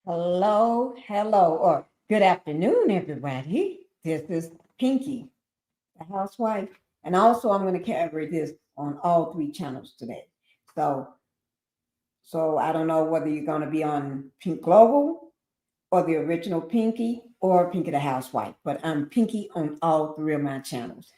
Hello, or good afternoon, everybody. This is Pinkie, the housewife, and also I'm going to carry this on all three channels today. So, so I don't know whether you're going to be on Pink Global or the original Pinkie or Pinkie the Housewife, but I'm Pinkie on all three of my channels.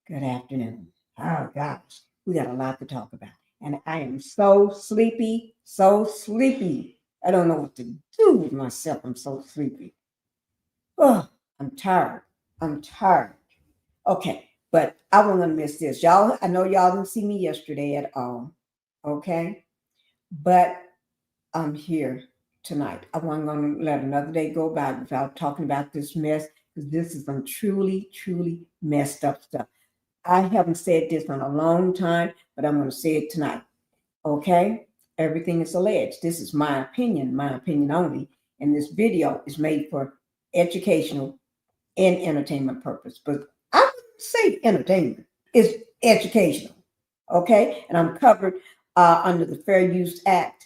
Good afternoon. Oh gosh, we got a lot to talk about, and I am so sleepy, so sleepy. I don't know what to do with myself. I'm so sleepy. Oh, I'm tired. I'm tired. Okay, but I won't gonna miss this. Y'all, I know y'all didn't see me yesterday at all. Okay, but I'm here tonight. I wasn't gonna let another day go by without talking about this mess because this is some truly, truly messed up stuff. I haven't said this in a long time, but I'm gonna say it tonight. Okay? Everything is alleged. This is my opinion only. And this video is made for educational and entertainment purpose. But I wouldn't say entertainment. It's educational. Okay? And I'm covered under the Fair Use Act,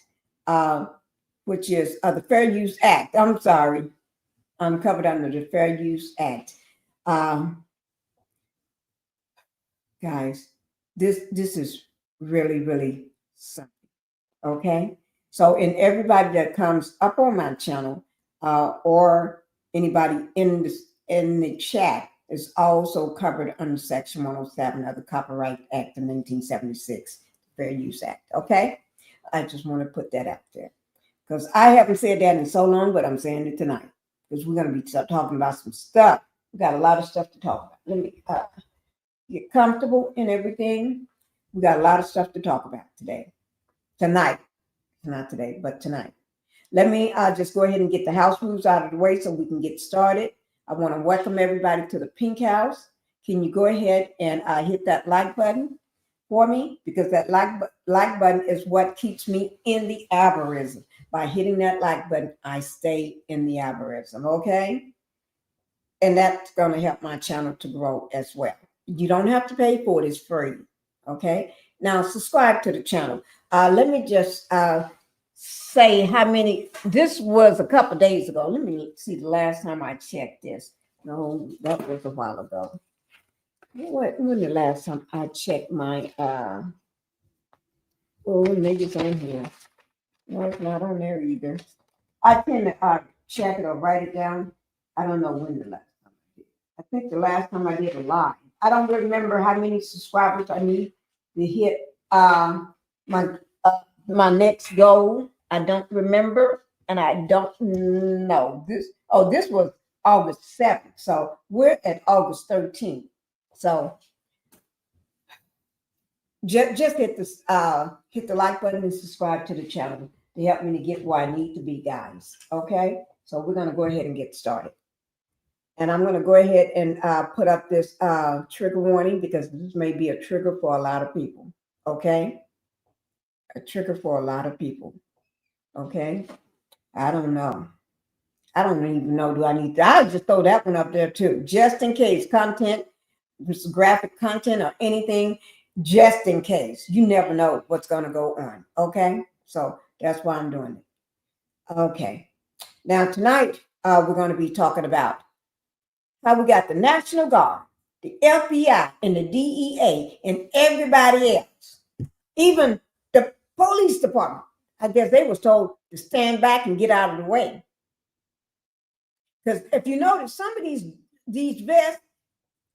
which is the Fair Use Act. I'm sorry. I'm covered under the Fair Use Act. Um, guys, this is really, really something. Okay. So, and everybody that comes up on my channel, or anybody in the chat is also covered under Section 107 of the Copyright Act of 1976, Fair Use Act. Okay. I just want to put that out there because I haven't said that in so long, but I'm saying it tonight because we're going to be talking about some stuff. We got a lot of stuff to talk about. Let me get comfortable and everything. We got a lot of stuff to talk about tonight. Not today, but tonight. Let me just go ahead and get the house rules out of the way so we can get started. I want to welcome everybody to the Pink House. Can you go ahead and hit that like button for me? Because that like button is what keeps me in the algorithm. By hitting that like button, I stay in the algorithm, okay? And that's going to help my channel to grow as well. You don't have to pay for it. It's free, okay? Now, subscribe to the channel. Let me just say how many. This was a couple days ago. Let me see the last time I checked this. No, that was a while ago. When the last time I checked my maybe it's on here. No, it's not on there either. I tend to check it or write it down. I don't know when the last time I did. I think the last time I did a live. I don't remember how many subscribers I need to hit my my next goal. I don't remember, and I don't know this. Oh, this was August 7th, so we're at August 13th. So just hit the like button and subscribe to the channel to help me to get where I need to be, guys. Okay, so we're gonna go ahead and get started. And I'm going to go ahead and put up this trigger warning because this may be a trigger for a lot of people. Okay, a trigger for a lot of people. Okay, I don't know. I don't even know. Do I need to? I'll just throw that one up there too, just in case content, graphic content or anything, just in case. You never know what's going to go on. Okay, so that's why I'm doing it. Okay, now tonight we're going to be talking about how we got the National Guard, the FBI, and the DEA, and everybody else, even the police department. I guess they was told to stand back and get out of the way. Because if you notice, some of these vests,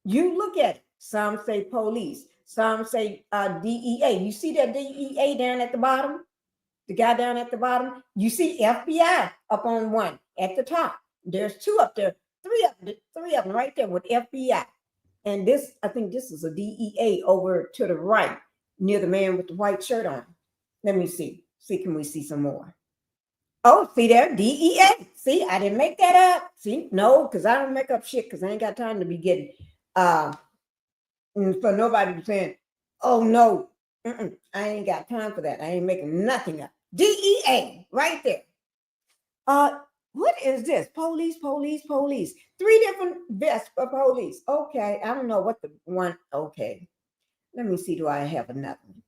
you look at it. Some say police, some say DEA. You see that DEA down at the bottom? The guy down at the bottom? You see FBI up on one at the top. There's two up there. Three of them right there with FBI. And this, I think this is a DEA over to the right, near the man with the white shirt on. Let me see. Can we see some more? Oh, see there, DEA. See, I didn't make that up. See, no, because I don't make up shit because I ain't got time to be getting, for nobody to be saying, oh, no, I ain't got time for that. I ain't making nothing up. DEA, right there. What is this? Police. Three different vests for police. Okay, I don't know what the one. Okay, let me see. Do I have another one?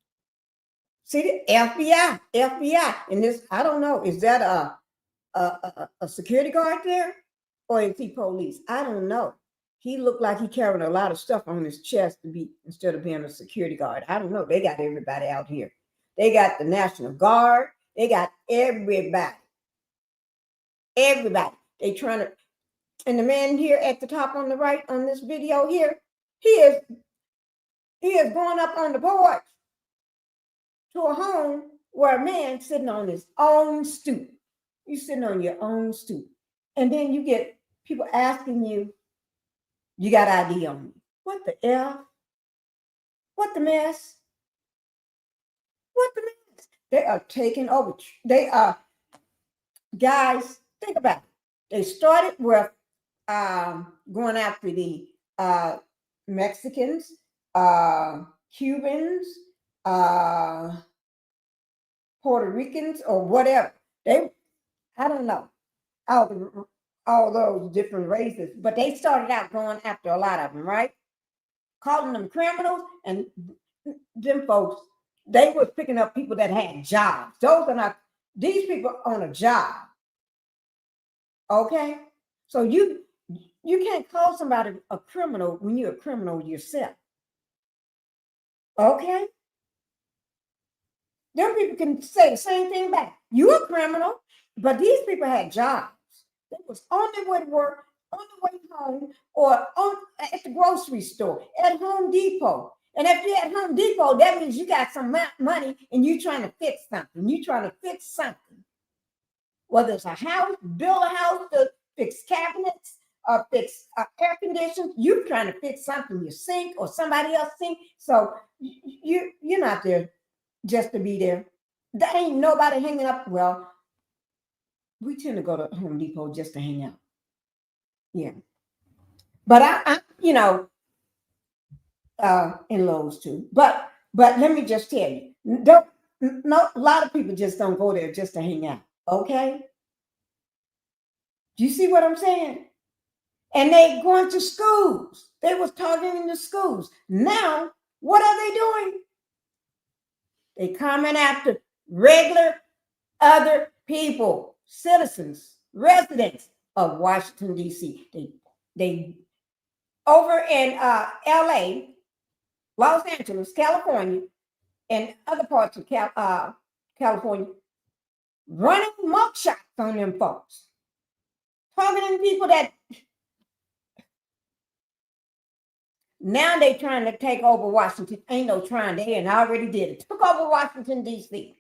See the FBI, and this. I don't know. Is that a security guard there, or is he police? I don't know. He looked like he carried a lot of stuff on his chest to be instead of being a security guard. I don't know. They got everybody out here. They got the National Guard. They got everybody. Everybody. They trying to. And the man here at the top on the right on this video here, he is going up on the porch to a home where a man sitting on his own stoop. You're sitting on your own stoop. And then you get people asking you, you got ID on you. What the F? What the mess? What the mess? They are taking over. They are, guys, think about it. They started with going after the Mexicans, Cubans, Puerto Ricans, or whatever. I don't know, all those different races, but they started out going after a lot of them, right? Calling them criminals, and them folks, they were picking up people that had jobs. These people on a job. Okay? So you can't call somebody a criminal when you're a criminal yourself. Okay? Them people can say the same thing back. You're a criminal, but these people had jobs. They was on their way to work, on the way home, or at the grocery store, at Home Depot. And if you're at Home Depot, that means you got some money and you're trying to fix something. You're trying to fix something. Whether it's a house, build a house, to fix cabinets, or fix air conditioning, you're trying to fix something, your sink or somebody else's sink. So you're not there just to be there. There ain't nobody hanging up. Well, we tend to go to Home Depot just to hang out. Yeah. But I in Lowe's too. But let me just tell you, a lot of people just don't go there just to hang out. Okay? Do you see what I'm saying? And they going to schools. They was targeting the schools. Now, what are they doing? They coming after regular other people, citizens, residents of Washington, D.C. They over in LA, Los Angeles, California, and other parts of California, running mugshots on them folks. Targeting people that now they trying to take over Washington. Ain't no trying, they and already did it. Took over Washington, D.C.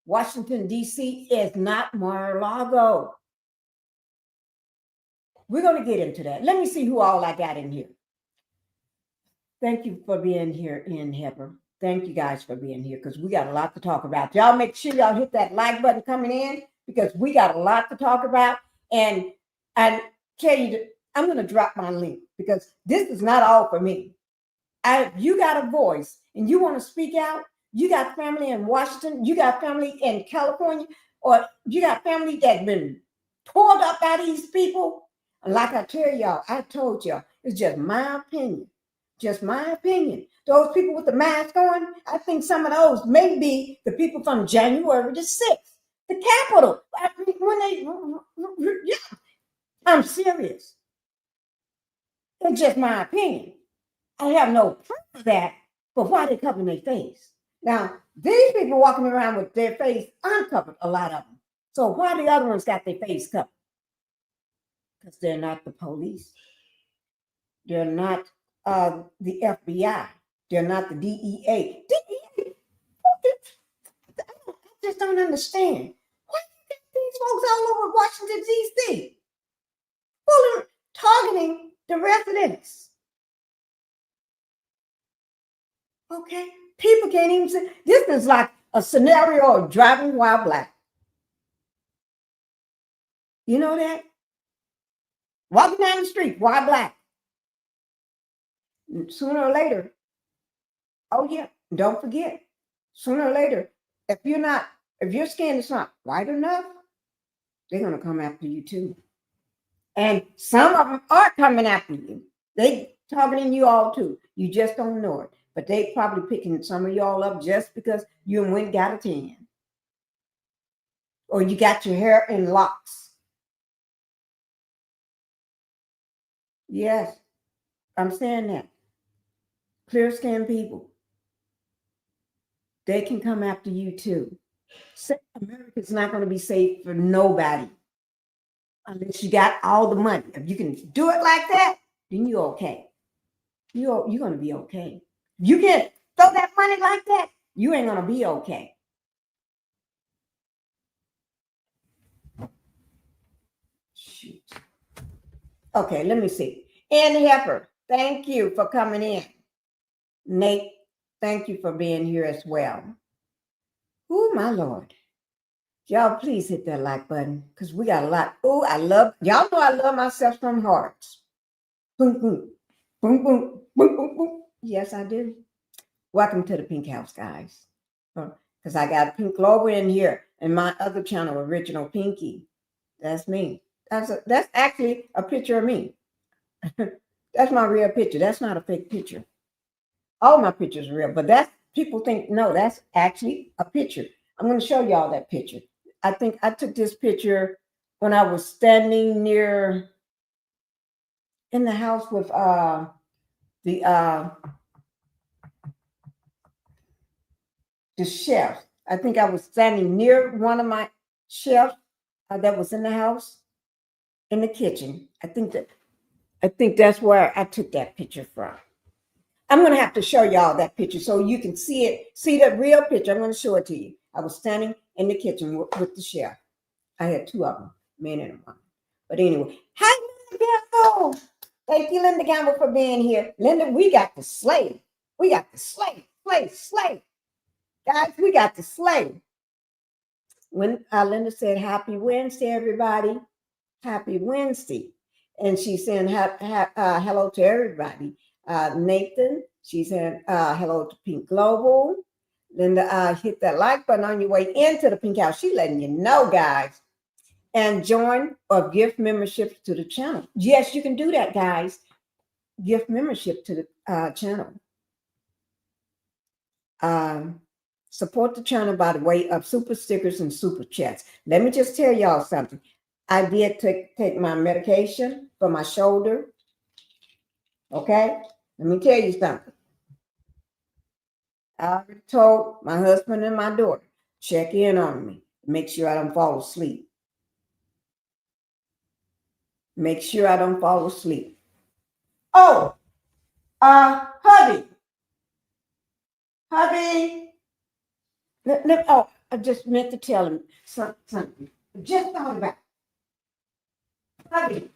Washington, D.C. is not Mar-a-Lago. We're going to get into that. Let me see who all I got in here. Thank you for being here, Ian Hepper. Thank you guys for being here because we got a lot to talk about. Y'all make sure y'all hit that like button coming in because we got a lot to talk about. And I tell you, I'm going to drop my link because this is not all for me. You got a voice and you want to speak out. You got family in Washington. You got family in California, or you got family that's been pulled up by these people. And like I told y'all, it's just my opinion. Just my opinion. Those people with the mask on, I think some of those may be the people from January the 6th, the Capitol. I mean, I'm serious. It's just my opinion. I have no proof of that, but why they covering their face? Now, these people walking around with their face uncovered, a lot of them. So why the other ones got their face covered? Because they're not the police. They're not the FBI. They're not the DEA. DEA? I just don't understand. Why do you get these folks all over Washington, D.C.? Well, targeting the residents. Okay? People can't even see. This is like a scenario of driving while black. You know that? Walking down the street while black. Sooner or later, oh yeah, don't forget, sooner or later, if your skin is not white enough, they're going to come after you too. And some of them are coming after you. They targeting you all too. You just don't know it. But they probably picking some of y'all up just because you went got a tan. Or you got your hair in locks. Yes, I'm saying that. Clear skin people, they can come after you too. America's not going to be safe for nobody unless you got all the money. If you can do it like that, then you're okay. You're going to be okay. You can't throw that money like that, you ain't going to be okay. Shoot. Okay, let me see. Ann Hepper, thank you for coming in. Nate, thank you for being here as well. Oh, my Lord. Y'all, please hit that like button because we got a lot. Oh, y'all know I love myself from hearts. Boom, boom, boom, boom, boom, boom, boom. Yes, I do. Welcome to the Pink House, guys. Because I got Pink Glover in here and my other channel, Original Pinkie. That's me. That's actually a picture of me. That's my real picture. That's not a fake picture. All my pictures are real, but that's people think no, that's actually a picture. I'm going to show y'all that picture. I think I took this picture when I was standing near in the house with the chef. I think I was standing near one of my chefs that was in the house in the kitchen. I think that's where I took that picture from. I'm going to have to show y'all that picture so you can see it, see the real picture. I'm going to show it to you. I was standing in the kitchen with the chef. I had two of them, men and a woman. But anyway, hi, Linda Gamble. Thank you, Linda Gamble, for being here. Linda, we got the slay. We got the slay. Guys, we got the slay. When Linda said, happy Wednesday, everybody. Happy Wednesday. And she's saying hello to everybody. Nathan, she said hello to Pink Global. Linda, hit that like button on your way into the Pink House. She's letting you know, guys. And join or gift membership to the channel. Yes, you can do that, guys. Gift membership to the channel. Support the channel by the way of super stickers and super chats. Let me just tell y'all something. I did take my medication for my shoulder. Okay? Let me tell you something. I already told my husband and my daughter, check in on me. Make sure I don't fall asleep. Make sure I don't fall asleep. Oh, hubby. Oh, I just meant to tell him something. Just thought about it. Hubby.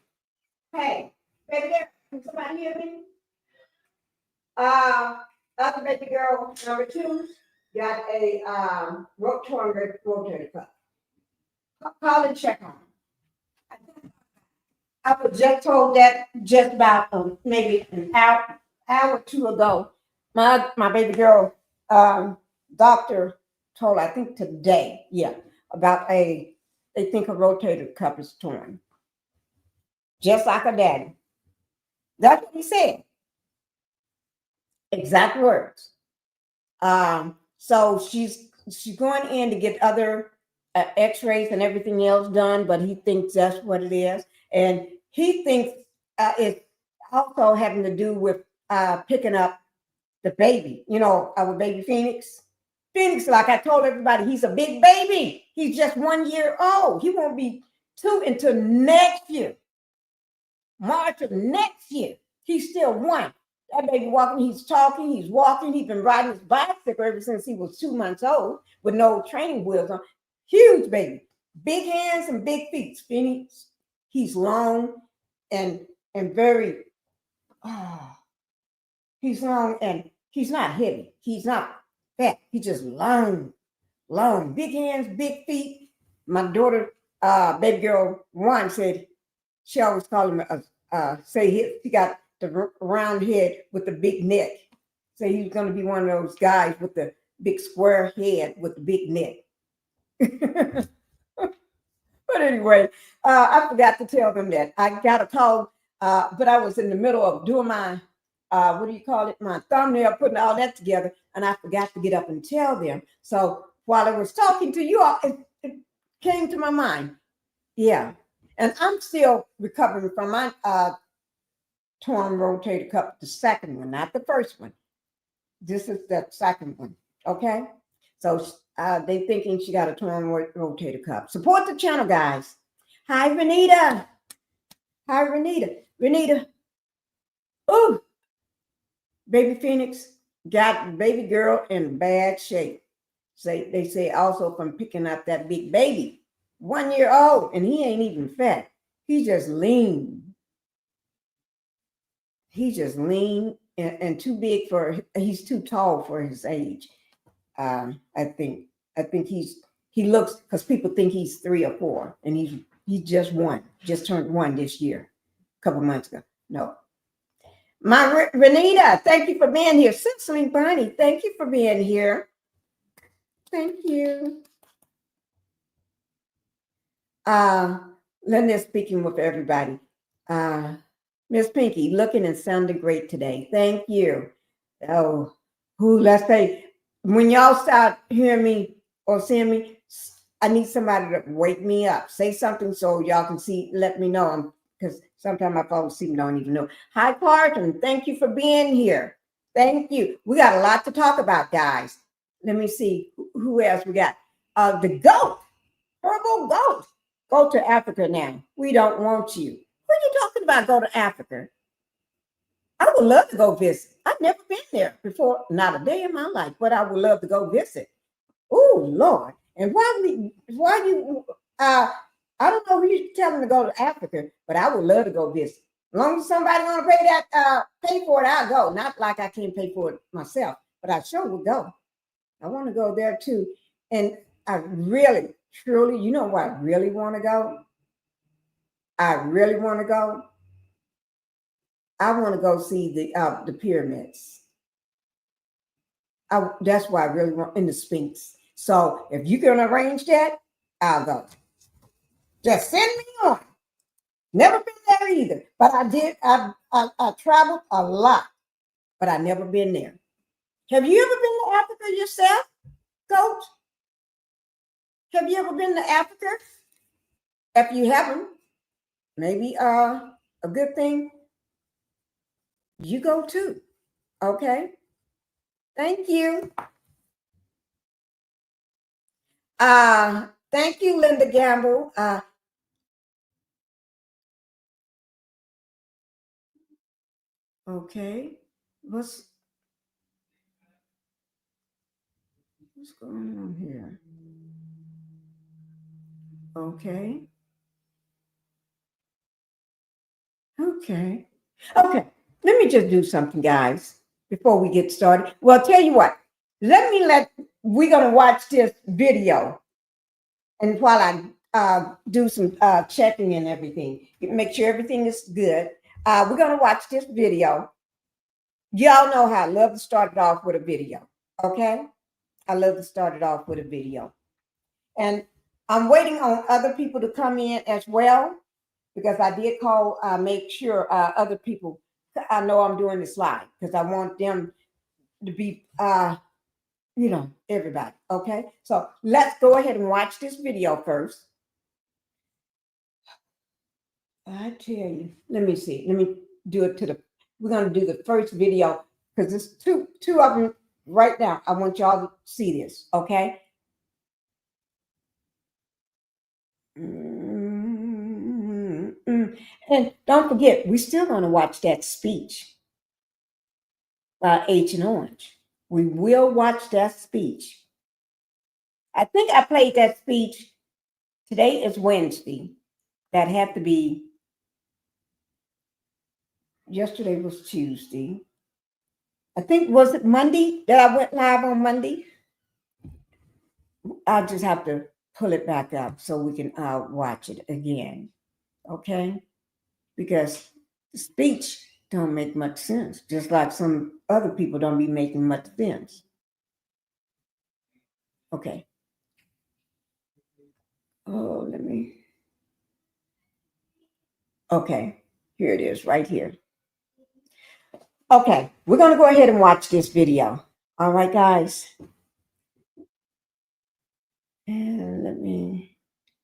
Hey, baby girl, can somebody hear me? Other baby girl number 2 got a rotator cuff. Call and check on him. I was just told that just about maybe an hour or two ago. My baby girl doctor told, I think today, about they think a rotator cuff is torn. Just like a daddy. That's what he said. Exact words. So she's going in to get other x-rays and everything else done, but he thinks that's what it is. And he thinks it's also having to do with picking up the baby, our baby Phoenix. Phoenix, like I told everybody, he's a big baby. He's just 1 year old. He won't be 2 until next year. March of next year. He's still 1. That baby walking, he's talking, he's walking. He's been riding his bicycle ever since he was 2 months old with no training wheels on. Huge baby. Big hands and big feet. Phoenix, he's long and very, he's long and he's not heavy. He's not fat. He's just long. Big hands, big feet. My daughter, baby girl 1 said, she always called him say he got the round head with the big neck. Say he's going to be one of those guys with the big square head with the big neck. But anyway, I forgot to tell them that. I got a call, but I was in the middle of doing my, my thumbnail, putting all that together, and I forgot to get up and tell them. So while I was talking to you all, it came to my mind. Yeah. And I'm still recovering from my torn rotator cuff, the second one, not the first one. This is the second one, okay? So they thinking she got a torn rotator cuff. Support the channel, guys. Hi, Renita. Hi, Renita. Renita. Ooh, baby Phoenix got baby girl in bad shape. They say also from picking up that big baby, 1 year old, and he ain't even fat. He just lean. He's just lean and too big he's too tall for his age. I think he looks, because people think he's 3 or 4, and he's just turned 1 this year, a couple months ago. No. My Renita, thank you for being here. Cicely Bonnie, thank you for being here. Thank you. Linda speaking with everybody. Miss Pinkie, looking and sounding great today. Thank you. Oh, let's say, when y'all start hearing me or seeing me, I need somebody to wake me up. Say something so y'all can see, let me know. Because sometimes my phone seem don't even know. Hi, Parton. Thank you for being here. Thank you. We got a lot to talk about, guys. Let me see who else we got. The goat, herbal goat. Go to Africa now. We don't want you. What are you talking about? Go to Africa. I would love to go visit. I've never been there before, not a day in my life, but I would love to go visit. Oh, Lord. And I don't know who you're telling to go to Africa, but I would love to go visit. As long as somebody want to pay for it, I'll go. Not like I can't pay for it myself, but I sure would go. I want to go there too. And I really, truly, you know where I really want to go? I really want to go. I want to go see the pyramids. That's why I really want, in the Sphinx. So if you can arrange that, I'll go. Just send me on. Never been there either, but I did. I traveled a lot, but I never been there. Have you ever been to Africa yourself, Coach? Have you ever been to Africa? If you haven't, maybe a good thing, you go too. Okay. Thank you. Thank you, Linda Gamble. Okay. What's going on here? Okay. Okay. Okay. Let me just do something, guys, before we get started. Well, tell you what, we're going to watch this video. And while I do some checking and everything, make sure everything is good, we're going to watch this video. Y'all know how I love to start it off with a video. Okay. I love to start it off with a video. And I'm waiting on other people to come in as well, because I did call, make sure other people, I know I'm doing this live because I want them to be, everybody. Okay. So let's go ahead and watch this video first. I tell you, let me see. Let me do it we're going to do the first video because there's two of them right now. I want y'all to see this. Okay. And don't forget, we still want to watch that speech by Agent Orange. We will watch that speech. I think I played that speech. Today is Wednesday. That had to be, yesterday was Tuesday. I think, was it Monday that I went live on Monday? I'll just have to pull it back up so we can watch it again. Okay? Because the speech don't make much sense, just like some other people don't be making much sense. Okay. Oh, okay, here it is right here. Okay, we're going to go ahead and watch this video. All right, guys. And let me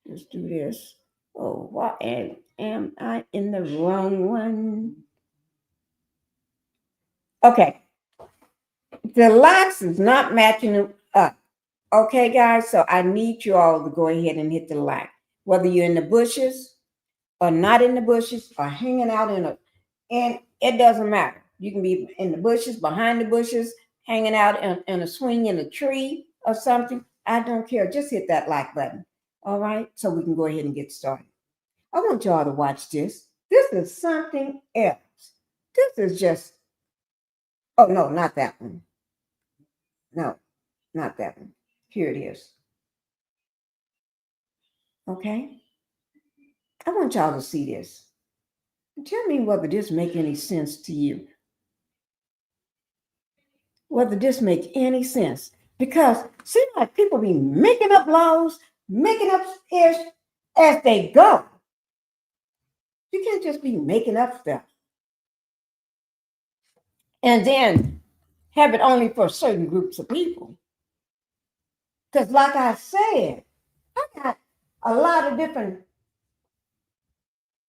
just do this. Oh, why am I in the wrong one? Okay. The locks is not matching up. Okay, guys. So I need you all to go ahead and hit the like. Whether you're in the bushes or not in the bushes or hanging out and it doesn't matter. You can be in the bushes, behind the bushes, hanging out in a swing in a tree or something. I don't care. Just hit that like button. All right. So we can go ahead and get started. I want y'all to watch this. This is something else. This is just, oh, no, not that one. No, not that one. Here it is. Okay. I want y'all to see this. Tell me whether this make any sense to you. Whether this make any sense. Because seems like people be making up laws, making up ish as they go. You can't just be making up stuff. And then have it only for certain groups of people. Because like I said, I got a lot of different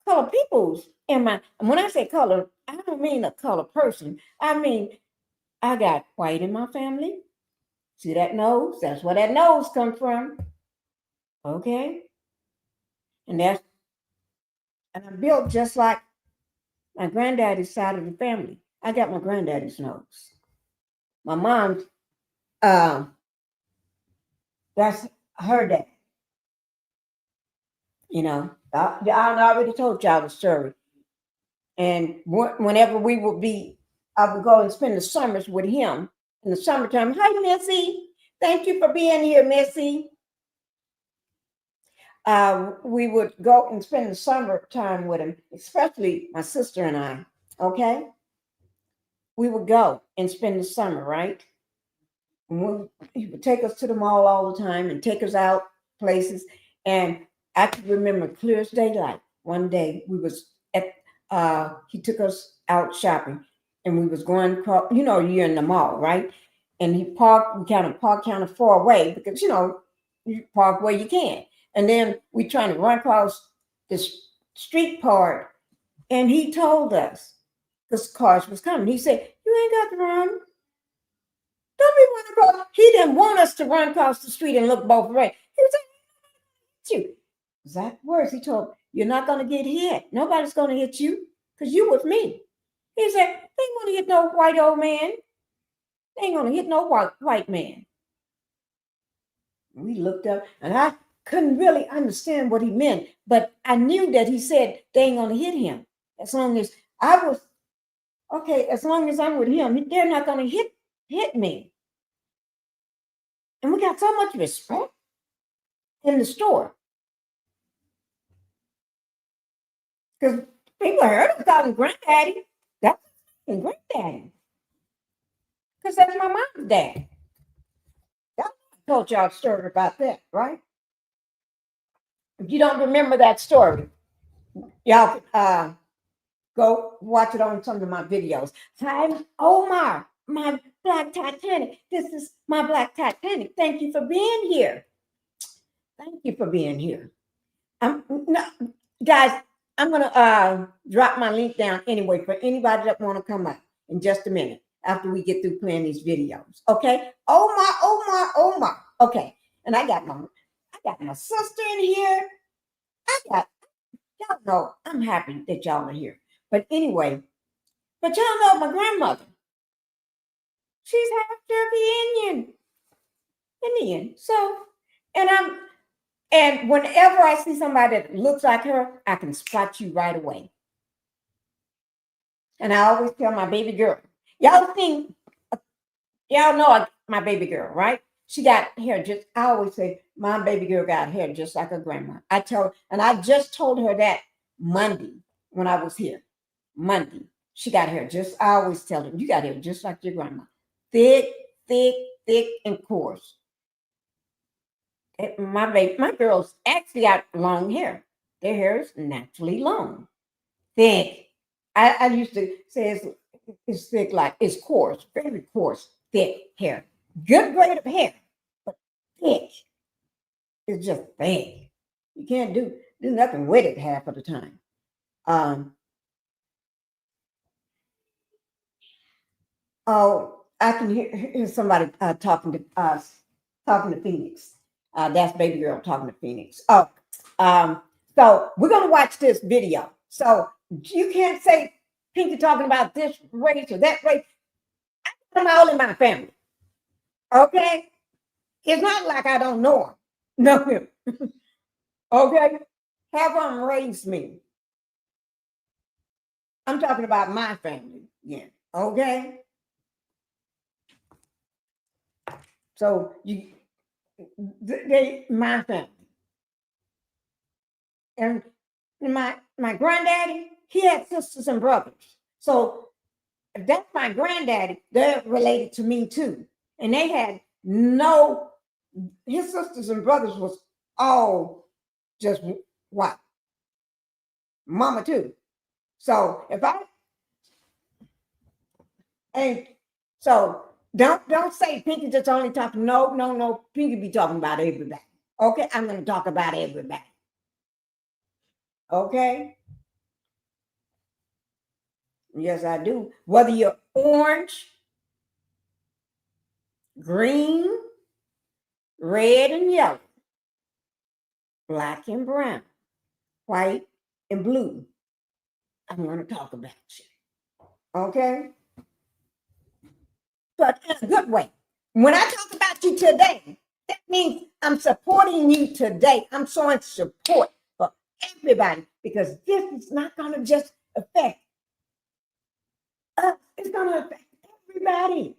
color peoples in my, and when I say color, I don't mean a color person. I mean, I got white in my family. See that nose? That's where that nose come from. Okay. And I'm built just like my granddaddy's side of the family. I got my granddaddy's nose. My mom's, that's her dad. You know, I already told y'all the story. And whenever I would go and spend the summers with him in the summertime. Hi, Missy. Thank you for being here, Missy. We would go and spend the summertime with him, especially my sister and I. Okay. We would go and spend the summer, right? He would take us to the mall all the time and take us out places. And I can remember clear as daylight. One day we was at he took us out shopping and we was going across, you're in the mall, right? And we kind of far away because you park where you can. And then we trying to run across this street part, and he told us this cars was coming. He said, "You ain't got to run. Don't be running across." He didn't want us to run across the street and look both ways. He was like, "You." Exact words. He told, "You're not going to get hit. Nobody's going to hit you because you with me." He said, "They ain't going to hit no white old man. They ain't going to hit no white man." We looked up, and I couldn't really understand what he meant, but I knew that he said they ain't going to hit him. As long as as long as I'm with him, they're not going to hit me. And we got so much respect in the store. Because people heard us calling granddaddy. That's granddaddy. Because that's my mom's dad. I told y'all a story about that, right? If you don't remember that story, y'all go watch it on some of my videos. Hi, Omar, my Black Titanic. This is my Black Titanic. Thank you for being here. Thank you for being here. Guys, I'm gonna drop my link down anyway for anybody that want to come up in just a minute after we get through playing these videos. Okay. Omar. Okay. And I got my sister in here. Y'all know I'm happy that y'all are here. But anyway, but y'all know my grandmother. She's half Turkey Indian. So, and whenever I see somebody that looks like her, I can spot you right away. And I always tell my baby girl, y'all know my baby girl, right? She got hair I always say, my baby girl got hair just like her grandma. I just told her that Monday when I was here. Monday. She got hair I always tell her, you got hair just like your grandma. Thick, and coarse. My girls actually got long hair. Their hair is naturally long. Thick. I used to say it's thick, like it's coarse, very coarse, thick hair. Good grade of hair, but thick. It's just thick. You can't do nothing with it half of the time. Oh, I can hear somebody talking to Phoenix. That's baby girl talking to Phoenix. Oh, so we're gonna watch this video. So you can't say Pinkie talking about this race or that race. I'm all in my family. Okay, it's not like I don't know him. Know him. Okay, have them raised me. I'm talking about my family. Yeah. Okay. So they my family. And my granddaddy, he had sisters and brothers. So if that's my granddaddy, they're related to me too. And they had no, his sisters and brothers was all just what? Mama too. So if I and so don't say Pinkie just only talking. No. Pinkie be talking about everybody. Okay, I'm gonna talk about everybody. Okay. Yes, I do. Whether you're orange, green, red and yellow, black and brown, white and blue, I'm going to talk about you. Okay? But in a good way. When I talk about you today, that means I'm supporting you today. I'm showing support for everybody because this is not going to just affect us, it's going to affect everybody.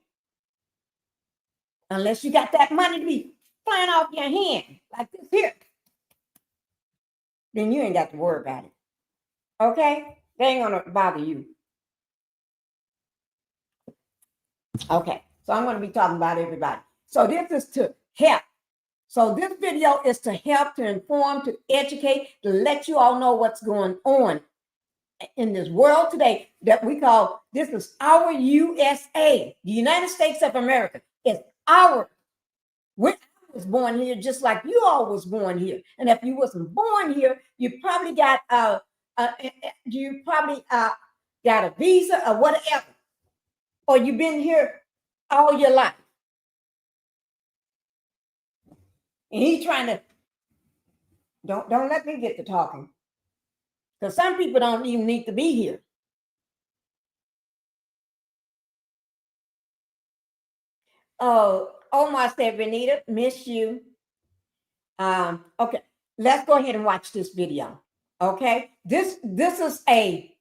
Unless you got that money to be flying off your hand like this here, then you ain't got to worry about it. Okay? They ain't going to bother you. Okay, so I'm going to be talking about everybody. So this is to help. So this video is to help, to inform, to educate, to let you all know what's going on in this world today that we call, this is our USA, the United States of America. It's our. I was born here just like you all was born here. And if you wasn't born here, you probably got got a visa or whatever. Or you've been here all your life. And he's trying to, don't let me get to talking. Because some people don't even need to be here. Oh, Omar said, Renita, miss you. Okay, let's go ahead and watch this video. Okay, this is a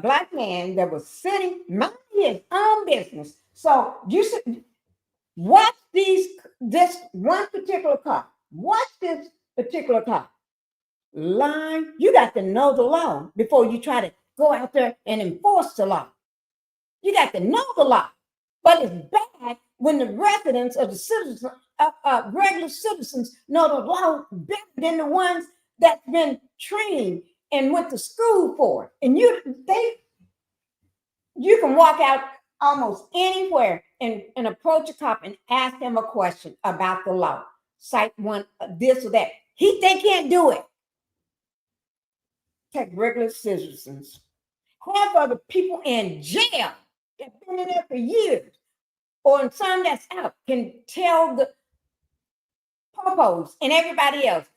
black man that was sitting, minding his own business. So you should watch this one particular car. Watch this particular car. Line, you got to know the law before you try to go out there and enforce the law. You got to know the law. But it's bad when the residents of the citizens, regular citizens, know the law better than the ones that's been trained and went to school for it. And you can walk out almost anywhere and approach a cop and ask them a question about the law. Cite one, this or that. They can't do it. Take regular citizens. Half of the people in jail that's been in there for years, or some that's out, can tell the popos and everybody else.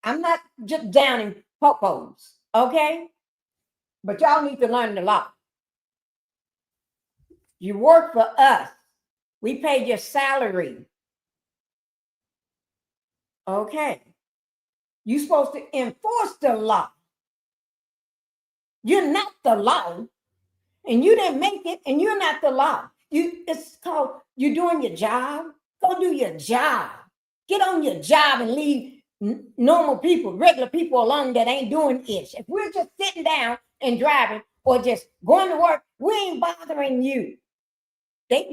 I'm not just downing popos, okay? But y'all need to learn the law. You work for us. We paid your salary. Okay. You're supposed to enforce the law. You're not the law. And you didn't make it, and you're not the law. It's called you're doing your job. Go do your job. Get on your job and leave normal people, regular people alone that ain't doing it. If we're just sitting down and driving or just going to work, we ain't bothering you. They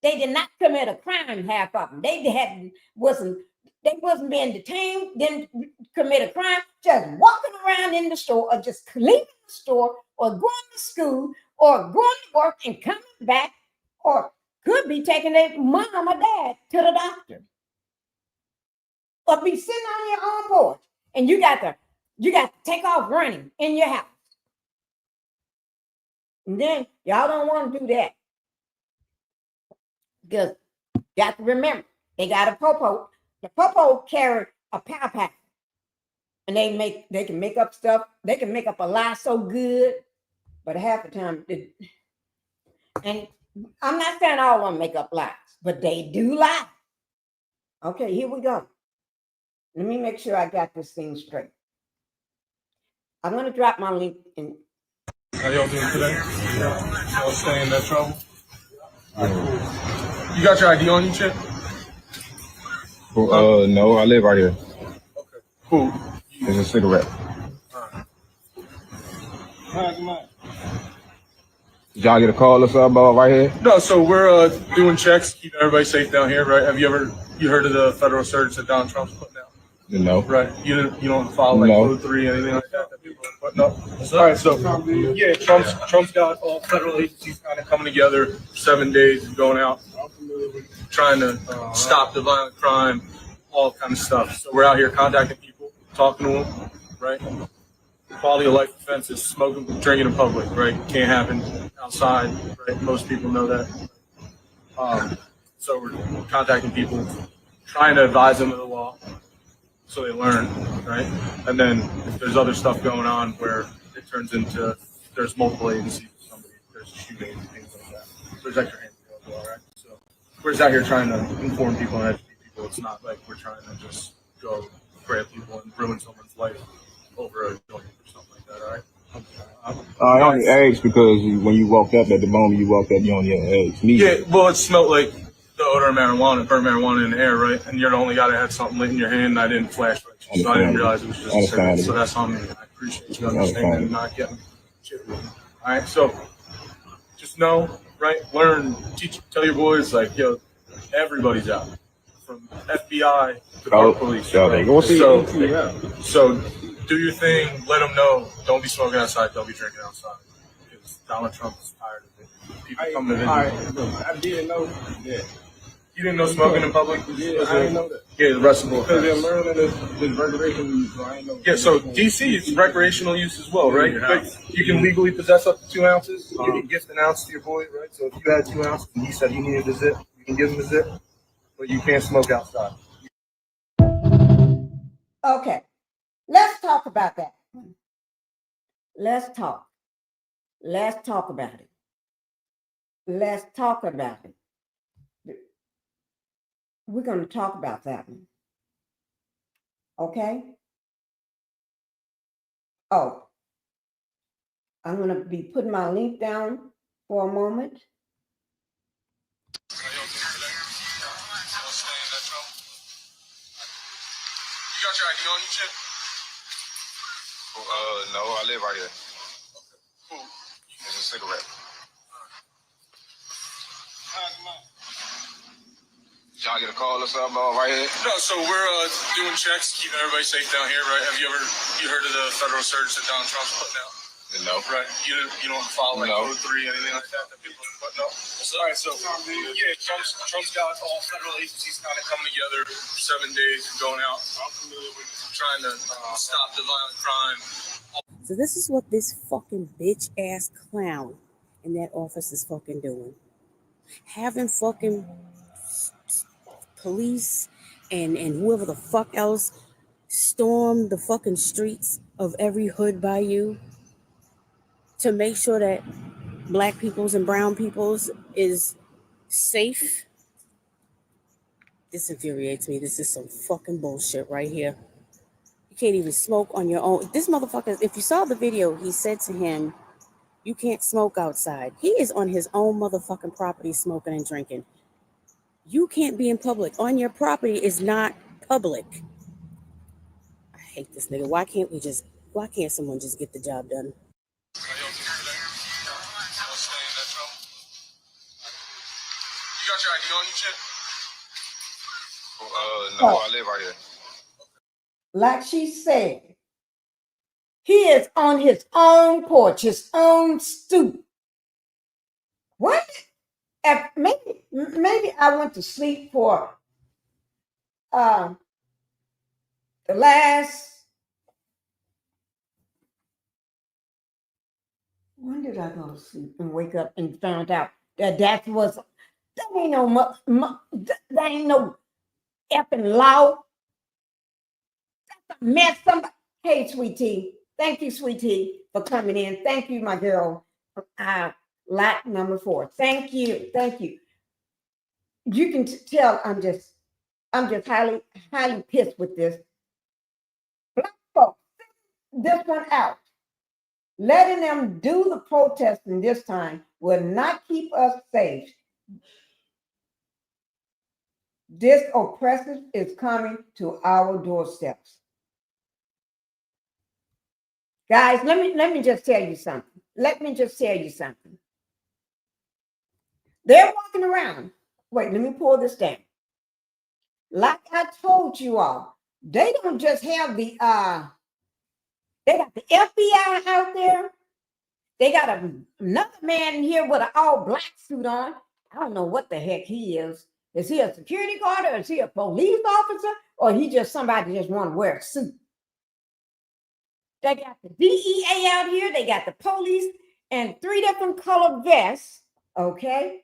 did not commit a crime, half of them. They wasn't being detained, didn't commit a crime, just walking around in the store or just leaving the store or going to school or going to work and coming back, or could be taking their mom or dad to the doctor. Or be sitting on your own porch and you got to take off running in your house. And then y'all don't want to do that. Because you have to remember, they got a popo. The popo carry a pow pack. And they can make up stuff. They can make up a lie so good, but half the time, and I'm not saying all of them make up lies, but they do lie. Okay, here we go. Let me make sure I got this thing straight. I'm gonna drop my link in. How y'all doing today? Y'all staying in that trouble? All right, cool. You got your ID on you, Chip? No, I live right here. Okay, cool. It's a cigarette. Did y'all get a call or something about right here? No, so we're doing checks, keeping everybody safe down here, right? Have you heard of the federal surge that Donald Trump's putting out? No. Right. You don't follow like Code 3, anything like that people are putting up? All right, so yeah, Trump's got all federal agencies kind of coming together, 7 days and going out, trying to stop the violent crime, all kind of stuff. So we're out here contacting people, talking to them, right? Quality of life offenses, smoking, drinking in public, right? Can't happen outside, right? Most people know that. So we're contacting people, trying to advise them of the law so they learn, right? And then if there's other stuff going on where it turns into there's multiple agencies, there's shooting, things like that. There's extra hands as well, right? So we're just out here trying to inform people and educate people. It's not like we're trying to just go grab people and ruin someone's life over a joint or something like that, all right? I only asked because when you walked up, at the moment you walked up, you only asked me. Yeah, well, it smelled like the odor of marijuana, burnt marijuana in the air, right? And you're the only guy that had something lit in your hand, and I didn't flash it, so I didn't realize it was just a cigarette. So that's on me. I appreciate you understanding and not getting shit with me. All right, so just know, right? Learn, teach, tell your boys, like, yo, everybody's out, from FBI to park police. Right? So do your thing, let them know. Don't be smoking outside, don't be drinking outside. Because Donald Trump is tired of it. People coming in. I didn't know that. You didn't know smoking in public? Yeah, I didn't know that. Yeah, the rest of the because in Maryland is recreational use, so I didn't know. Yeah, so DC is recreational use as well, right? But you can legally possess up to 2 ounces. You can gift an ounce to your boy, right? So if you had 2 ounces and he said he needed a zip, you can give him a zip, but you can't smoke outside. Okay, let's talk about that. Let's talk about it. Let's talk about it. We're going to talk about that one. Okay? Oh, I'm going to be putting my link down for a moment. You got your ID on you, Chip? No, I live right here. Okay, cool. It's a cigarette. Did y'all get a call or something about right here? No, so we're doing checks, keeping everybody safe down here, right? Have you heard of the federal surge that Donald Trump's putting out? No. Right. You don't follow like Code 3, anything like that people are putting up? All right, so yeah, Trump's got all federal agencies kind of coming together for 7 days and going out. I'm familiar with trying to stop the violent crime. So this is what this fucking bitch ass clown in that office is fucking doing. Having fucking police and whoever the fuck else storm the fucking streets of every hood by you to make sure that black people's and brown people's is safe. This infuriates me. This is some fucking bullshit right here. You can't even smoke on your own. This motherfucker, if you saw the video, he said to him, you can't smoke outside. He is on his own motherfucking property smoking and drinking. You can't be in public. On your property is not public. I hate this nigga. Why can't someone just get the job done? You got your ID on you, Chip? No, I live right here. Like she said, he is on his own porch, his own stoop. What? Maybe I went to sleep for the last When did I go to sleep and wake up and found out that that ain't no that ain't no effing law. That's a mess. Somebody. Hey, sweetie. Thank you, sweetie, for coming in. Thank you, my girl. Lot number 4. Thank you. Thank you. You can tell I'm just highly pissed with this. Black folks, this one out. Letting them do the protesting this time will not keep us safe. This oppressive is coming to our doorsteps. Guys, let me just tell you something. They're walking around. Wait, let me pull this down. Like I told you all, they don't just have they got the FBI out there. They got another man here with an all black suit on. I don't know what the heck he is. Is he a security guard or is he a police officer or he just somebody just want to wear a suit? They got the DEA out here. They got the police and 3 different colored vests. Okay.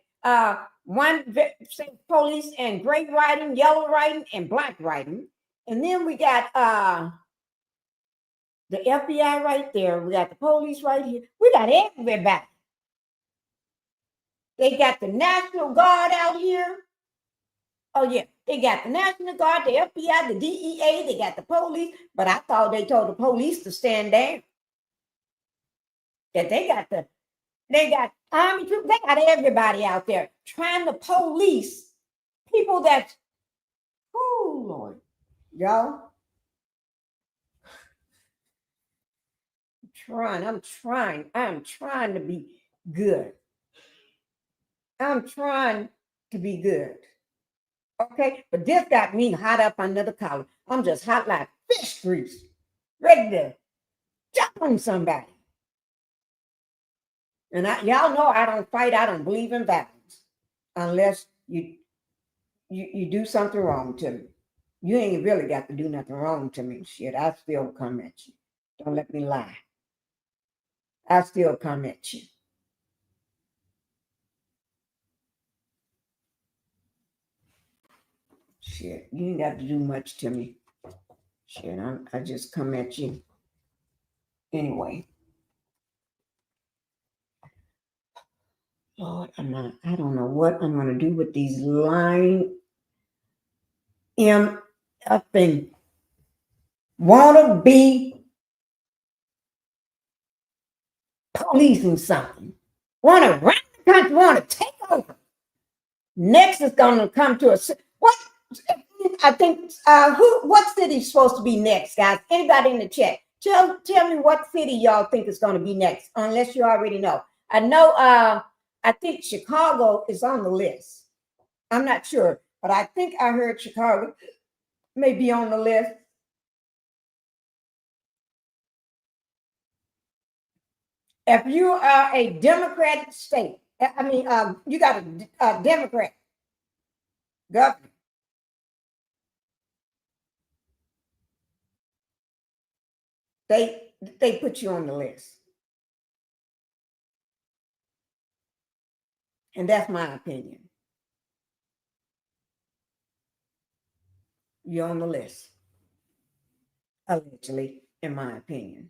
One police and gray writing, yellow writing, and black writing. And then we got the FBI right there. We got the police right here. We got everybody. They got the National Guard out here. Oh, yeah. They got the National Guard, the FBI, the DEA. They got the police. But I thought they told the police to stand down. That they got army troops. They got everybody out there trying to police people that, oh, Lord. Y'all. I'm trying to be good. I'm trying to be good. Okay, but this got me hot up under the collar. I'm just hot like fish grease, ready to jump on somebody. And y'all know I don't fight. I don't believe in violence unless you do something wrong to me. You ain't really got to do nothing wrong to me. Shit, I still come at you. Don't let me lie. I still come at you. Shit, you ain't got to do much to me. Shit, I just come at you. Anyway. Lord, I don't know what I'm going to do with these lying effing wanna be policing something. Want to run the country, want to take over. Next is going to come to what? I think what city is supposed to be next, guys? Anybody in the chat? Tell me what city y'all think is going to be next, unless you already know. I know I think Chicago is on the list. I'm not sure, but I think I heard Chicago may be on the list. If you are a Democratic state, I mean, you got a Democrat governor. They put you on the list. And that's my opinion. You're on the list. Allegedly, in my opinion.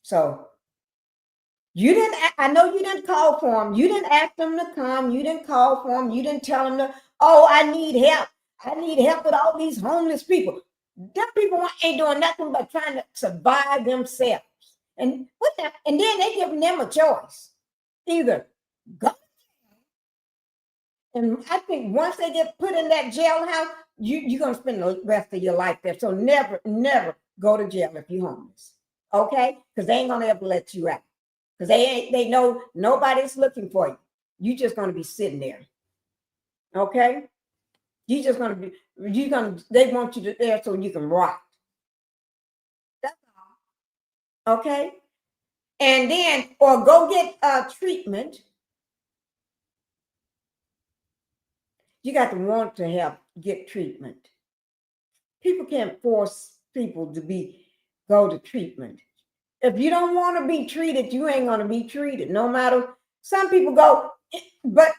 So I know you didn't call for them. You didn't ask them to come. You didn't call for them. You didn't tell them to, oh, I need help. I need help with all these homeless people. Them people ain't doing nothing but trying to survive themselves. And then they giving them a choice. Either go, and I think once they get put in that jailhouse, you're going to spend the rest of your life there. So never go to jail if you're homeless. Okay? Because they ain't going to ever let you out. Because they know nobody's looking for you. You're just going to be sitting there. Okay? They want you there so you can rot. That's all. Okay? And then, or go get treatment. You got to want to get treatment. People can't force people to go to treatment. If you don't want to be treated, you ain't going to be treated. No matter, some people go, but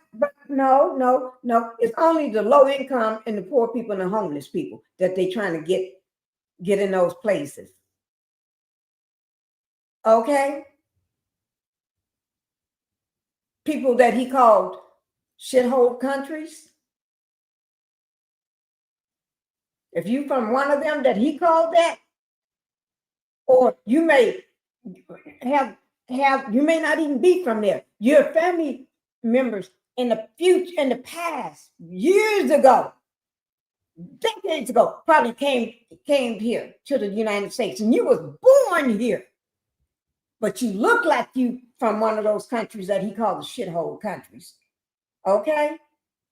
no. It's only the low income and the poor people and the homeless people that they trying to get in those places. Okay? People that he called shithole countries. If you from one of them that he called that, or you may have you may not even be from there. Your family members in the future, in the past, years ago, decades ago, probably came here to the United States, and you was born here, but you look like you from one of those countries that he called the shithole countries. Okay?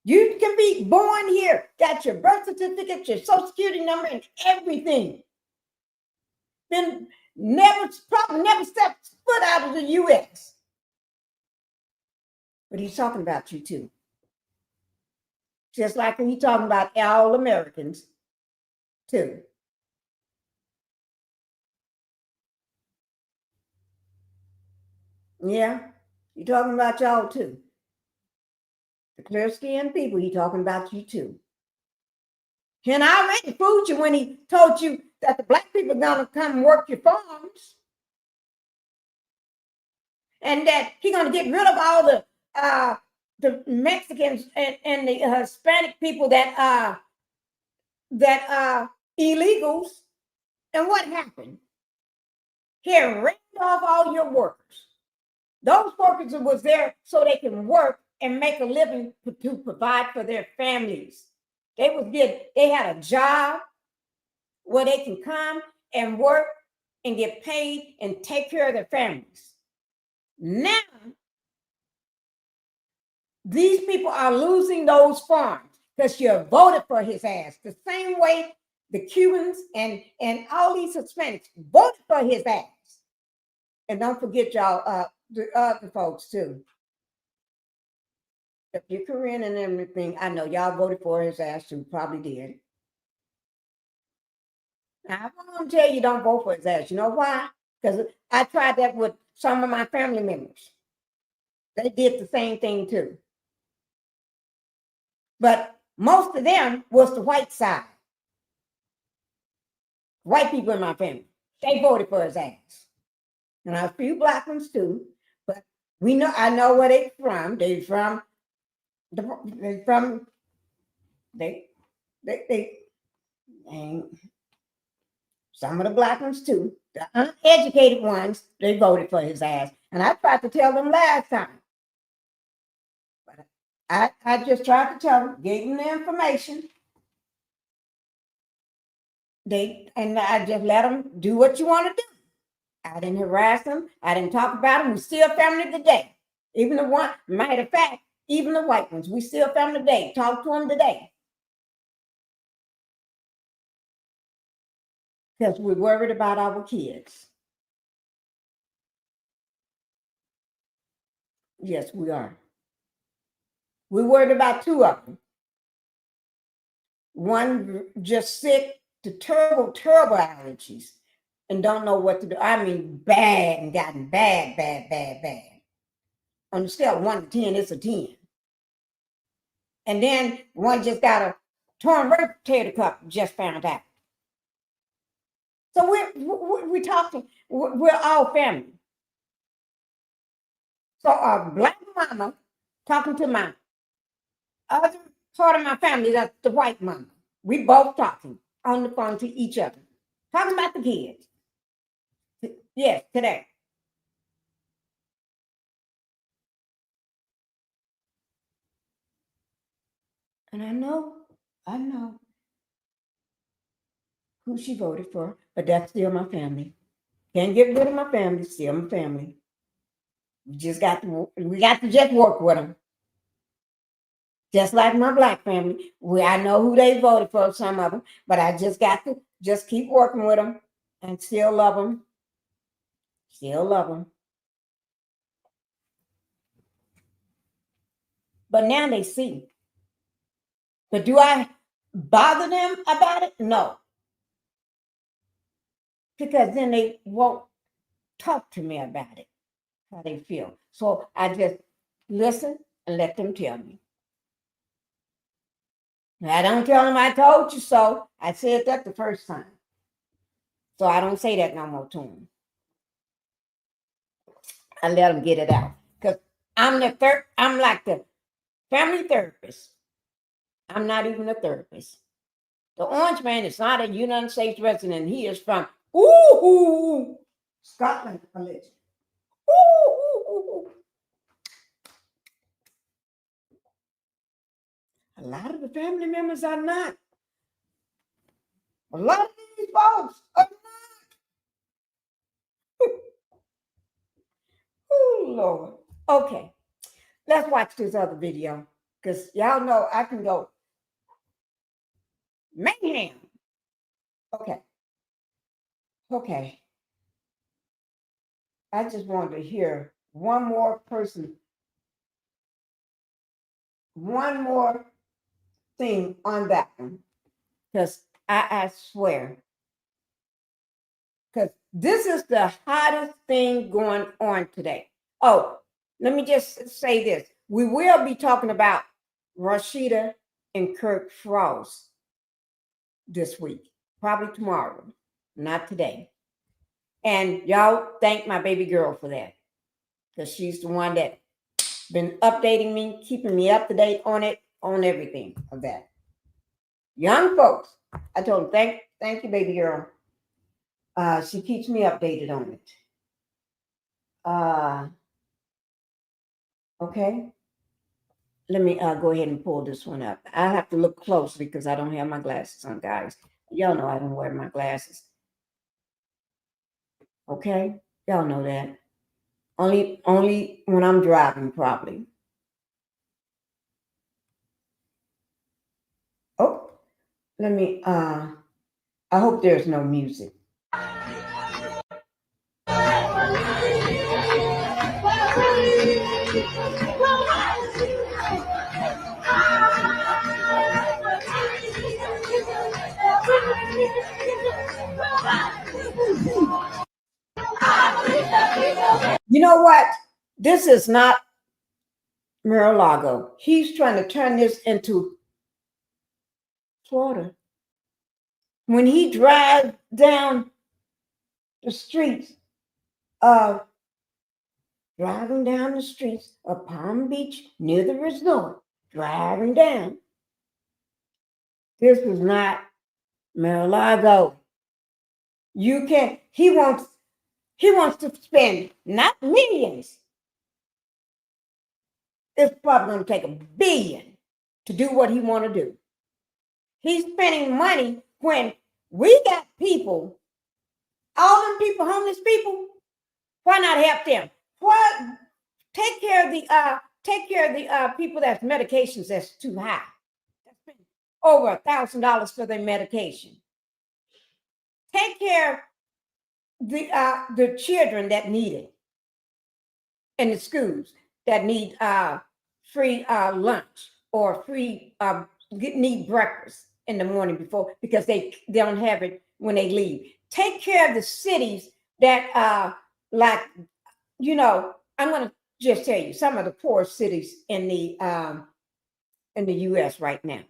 You can be born here, got your birth certificate, your social security number, and everything. Then probably never stepped foot out of the U.S. But he's talking about you too. Just like he's talking about all Americans too. Yeah, he's talking about y'all too. The clear-skinned people, he's talking about you too. And I already fooled you when he told you that the black people are gonna come work your farms. And that he's gonna get rid of all the Mexicans and the Hispanic people that are illegals. And what happened? He ripped off all your workers. Those workers was there so they can work and make a living to provide for their families. They had a job where they can come and work and get paid and take care of their families. Now, these people are losing those farms because you voted for his ass. The same way the Cubans and all these Hispanics voted for his ass. And don't forget y'all, the other folks too. If you're Korean and everything, I know y'all voted for his ass too, probably did. Now, I'm going to tell you don't vote for his ass. You know why? Because I tried that with some of my family members. They did the same thing too. But most of them was the white side. White people in my family. They voted for his ass. And a few black ones too. But I know where they're from. And some of the black ones too. The uneducated ones, they voted for his ass. And I tried to tell them last time. But I just tried to tell them, gave them the information. And I just let them do what you want to do. I didn't harass them. I didn't talk about them. We still family today. Even the one, matter of fact, even the white ones, we still family today. Talk to them today. Because we're worried about our kids. Yes, we are. We're worried about two of them. One just sick to terrible allergies and don't know what to do. I mean, bad and gotten bad. On the scale of 1 to 10, it's a 10. And then one just got a torn rotator cuff, just found out. So we're talking, we're all family. So a black mama talking to my other part of my family, that's the white mama. We both talking on the phone to each other, talking about the kids. Yes, today. And I know who she voted for, but that's still my family. Can't get rid of my family, still my family. We got to just work with them. Just like my black family, I know who they voted for, some of them, but I just got to just keep working with them and still love them. Still love them. But now they see. But do I bother them about it? No. Because then they won't talk to me about it, how they feel. So I just listen and let them tell me. I don't tell them I told you so. I said that the first time. So I don't say that no more to them. I let them get it out. Because I'm like the family therapist. I'm not even a therapist. The orange man is not a United States resident. He is from Scotland, allegedly. A lot of the family members are not. A lot of these folks are not. Oh, Lord. Okay, let's watch this other video because y'all know I can go mayhem. Okay. I just wanted to hear one more thing on that one because I swear. Because this is the hottest thing going on today. Oh, let me just say this. We will be talking about Rashida and Kirk Frost this week, probably tomorrow, not today. And y'all thank my baby girl for that because she's the one that been updating me, keeping me up to date on it, on everything of that. Young folks, I told them, thank you, baby girl. She keeps me updated on it. Okay. Let me go ahead and pull this one up. I have to look closely because I don't have my glasses on, guys. Y'all know I don't wear my glasses. Okay? Y'all know that. Only when I'm driving, probably. Oh, let me, I hope there's no music. You know what? This is not Mar-a-Lago. He's trying to turn this into Florida. When he drives down the streets of Palm Beach near the resort, driving down. This is not Mar-a-Lago. You can't. He wants to spend not millions. It's probably going to take $1 billion to do what he want to do. He's spending money when we got people, all them people, homeless people. Why not help them? Why take care of the people that's medications that's too high? That's been over $1,000 for their medication. Take care of the children that need it in the schools that need free lunch or free need breakfast in the morning before because they don't have it when they leave. Take care of the cities that I'm going to just tell you some of the poorest cities in the U.S. right now.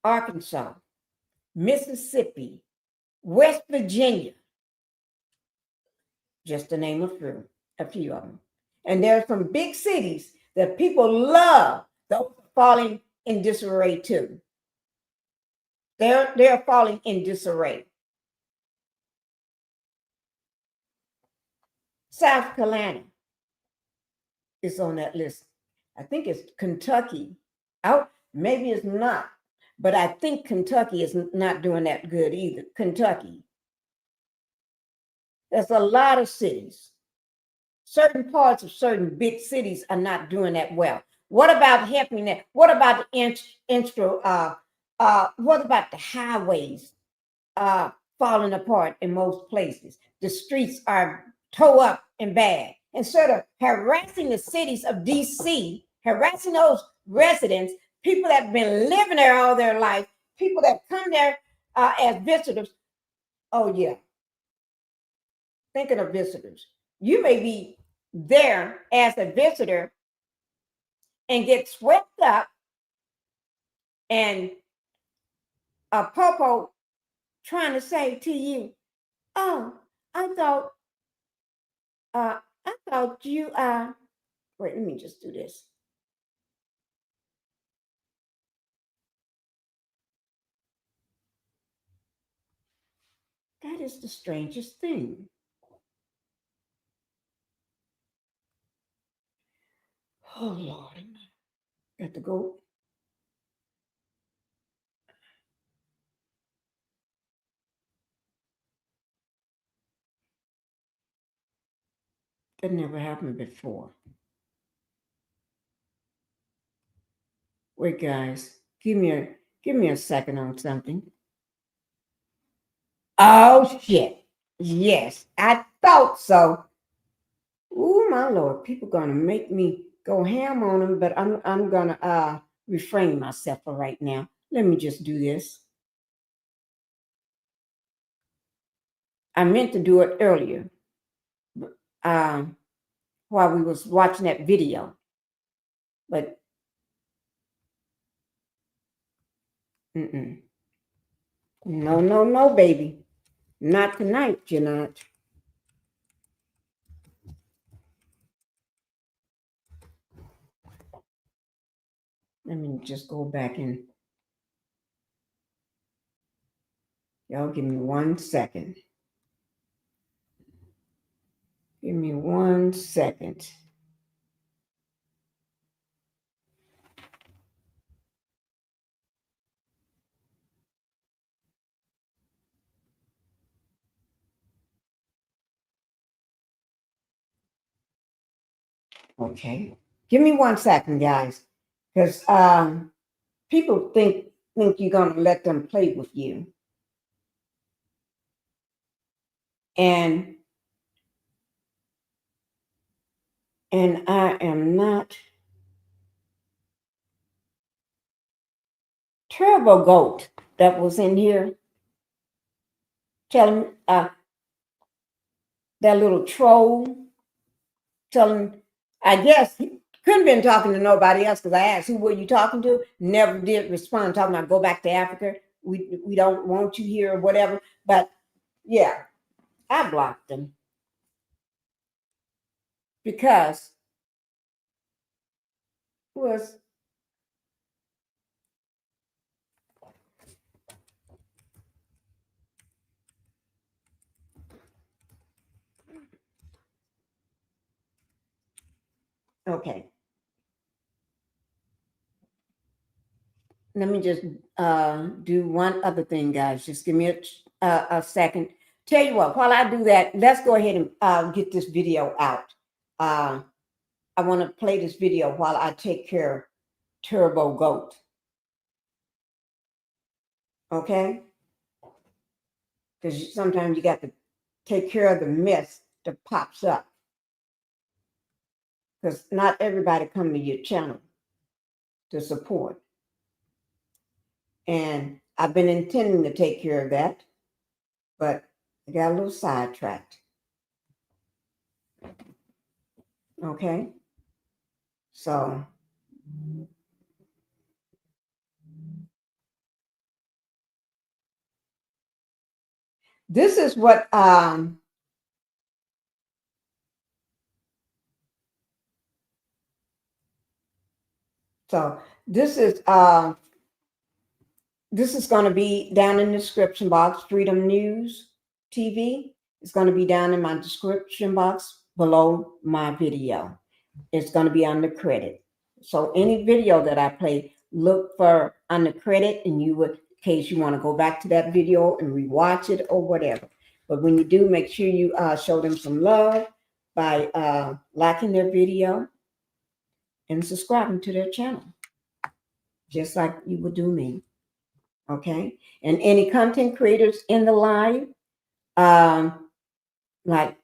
Arkansas, Mississippi, West Virginia, just to name a few of them. And there are some big cities that people love. Those are falling in disarray too. They're falling in disarray. South Carolina is on that list. I think it's Kentucky. Maybe it's not, but I think Kentucky is not doing that good either. Kentucky. There's a lot of cities. Certain parts of certain big cities are not doing that well. What about helping that? What about the what about the highways falling apart in most places? The streets are tore up and bad. Instead of harassing the cities of DC, harassing those residents, people that have been living there all their life, people that come there as visitors. Oh yeah. thinking of visitors. You may be there as a visitor and get swept up, and a popo trying to say to you, "Oh, I thought you wait, let me just do this." That is the strangest thing. Oh Lord, got to go. That never happened before. Wait, guys, give me a second on something. Oh shit! Yes, I thought so. Oh my Lord, people gonna make me go ham on them, but I'm gonna refrain myself for right now. Let me just do this. I meant to do it earlier, while we was watching that video, but no, baby, not tonight. You're not. Let me just go back and y'all give me 1 second. Give me 1 second. Okay. Give me 1 second, guys. Because people think you're gonna let them play with you. And I am not. Turbo Goat that was in here telling that little troll telling, I guess he couldn't have been talking to nobody else, because I asked, who were you talking to? Never did respond, talking about go back to Africa. We don't want you here or whatever. But yeah, I blocked him because it was okay. Let me just do one other thing, guys. Just give me a second. Tell you what, while I do that, let's go ahead and get this video out. I want to play this video while I take care of Turbo Goat. Okay? Because sometimes you got to take care of the mess that pops up. Because not everybody come to your channel to support. And I've been intending to take care of that, but I got a little sidetracked. Okay? So this is what so this is going to be down in the description box. Freedom News TV is going to be down in my description box below my video. It's going to be under credit. So any video that I play, look for under credit, and you would, in case you want to go back to that video and rewatch it or whatever. But when you do, make sure you show them some love by liking their video and subscribing to their channel, just like you would do me. Okay? And any content creators in the live, like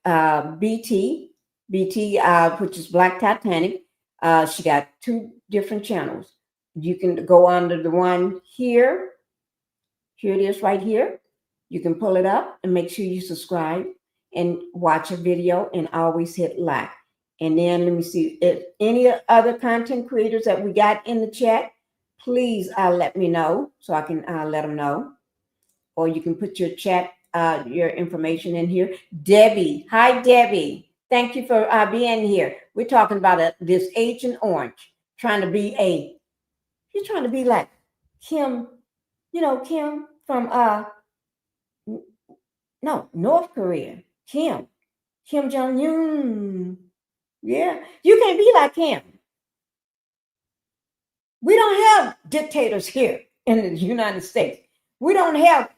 BT, which is Black Titanic, she got 2 different channels. You can go under the one here. Here it is right here. You can pull it up and make sure you subscribe. and watch a video and always hit like. And then let me see if any other content creators that we got in the chat, please let me know so I can let them know. Or you can put your chat, your information in here. Debbie, hi Debbie. Thank you for being here. We're talking about this Agent Orange trying to be he's trying to be like Kim, Kim from North Korea. Kim Jong-un. Yeah, you can't be like him. We don't have dictators here in the United States. We don't have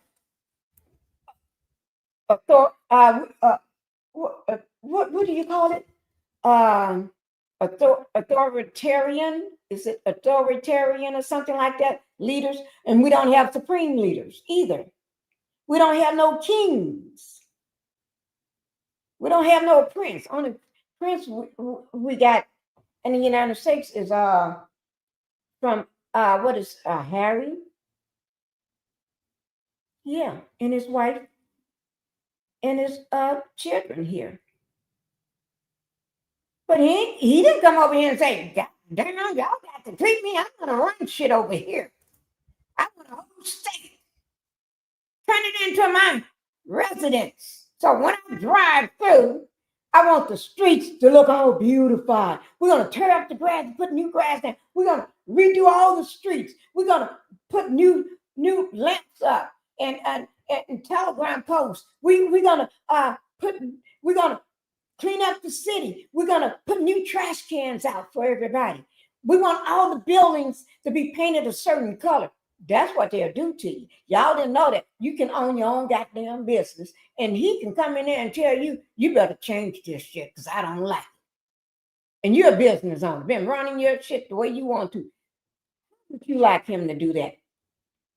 what do you call it? Authoritarian? Is it authoritarian or something like that? Leaders, and we don't have supreme leaders either. We don't have no kings. We don't have no prince. Only prince we got in the United States is from what is Harry? Yeah, and his wife and his children here. But he didn't come over here and say, God damn, y'all got to treat me. I'm gonna run shit over here. I want a whole state. Turn it into my residence. So when I drive through, I want the streets to look all beautified. We're gonna tear up the grass and put new grass down. We're gonna redo all the streets. We're gonna put new lamps up and telegram posts. We're gonna clean up the city. We're gonna put new trash cans out for everybody. We want all the buildings to be painted a certain color. That's what they'll do to you. Y'all didn't know that you can own your own goddamn business, and he can come in there and tell you, you better change this shit because I don't like it. And you're a business owner, been running your shit the way you want to. Would you like him to do that?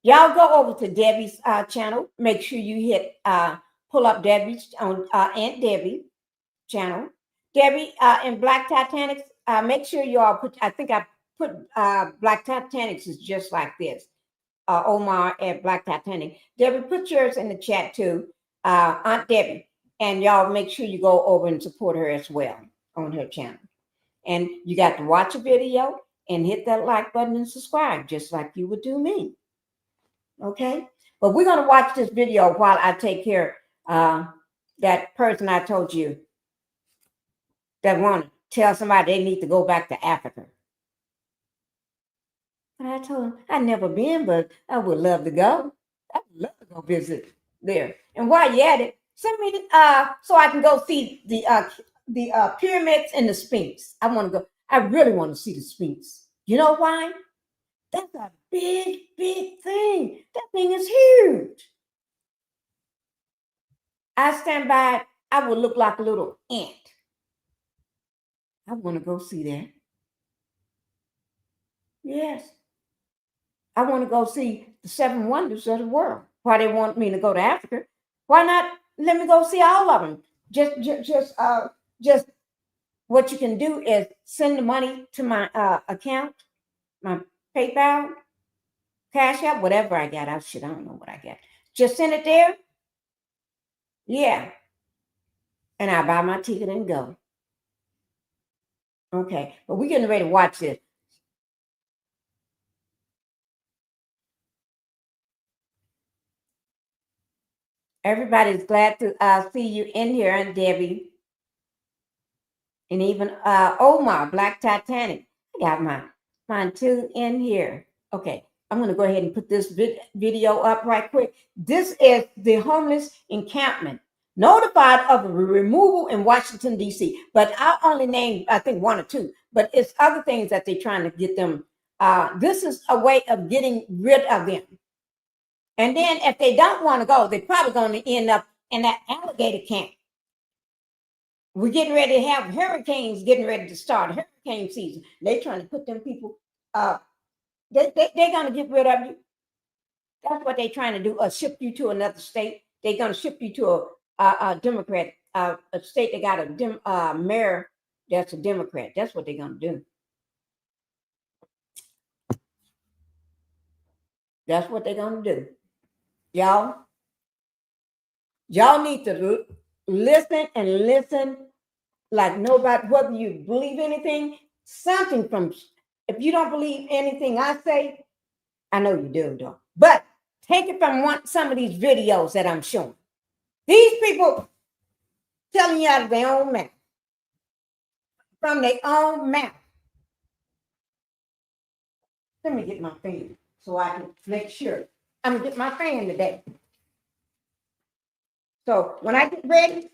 Y'all go over to Debbie's channel. Make sure you hit pull up Debbie's on Aunt Debbie channel. Debbie and Black Titanics. Make sure you all put. I think I put Black Titanics is just like this. Omar at Black Titanic. Debbie, put yours in the chat too. Aunt Debbie, and y'all make sure you go over and support her as well on her channel. And you got to watch a video and hit that like button and subscribe, just like you would do me. Okay, but we're gonna watch this video while I take care that person I told you that want to tell somebody they need to go back to Africa. And I told him I'd never been, but I would love to go. I would love to go visit there. And while you at it, send me so I can go see the pyramids and the Sphinx. I want to go. I really want to see the Sphinx. You know why? That's a big, big thing. That thing is huge. I stand by, I would look like a little ant. I want to go see that. Yes. I want to go see the 7 wonders of the world. Why they want me to go to Africa? Why not let me go see all of them? Just what you can do is send the money to my account, my PayPal, Cash App, whatever I got. I don't know what I got. Just send it there. Yeah. And I buy my ticket and go. Okay. But we're getting ready to watch this. Everybody's glad to see you in here, Aunt Debbie. And even Omar, Black Titanic. I got mine too in here. Okay, I'm going to go ahead and put this video up right quick. This is the homeless encampment notified of a removal in Washington, D.C. But I only named, I think, 1 or 2. But it's other things that they're trying to get them. This is a way of getting rid of them. And then if they don't want to go, they're probably going to end up in that alligator camp. We're getting ready to have hurricanes getting ready to start, hurricane season. They're trying to put them people, they're going to get rid of you. That's what they're trying to do, ship you to another state. They're going to ship you to a Democrat, a state that got a mayor that's a Democrat. That's what they're going to do. That's what they're going to do. Y'all need to listen and listen like nobody, whether you believe anything, something from, if you don't believe anything I say, I know you do, though. But take it from some of these videos that I'm showing. These people telling you out of their own mouth, from their own mouth. Let me get my fan so I can make sure. I'm gonna get my fan today. So when I get ready,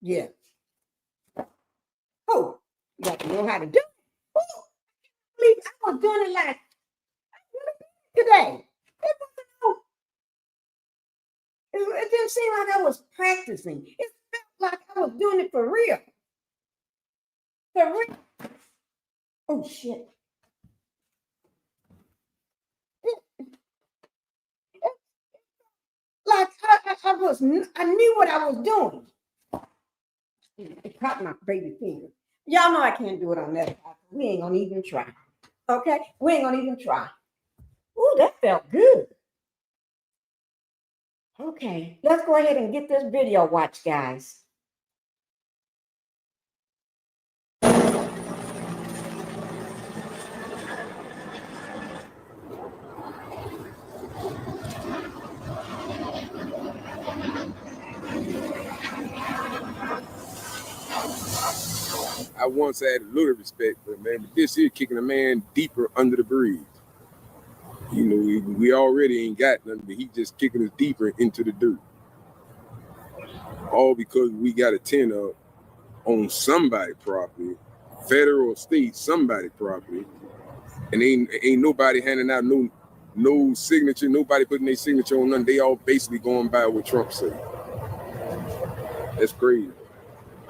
yeah. Oh, you got to know how to do it. Oh, I was doing it like today. It didn't seem like I was practicing. It felt like I was doing it for real. For real. Oh shit. Like I knew what I was doing. It caught my baby finger. Y'all know I can't do it on that. We ain't gonna even try. Okay? We ain't gonna even try. Ooh, that felt good. Okay, let's go ahead and get this video watched, guys. I once had a little respect for him, man, but this here kicking a man deeper under the bridge. You know, we already ain't got nothing, but he just kicking us deeper into the dirt. All because we got a tenant on somebody property, federal or state, somebody property, and ain't nobody handing out no signature, nobody putting their signature on nothing. They all basically going by what Trump said. That's crazy.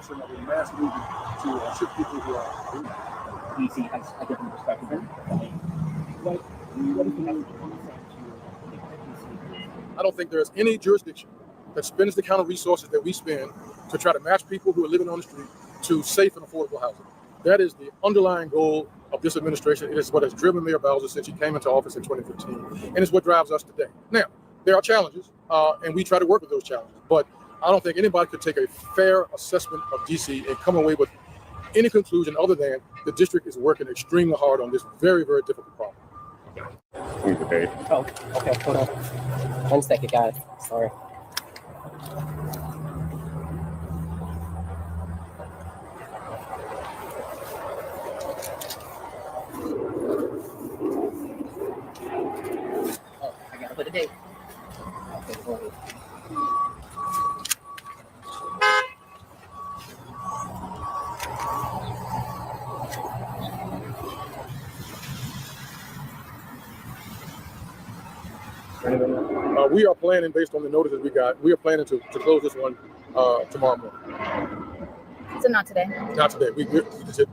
So now the mass movement to ship people who are DC has a different perspective. What do you think that's I don't think there's any jurisdiction that spends the kind of resources that we spend to try to match people who are living on the street to safe and affordable housing. That is the underlying goal of this administration. It is what has driven Mayor Bowser since he came into office in 2015, and it's what drives us today. Now, there are challenges, and we try to work with those challenges, but I don't think anybody could take a fair assessment of DC and come away with any conclusion other than the district is working extremely hard on this very, very difficult problem. Oh, okay, hold on. 1 second, guys. Sorry. Oh, I gotta put a date. Okay, go ahead. We are planning, based on the notices we got, we are planning to close this one tomorrow morning. So not today. Not today.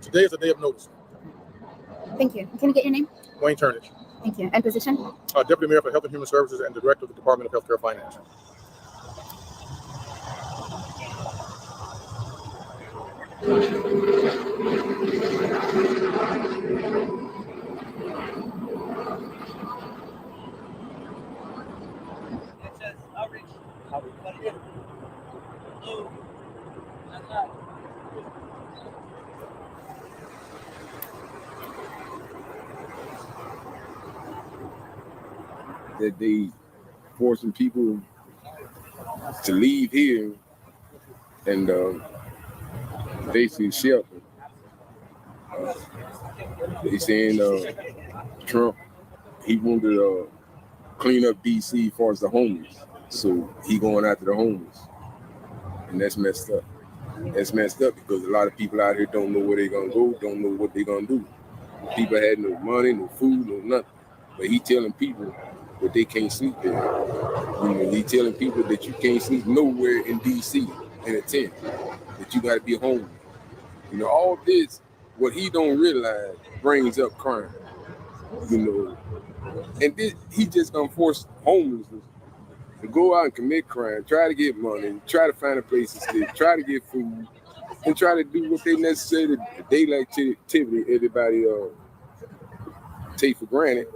Today is a day of notice. Thank you. Can you get your name? Wayne Turnage, Thank you. And position? Deputy Mayor for Health and Human Services and Director of the Department of Healthcare Finance. That they forcing people to leave here and basically shelter. They saying Trump, he wanted to clean up DC as far as the homeless, so he going after the homeless, and that's messed up. That's messed up because a lot of people out here don't know where they're gonna go, don't know what they're gonna do. People had no money, no food, no nothing, but he telling people that they can't sleep there. You know, he telling people that you can't sleep nowhere in DC in a tent, that you gotta be home. You know, all this, what he don't realize brings up crime. You know, and this, he just gonna force homelessness to go out and commit crime, try to get money, try to find a place to sleep, try to get food, and try to do what they necessarily, the daylight activity everybody take for granted,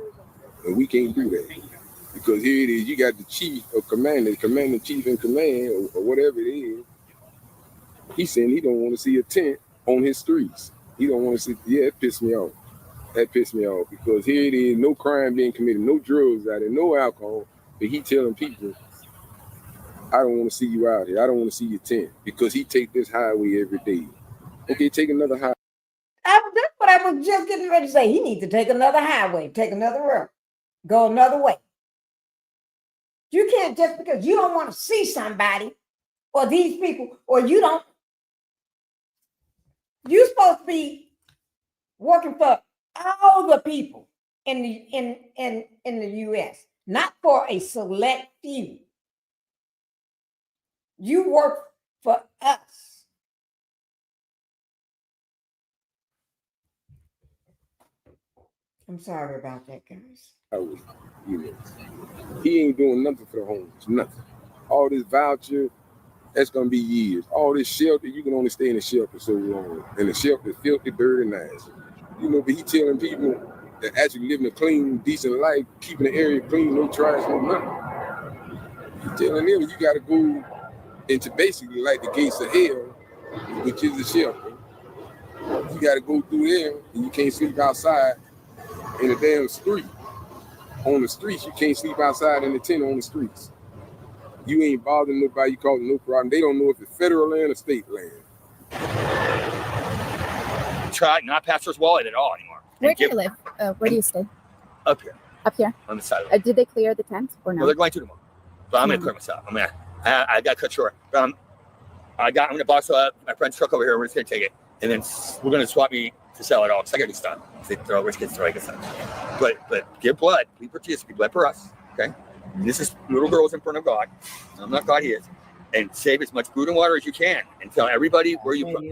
and we can't do that. Because here it is, you got the chief of command, the commander chief in command, or whatever it is. He's saying he don't want to see a tent on his streets. He don't want to see. Yeah, it pissed me off. That pissed me off because here it is, no crime being committed, no drugs out there, no alcohol. But he telling people, I don't want to see you out here. I don't want to see your tent because he take this highway every day. Okay, take another highway. That's what I was just getting ready to say. He needs to take another highway, take another road, go another way. You can't just because you don't want to see somebody or these people, or you're supposed to be working for all the people in the US, not for a select few. You work for us. I'm sorry about that, guys. He ain't doing nothing for the homeless, nothing. All this voucher, that's gonna be years. All this shelter, you can only stay in the shelter so long. And the shelter is filthy, dirty, nasty. You know, but he telling people that actually living a clean, decent life, keeping the area clean, no trash, no nothing. He telling them you gotta go into basically like the gates of hell, which is the shelter. You gotta go through there and you can't sleep outside in the damn street. On the streets, you can't sleep outside in the tent on the streets. You ain't bothering nobody, you causing no problem. They don't know if it's federal land or state land. Try not pastor's wallet at all anymore. Where do you live? Where do you stay? Up here Up here. on the side of it. Did they clear the tent or Well, no? they're going to tomorrow. So I'm gonna clear myself. I got cut short. I'm gonna box up my friend's truck over here. We're just gonna take it, and then we're gonna swap me to sell it all. Cause I gotta do stuff. They throw rich kids throw stuff. But give blood. We participate. Blood for us. Okay. And this is little girls in front of God. I'm not God. He is. And save as much food and water as you can, and tell everybody where you put.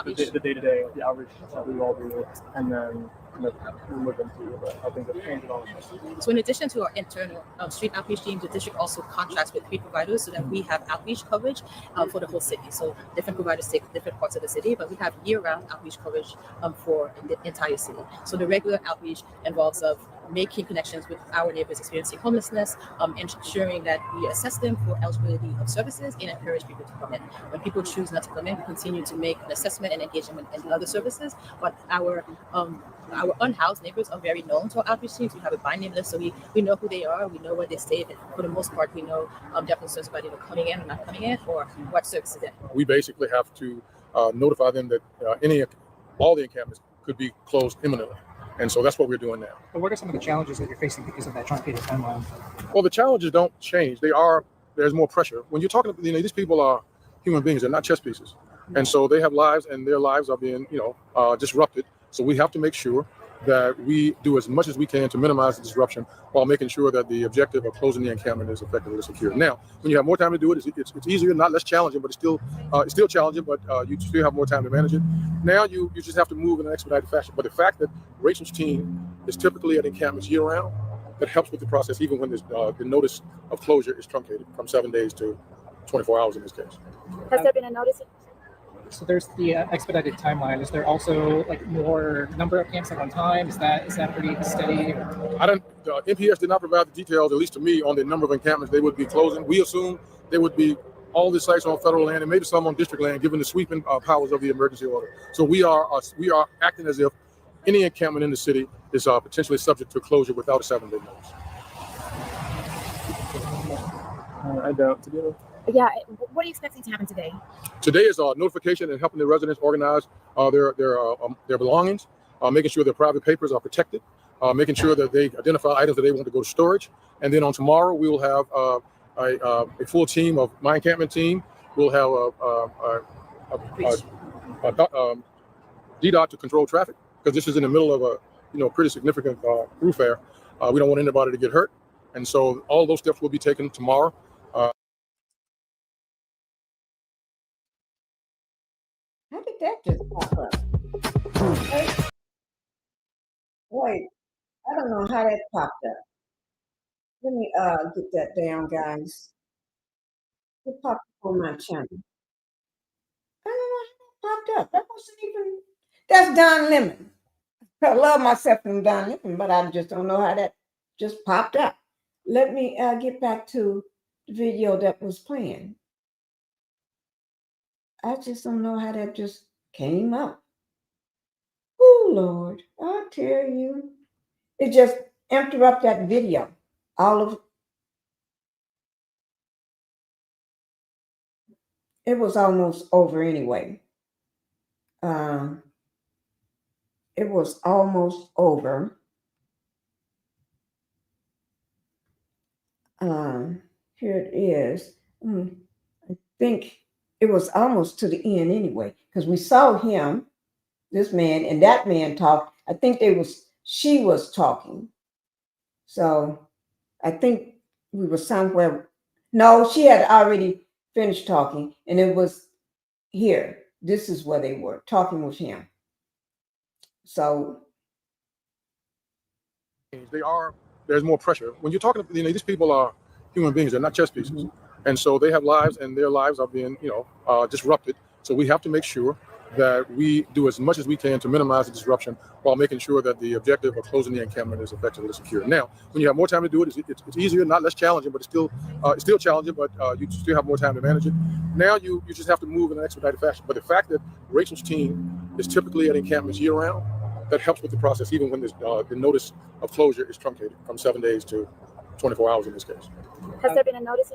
The day-to-day, the outreach that we all do, and then kind of move into helping to change it all. So in addition to our internal street outreach team, the district also contracts with 3 providers so that we have outreach coverage for the whole city. So different providers take different parts of the city, but we have year-round outreach coverage for the entire city. So the regular outreach involves making connections with our neighbors experiencing homelessness, ensuring that we assess them for eligibility of services and encourage people to come in. When people choose not to come in, we continue to make an assessment and engage them in other services. But our unhoused neighbors are very known to our outreach teams. We have a by name list, so we know who they are, we know where they stay, and for the most part, we know their concerns about either coming in or not coming in, or what services they're. We basically have to notify them that all the encampments could be closed imminently. And so that's what we're doing now. But what are some of the challenges that you're facing because of that truncated timeline? Well, the challenges don't change. There's more pressure. When you're talking, these people are human beings. They're not chess pieces. And so they have lives, and their lives are being, disrupted. So we have to make sure that we do as much as we can to minimize the disruption while making sure that the objective of closing the encampment is effectively secured. Now, when you have more time to do it, it's easier, not less challenging, but it's still challenging, but you still have more time to manage it. Now you just have to move in an expedited fashion. But the fact that Rachel's team is typically at encampments year round, that helps with the process, even when the notice of closure is truncated from 7 days to 24 hours in this case. Has there been a notice? So there's the expedited timeline. Is there also like more number of camps at one time? Is that pretty steady? NPS did not provide the details, at least to me, on the number of encampments they would be closing. We assume they would be all the sites on federal land and maybe some on district land, given the sweeping powers of the emergency order. So we are acting as if any encampment in the city is potentially subject to closure without a 7-day notice. I doubt to do it. Yeah. What are you expecting to happen today? Today is notification and helping the residents organize their belongings, making sure their private papers are protected, making sure that they identify items that they want to go to storage. And then on tomorrow, we will have a full team of my encampment team. We'll have a DDOT to control traffic, because this is in the middle of a pretty significant roof fair. We don't want anybody to get hurt. And so all those steps will be taken tomorrow. How did that just pop up? Wait, I don't know how that popped up. Let me get that down, guys. It popped up on my channel. I don't know how that popped up. That wasn't even. That's Don Lemon. I love myself from Don Nickel, but I just don't know how that just popped up. Let me get back to the video that was playing. I just don't know how that just came up. Oh, Lord, I tell you. It just interrupt that video. All of it was almost over anyway. It was almost over. Here it is. I think it was almost to the end anyway, because we saw him, this man, and that man talk. I think she was talking. So I think we were somewhere. No, she had already finished talking, and it was here. This is where they were talking with him. So there's more pressure when you're talking. These people are human beings; they're not chess pieces, and so they have lives, and their lives are being disrupted. So we have to make sure that we do as much as we can to minimize the disruption while making sure that the objective of closing the encampment is effectively secure. Now, when you have more time to do it, it's easier, not less challenging, but it's still challenging, but you still have more time to manage it. Now you just have to move in an expedited fashion. But the fact that Rachel's team is typically at encampments year round, that helps with the process, even when the notice of closure is truncated from 7 days to 24 hours in this case. Has there been a notice?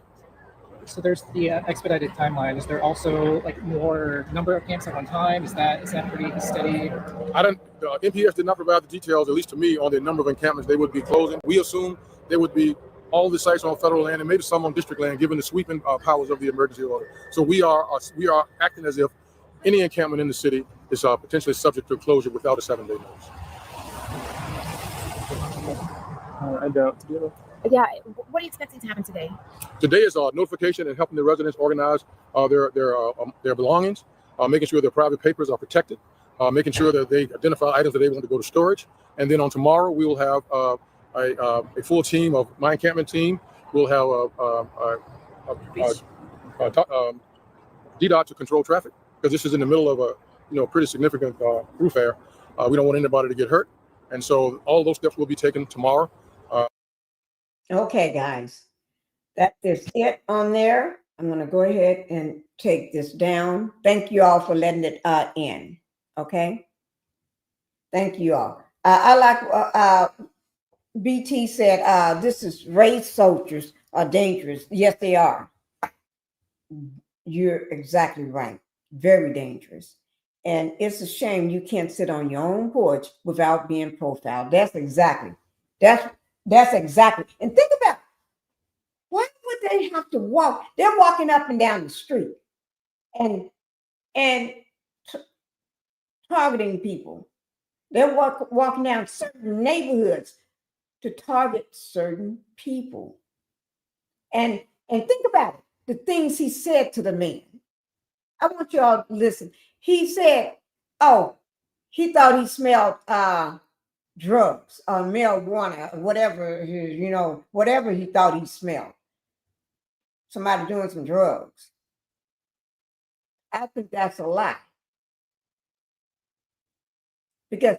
So there's the expedited timeline. Is there also like more number of camps at one time? Is that pretty steady? NPS did not provide the details, at least to me, on the number of encampments they would be closing. We assume there would be all the sites on federal land and maybe some on district land, given the sweeping powers of the emergency order. So we are acting as if any encampment in the city is potentially subject to closure without a 7-day notice. Yeah. What are you expecting to happen today? Today is notification and helping the residents organize their belongings, making sure their private papers are protected, making sure that they identify items that they want to go to storage. And then on tomorrow, we will have a full team of my encampment team. We'll have DDOT to control traffic, because this is in the middle of a pretty significant thoroughfare. We don't want anybody to get hurt. And so all those steps will be taken tomorrow. okay, guys, that is it on there. I'm going to go ahead and take this down. Thank you all for letting it in. Okay. Thank you all. I like BT said, this is race soldiers are dangerous. Yes, they are. You're exactly right. Very dangerous. And it's a shame you can't sit on your own porch without being profiled. That's exactly. And think about it. Why would they have to walk? They're walking up and down the street and targeting people. They're walking down certain neighborhoods to target certain people. And think about it, the things he said to the man. I want you all to listen. He said, oh, he thought he smelled drugs or marijuana, or whatever, whatever he thought he smelled. Somebody doing some drugs. I think that's a lie. Because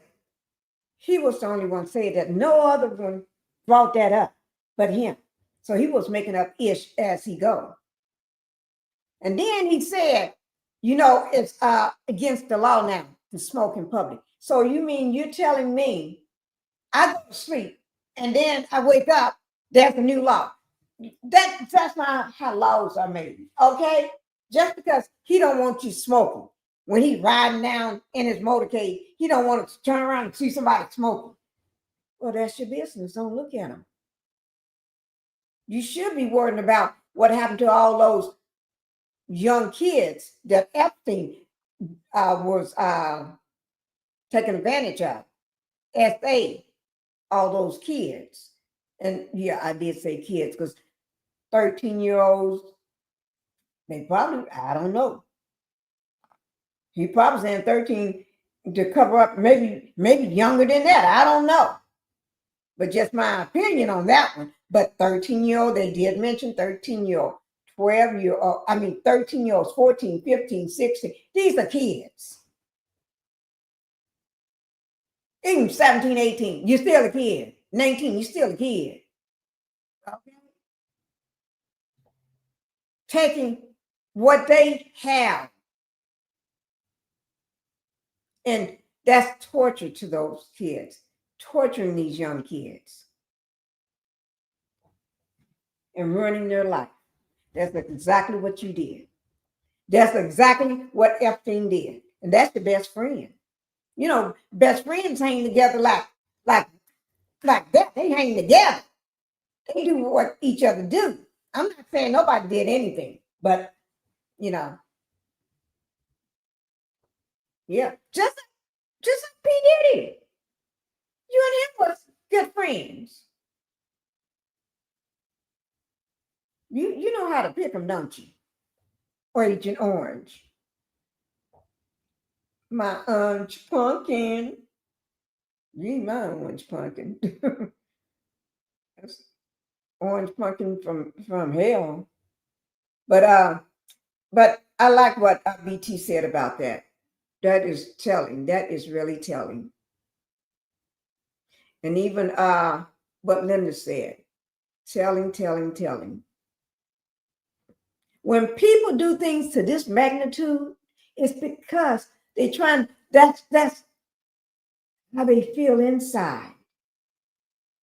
he was the only one saying that. No other one brought that up but him. So he was making up ish as he go. And then he said, it's against the law now to smoke in public. So you mean you're telling me I go to sleep and then I wake up, there's a new law. That's not how laws are made, okay? Just because he don't want you smoking. When he's riding down in his motorcade, he don't want to turn around and see somebody smoking. Well, that's your business. Don't look at him. You should be worrying about what happened to all those young kids that Epstein was taking advantage of. SA, all those kids. And yeah, I did say kids because 13-year-olds, they probably, I don't know. He probably saying 13 to cover up, maybe younger than that. I don't know. But just my opinion on that one. But 13-year-old, they did mention 13-year-old, 12-year-old, 13-year-olds, 14, 15, 16. These are kids. Even 17, 18, you're still a kid. 19, you're still a kid. Okay? Taking what they have. And that's torture to those kids. Torturing these young kids. And ruining their life. That's exactly what you did. That's exactly what Epstein did. And that's the best friend. You know, best friends hang together like that. They hang together. They do what each other do. I'm not saying nobody did anything, but you know, yeah, just like P. Diddy. You and him was good friends. You know how to pick them, don't you? Or Agent Orange. My orange pumpkin. You ain't my orange pumpkin. That's orange pumpkin from hell. But I like what BT said about that. That is telling. That is really telling. And even what Linda said. Telling. When people do things to this magnitude, it's because they're trying, that's how they feel inside.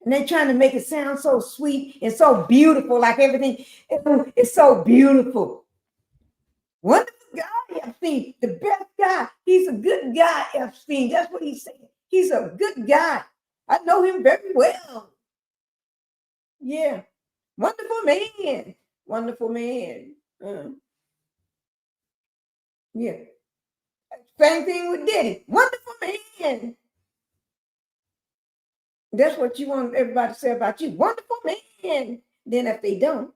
And they're trying to make it sound so sweet and so beautiful, like everything is so beautiful. Wonderful guy, Epstein, the best guy. He's a good guy, Epstein. That's what he's saying. He's a good guy. I know him very well. Yeah. Wonderful man. Wonderful man. Yeah. Same thing with Diddy. Wonderful man. That's what you want everybody to say about you. Wonderful man. Then if they don't,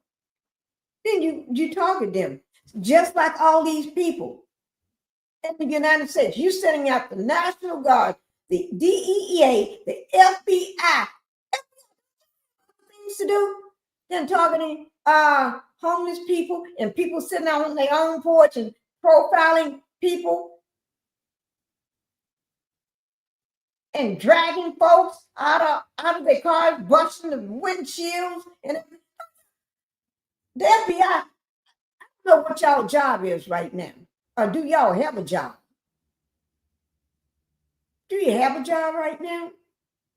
then you target them. Just like all these people in the United States. You're sending out the National Guard, the DEA, the FBI. Things to do than targeting homeless people and people sitting out on their own porch and profiling people and dragging folks out of their cars, busting the windshields. And the FBI, I don't know what y'all job is right now. Or do y'all have a job? Do you have a job right now?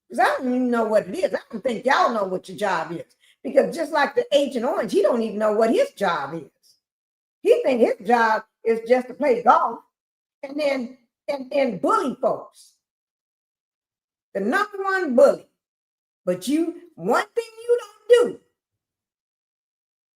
Because I don't even know what it is. I don't think y'all know what your job is. Because just like the Agent Orange, he don't even know what his job is. He think his job is just to play golf and then bully folks. The number one bully. But one thing you don't do,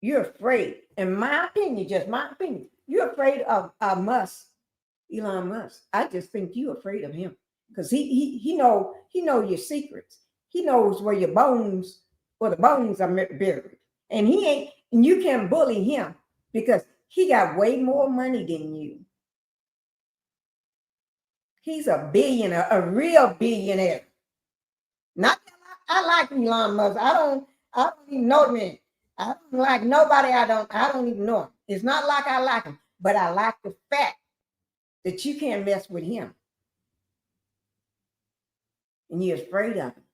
you're afraid. In my opinion, just my opinion, you're afraid of Elon Musk. I just think you're afraid of him. Because he know your secrets. He knows where the bones are buried. And you can bully him because he got way more money than you. He's a billionaire, a real billionaire. Not that I like Elon Musk. I don't even know the man. I don't like nobody. I don't even know him. It's not like I like him, but I like the fact that you can't mess with him. And you're afraid of him.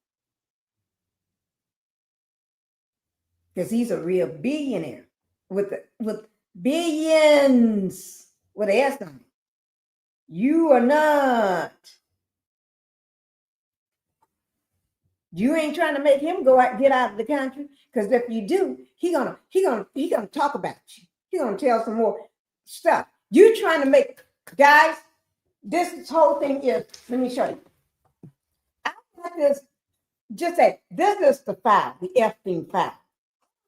Because he's a real billionaire with billions with an S on it. You are not. You ain't trying to make him get out of the country. Because if you do, he gonna talk about you. He gonna tell some more stuff. You trying to make, guys, this whole thing is, let me show you. I want this, just say, this is the file, the Epstein file.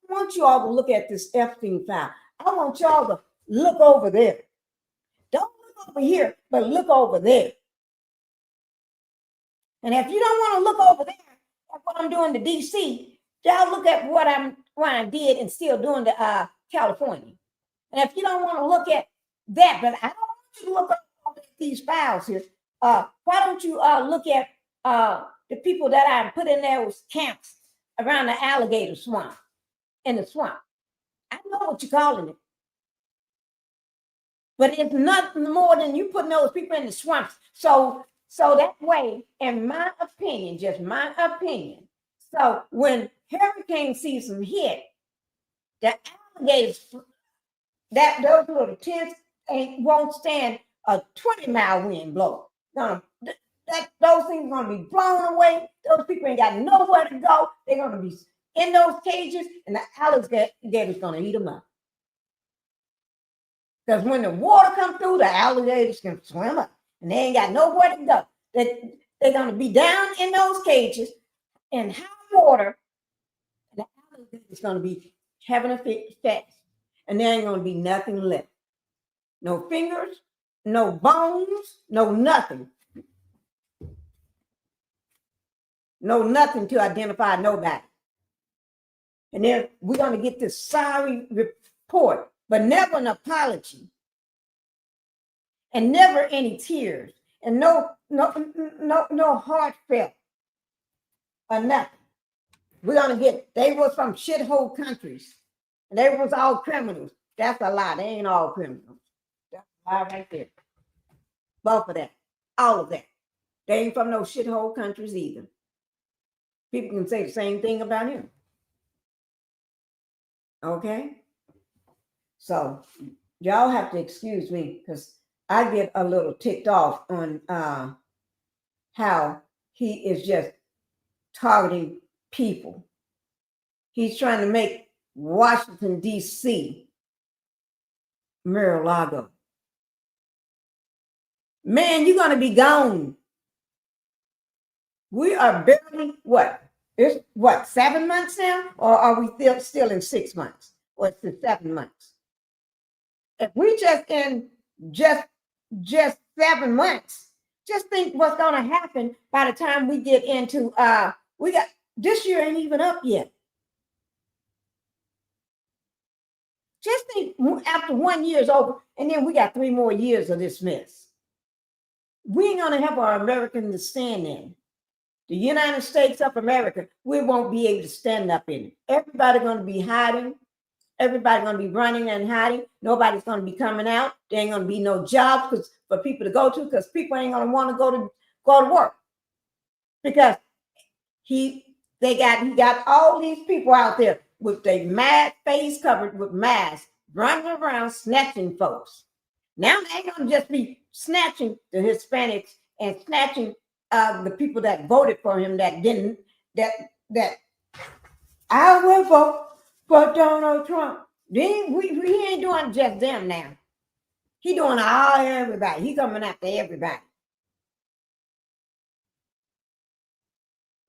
I want you all to look at this Epstein file. I want y'all to look over there. Don't look over here, but look over there. And if you don't want to look over there at what I'm doing to DC, y'all look at what I did and still doing to California. And if you don't want to look at that, but I don't want you to look at these files here. Why don't you look at the people that I put in those camps around the alligator swamp, in the swamp. I know what you're calling it. But it's nothing more than you putting those people in the swamps so So that way, in my opinion, just my opinion, so when hurricane season hit, the alligators, those little tents won't stand a 20-mile wind blow. Those things are gonna be blown away. Those people ain't got nowhere to go. They're gonna be in those cages, and the alligators gonna eat them up. Because when the water comes through, the alligators can swim up, and they ain't got nowhere to go. They're gonna be down in those cages in high water. And the alligator's gonna be having a fast, and there ain't gonna be nothing left. No fingers, no bones, no nothing. No nothing to identify nobody. And then we're going to get this sorry report, but never an apology. And never any tears. And no heartfelt or nothing. We're going to get, they were from shithole countries. And they was all criminals. That's a lie. They ain't all criminals. That's a lie right there. Both of that. All of that. They ain't from no shithole countries either. People can say the same thing about him. Okay? So y'all have to excuse me because I get a little ticked off on how he is just targeting people. He's trying to make Washington, D.C. Mar-a-Lago. Man, you're going to be gone. We are barely, it's 7 months now? Or are we still in 6 months? Or it's in 7 months? If we just in just 7 months, just think what's going to happen by the time we get into, this year ain't even up yet. Just think after 1 year is over, and then we got 3 more years of this mess. We ain't going to have our Americans to stand in. The United States of America, we won't be able to stand up in it. Everybody's going to be hiding. Everybody's going to be running and hiding. Nobody's going to be coming out. There ain't going to be no jobs for people to go to because people ain't going to want to go to work. Because he got all these people out there with their face covered with masks, running around snatching folks. Now they ain't going to just be snatching the Hispanics and snatching the people that voted for him that I will vote for Donald Trump. We ain't doing just them now. He doing everybody. He coming after everybody.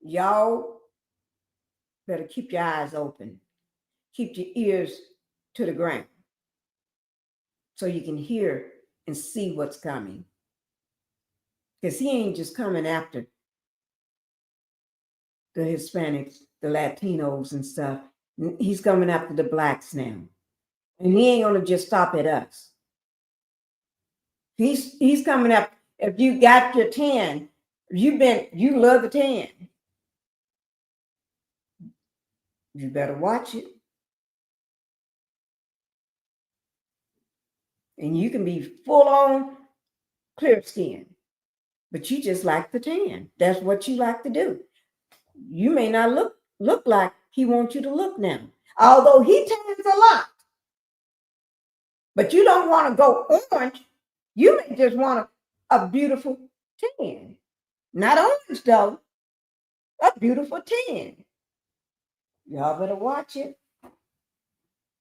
Y'all better keep your eyes open. Keep your ears to the ground so you can hear and see what's coming. Because he ain't just coming after the Hispanics, the Latinos and stuff. He's coming after the blacks now. And he ain't going to just stop at us. He's coming up. If you got your tan, you love the tan. You better watch it. And you can be full on clear skin. But you just like the tan. That's what you like to do. You may not look like he wants you to look now. Although he tans a lot. But you don't want to go orange. You may just want a beautiful tan. Not orange though. A beautiful tan. Y'all better watch it.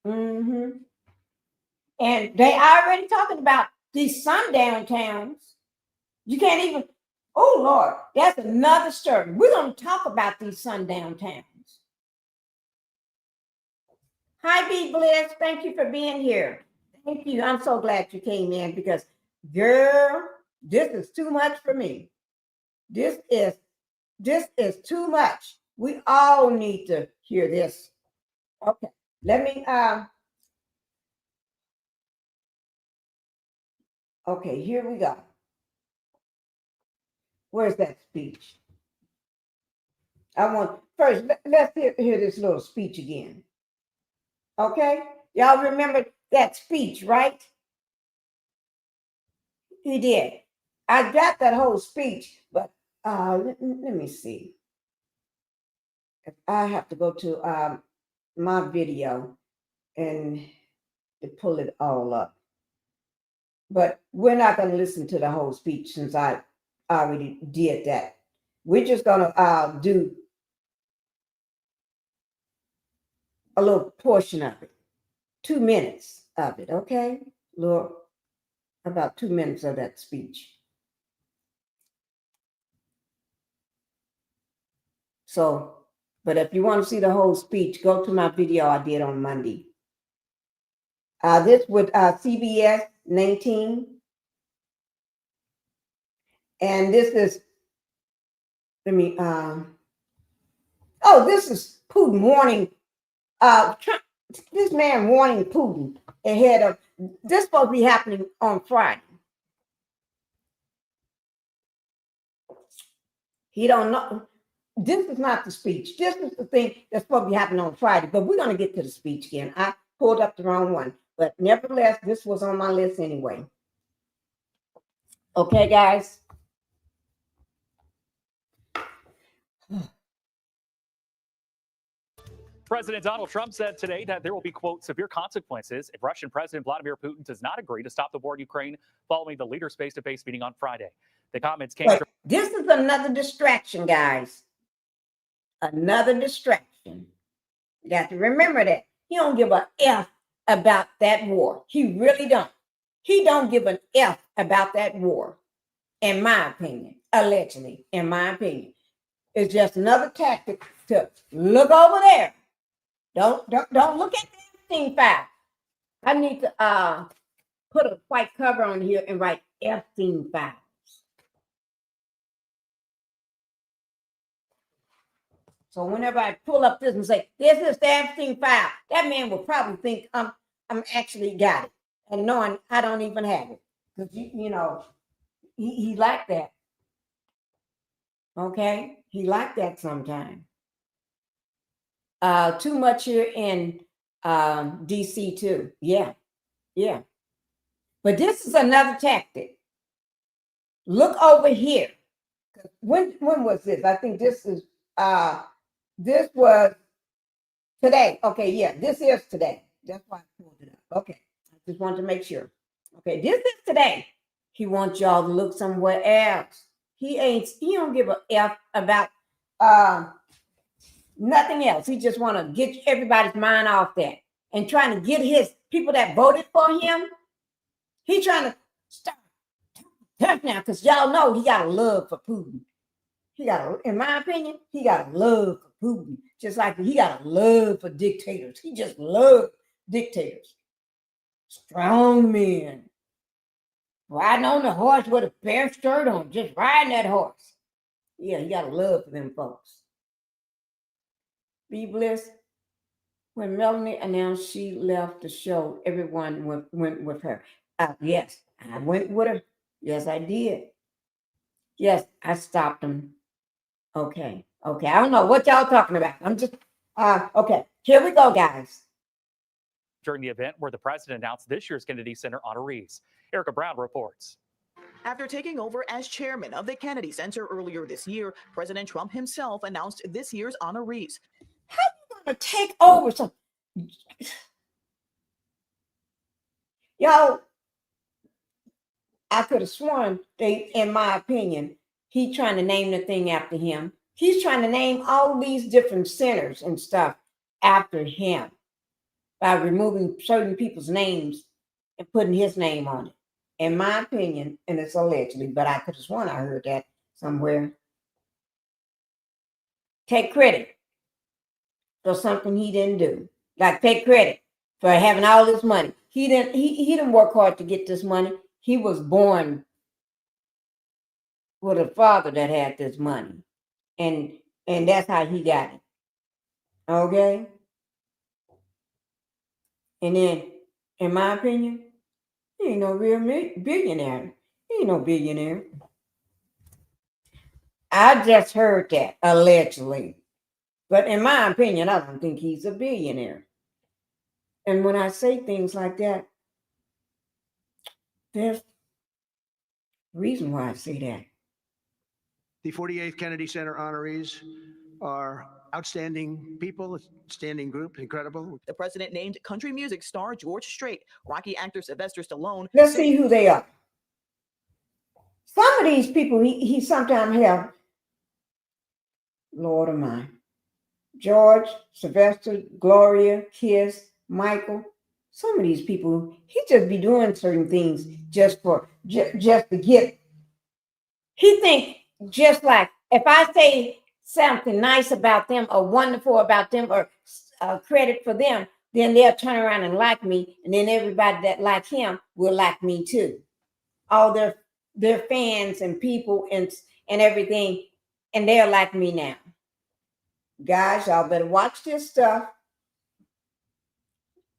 And they already talking about these sundown towns. You can't even, oh Lord, that's another story. We're going to talk about these sundown towns. Hi, B Bliss. Thank you for being here. Thank you. I'm so glad you came in because, girl, this is too much for me. This is too much. We all need to hear this. Okay, let me, okay, here we go. Where's that speech? Let's hear this little speech again. Okay? Y'all remember that speech, right? He did. I got that whole speech, but let me see. If I have to go to my video and to pull it all up. But we're not going to listen to the whole speech since I already did that. We're just going to do a little portion of it, 2 minutes of it, okay? Lord, about 2 minutes of that speech. So, but if you want to see the whole speech, go to my video I did on Monday. This with CBS 19. And this is, this is Putin warning, Trump, this man warning Putin ahead of, this supposed to be happening on Friday. He don't know. This is not the speech. This is the thing that's supposed to be happening on Friday, but we're going to get to the speech again. I pulled up the wrong one, but nevertheless, this was on my list anyway. Okay, guys. President Donald Trump said today that there will be, quote, severe consequences if Russian President Vladimir Putin does not agree to stop the war in Ukraine following the leaders' face-to-face meeting on Friday. The comments came from... This is another distraction, guys. Another distraction. You got to remember that. He don't give a F about that war. He really don't. He don't give an F about that war, in my opinion, allegedly, in my opinion. It's just another tactic to look over there. Don't look at the Epstein file. I need to put a white cover on here and write Epstein files. So whenever I pull up this and say, this is the Epstein file, that man will probably think I'm actually got it. And knowing I don't even have it. Because, you know, he like that. Okay? He like that sometimes. Too much here in DC too. Yeah. But this is another tactic. Look over here. When was this? I think this is this was today. Okay, yeah, this is today. That's why I pulled it up. Okay, I just wanted to make sure. Okay, this is today. He wants y'all to look somewhere else. He don't give a F about nothing else. He just want to get everybody's mind off that and trying to get his people that voted for him. He trying to start tough now because y'all know he got a love for Putin. In my opinion, he got a love for Putin, just like he got a love for dictators. He just loves dictators. Strong men. Riding on the horse with a bare shirt on, just riding that horse. Yeah, he got a love for them folks. Be blessed. When Melanie announced she left the show, everyone went with her. Yes, I went with her. Yes, I did. Yes, I stopped them. Okay. I don't know what y'all talking about. I'm just, okay. Here we go, guys. During the event where the president announced this year's Kennedy Center honorees. Erica Brown reports. After taking over as chairman of the Kennedy Center earlier this year, President Trump himself announced this year's honorees. How you gonna take over something? Y'all, I could have sworn they, in my opinion, he's trying to name the thing after him. He's trying to name all these different centers and stuff after him by removing certain people's names and putting his name on it. In my opinion, and it's allegedly, but I could have sworn I heard that somewhere. Take credit for something he didn't do. Like take credit for having all this money. He didn't work hard to get this money. He was born with a father that had this money. And that's how he got it. Okay? And then, in my opinion, he ain't no real billionaire. He ain't no billionaire. I just heard that, allegedly. But in my opinion, I don't think he's a billionaire. And when I say things like that, there's Reason why I say that. The 48th Kennedy Center honorees are outstanding people, outstanding group, incredible. The president named country music star George Strait, Rocky actor Sylvester Stallone. Let's see who they are. Some of these people he sometimes have, Lord of mine, George, Sylvester, Gloria, Kiss, Michael. Some of these people, he just be doing certain things just to get. He think just like if I say something nice about them or wonderful about them or credit for them, then they'll turn around and like me, and then everybody that like him will like me too. All their fans and people and everything, and they're like me now. Guys, y'all better watch this stuff.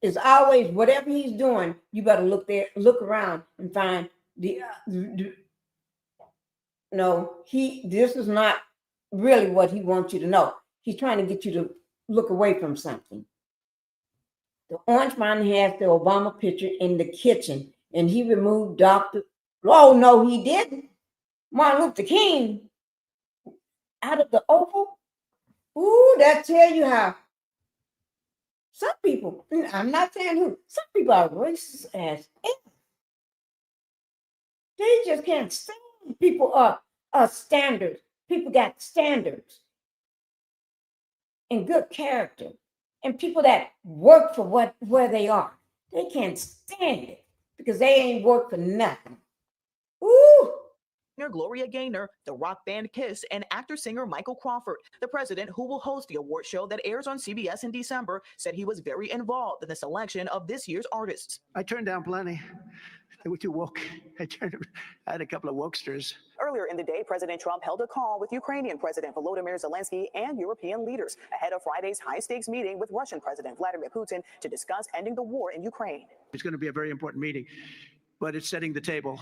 It's always whatever he's doing, you better look around and find no, this is not really what he wants you to know. He's trying to get you to look away from something. The Orange Mountain has the Obama picture in the kitchen, and he removed oh no, he didn't. Martin Luther King out of the Oval. Ooh, that tell you how some people, I'm not saying who, some people are racist as hell. They just can't stand people are standards. People got standards and good character. And people that work for where they are. They can't stand it because they ain't work for nothing. Ooh. Gloria Gaynor, the rock band Kiss, and actor-singer Michael Crawford. The president, who will host the award show that airs on CBS in December, said he was very involved in the selection of this year's artists. I turned down plenty. They were too woke. I had a couple of wokesters. Earlier in the day, President Trump held a call with Ukrainian President Volodymyr Zelensky and European leaders ahead of Friday's high-stakes meeting with Russian President Vladimir Putin to discuss ending the war in Ukraine. It's going to be a very important meeting, but it's setting the table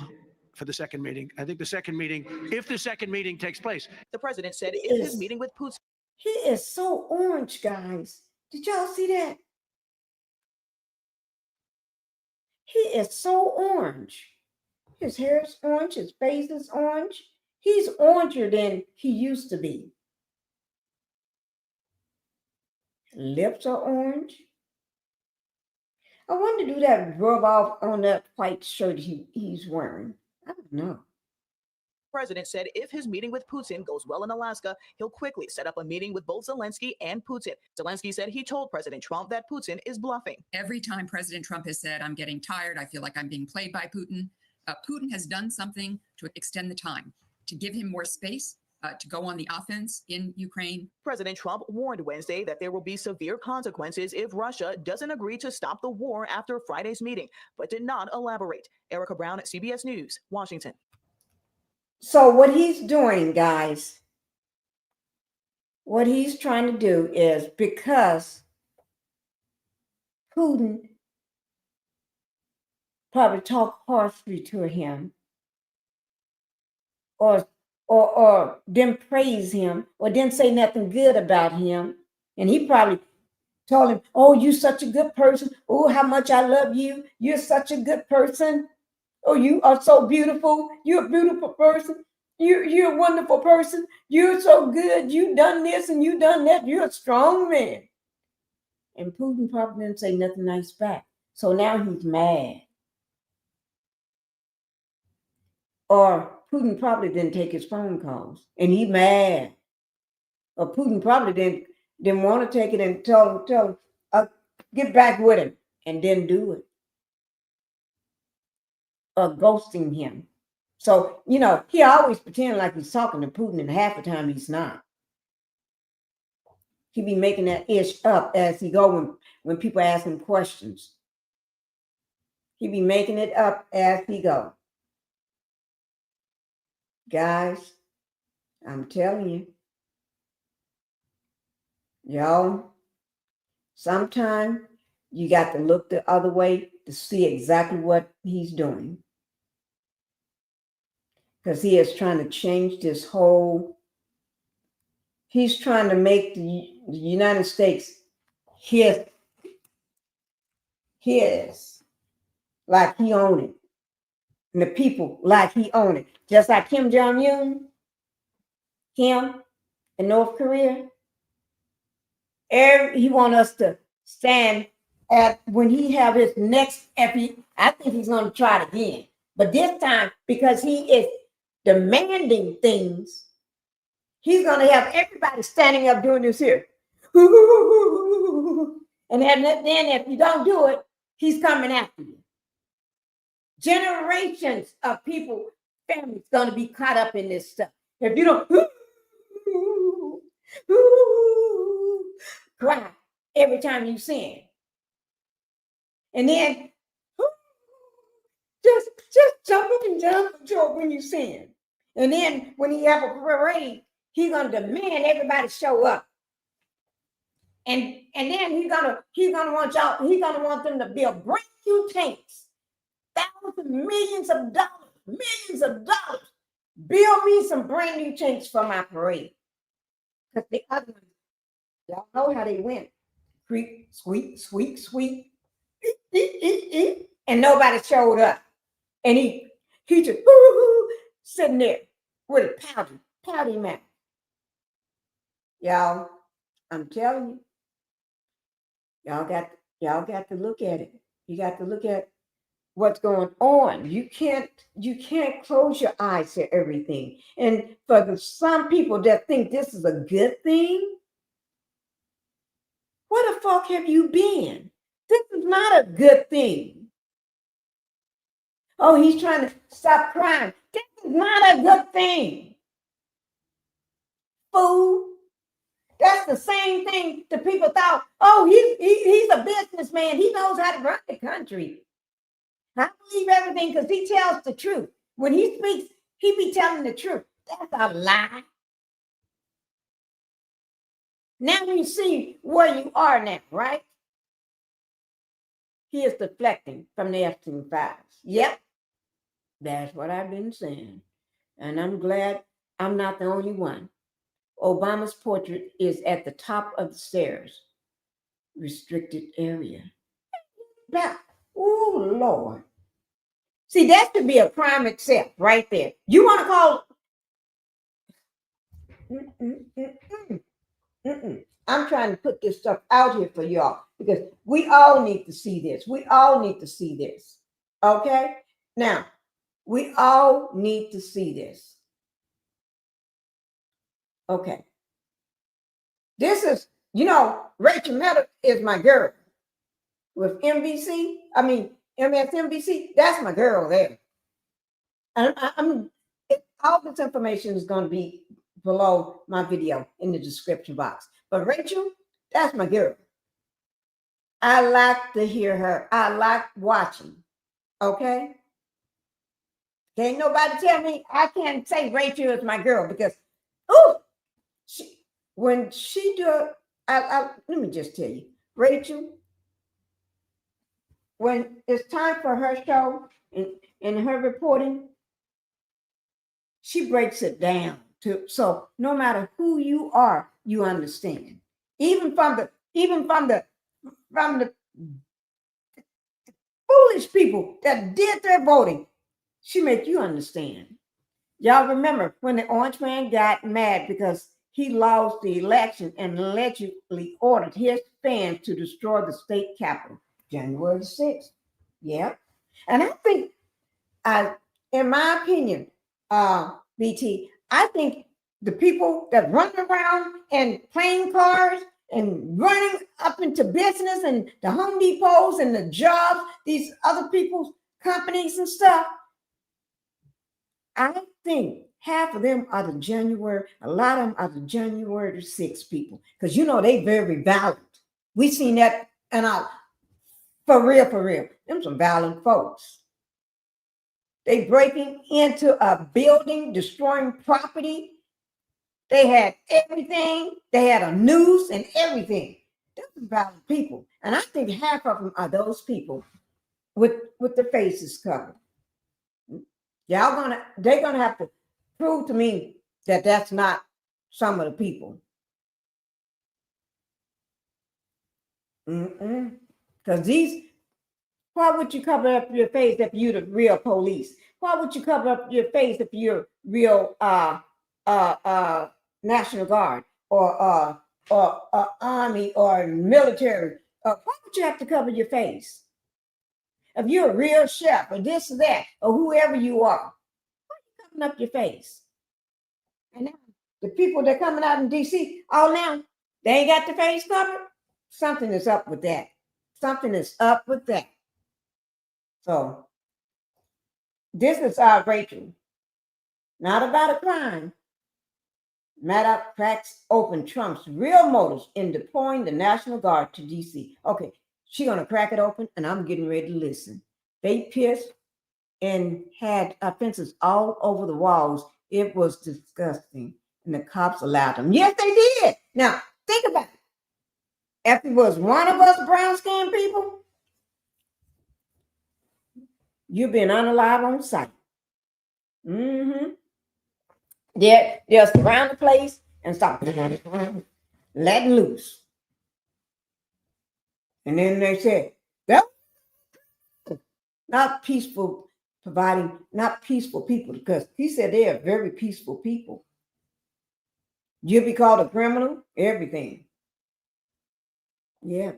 for the second meeting. I think the second meeting, if the second meeting takes place. The president said in his meeting with Putin. He is so orange, guys. Did y'all see that? He is so orange. His hair is orange. His face is orange. He's oranger than he used to be. Lips are orange. I wonder, do that rub off on that white shirt he's wearing? I don't know. The president said if his meeting with Putin goes well in Alaska, he'll quickly set up a meeting with both Zelensky and Putin. Zelensky said he told President Trump that Putin is bluffing. Every time President Trump has said, I'm getting tired, I feel like I'm being played by Putin, Putin has done something to extend the time, to give him more space, to go on the offense in Ukraine. President Trump warned Wednesday that there will be severe consequences if Russia doesn't agree to stop the war after Friday's meeting, but did not elaborate. Erica Brown, CBS News, Washington. So what he's doing, guys, what he's trying to do is, because Putin probably talked harshly to him or didn't praise him or didn't say nothing good about him. And he probably told him, oh, you're such a good person. Oh, how much I love you. You're such a good person. Oh, you are so beautiful. You're a beautiful person. You're a wonderful person. You're so good. You done this and you done that. You're a strong man. And Putin probably didn't say nothing nice back. So now he's mad. Or Putin probably didn't take his phone calls and he's mad. Or Putin probably didn't want to take it and tell him, get back with him, and didn't do it. Or ghosting him. So, he always pretend like he's talking to Putin, and half the time he's not. He be making that ish up as he go when people ask him questions. He be making it up as he go. Guys, I'm telling you, y'all, sometimes you got to look the other way to see exactly what he's doing. Because he is trying to change this whole, he's trying to make the United States his, like he own it. and the people like he own it. Just like Kim Jong-un, him in North Korea. He want us to stand at when he have his next epi. I think he's going to try it again. But this time, because he is demanding things, he's going to have everybody standing up doing this here. And then if you don't do it, he's coming after you. Generations of people, families going to be caught up in this stuff. If you don't cry every time you sin. And then just jump up and jump for joy when you sin. And then when he have a parade, he's gonna demand everybody show up. And then he's gonna want them to build brand new tanks, thousands, millions of dollars. Build me some brand new tanks for my parade. Because the other ones, y'all know how they went. Creak, squeak, squeak, squeak, and nobody showed up. And he just sitting there with a pouty mouth. Y'all, I'm telling you, y'all got to look at it. You got to look at what's going on. You can't close your eyes to everything. And for some people that think this is a good thing, where the fuck have you been? This is not a good thing. Oh, he's trying to stop crime. This is not a good thing. Fool. That's the same thing the people thought. Oh, he's a businessman. He knows how to run the country. I believe everything because he tells the truth. When he speaks, he be telling the truth. That's a lie. Now you see where you are now, right? He is deflecting from the Epstein files. Yep, that's what I've been saying. And I'm glad I'm not the only one. Obama's portrait is at the top of the stairs. Restricted area. Now, oh, Lord. See, that should be a crime itself right there. You want to call... I'm trying to put this stuff out here for y'all because we all need to see this. We all need to see this. Okay? Now, we all need to see this. Okay. This is, Rachel Maddow is my girl. With MSNBC, that's my girl there. And all this information is going to be below my video in the description box. But Rachel, that's my girl. I like to hear her. I like watching. Okay? Can't nobody tell me I can't say Rachel is my girl because, when she do, let me just tell you, Rachel, when it's time for her show and her reporting, she breaks it down so no matter who you are, you understand. Even from the foolish people that did their voting, she make you understand. Y'all remember when the orange man got mad because he lost the election and allegedly ordered his fans to destroy the state capitol, January 6th. Yep. And I think, in my opinion, BT, I think the people that run around and playing cars and running up into business and the Home Depots and the jobs, these other people's companies and stuff, I think half of them are a lot of them are the January 6th people. Because they very violent. We seen that for real. Them some violent folks. They breaking into a building, destroying property. They had everything. They had a noose and everything. Those are violent people. And I think half of them are those people with their faces covered. They're gonna have to prove to me that that's not some of the people. Because why would you cover up your face if you're the real police? Why would you cover up your face if you're real National Guard or Army or military? Why would you have to cover your face? If you're a real chef or this or that or whoever you are, why are you covering up your face? And now the people that are coming out in DC, all now, they ain't got the face covered. Something is up with that. Something is up with that. So this is Rachel. Not about a crime. Maddow cracks open Trump's real motives in deploying the National Guard to DC. Okay, she's gonna crack it open, and I'm getting ready to listen. They pissed and had fences all over the walls. It was disgusting, and the cops allowed them. Yes, they did. Now think about it. If it was one of us brown skinned people, you've been unalive on sight. Mm-hmm. They'll surround the place and start letting loose. And then they said, that not peaceful, not peaceful people, because he said they are very peaceful people. You'll be called a criminal, everything. Yeah.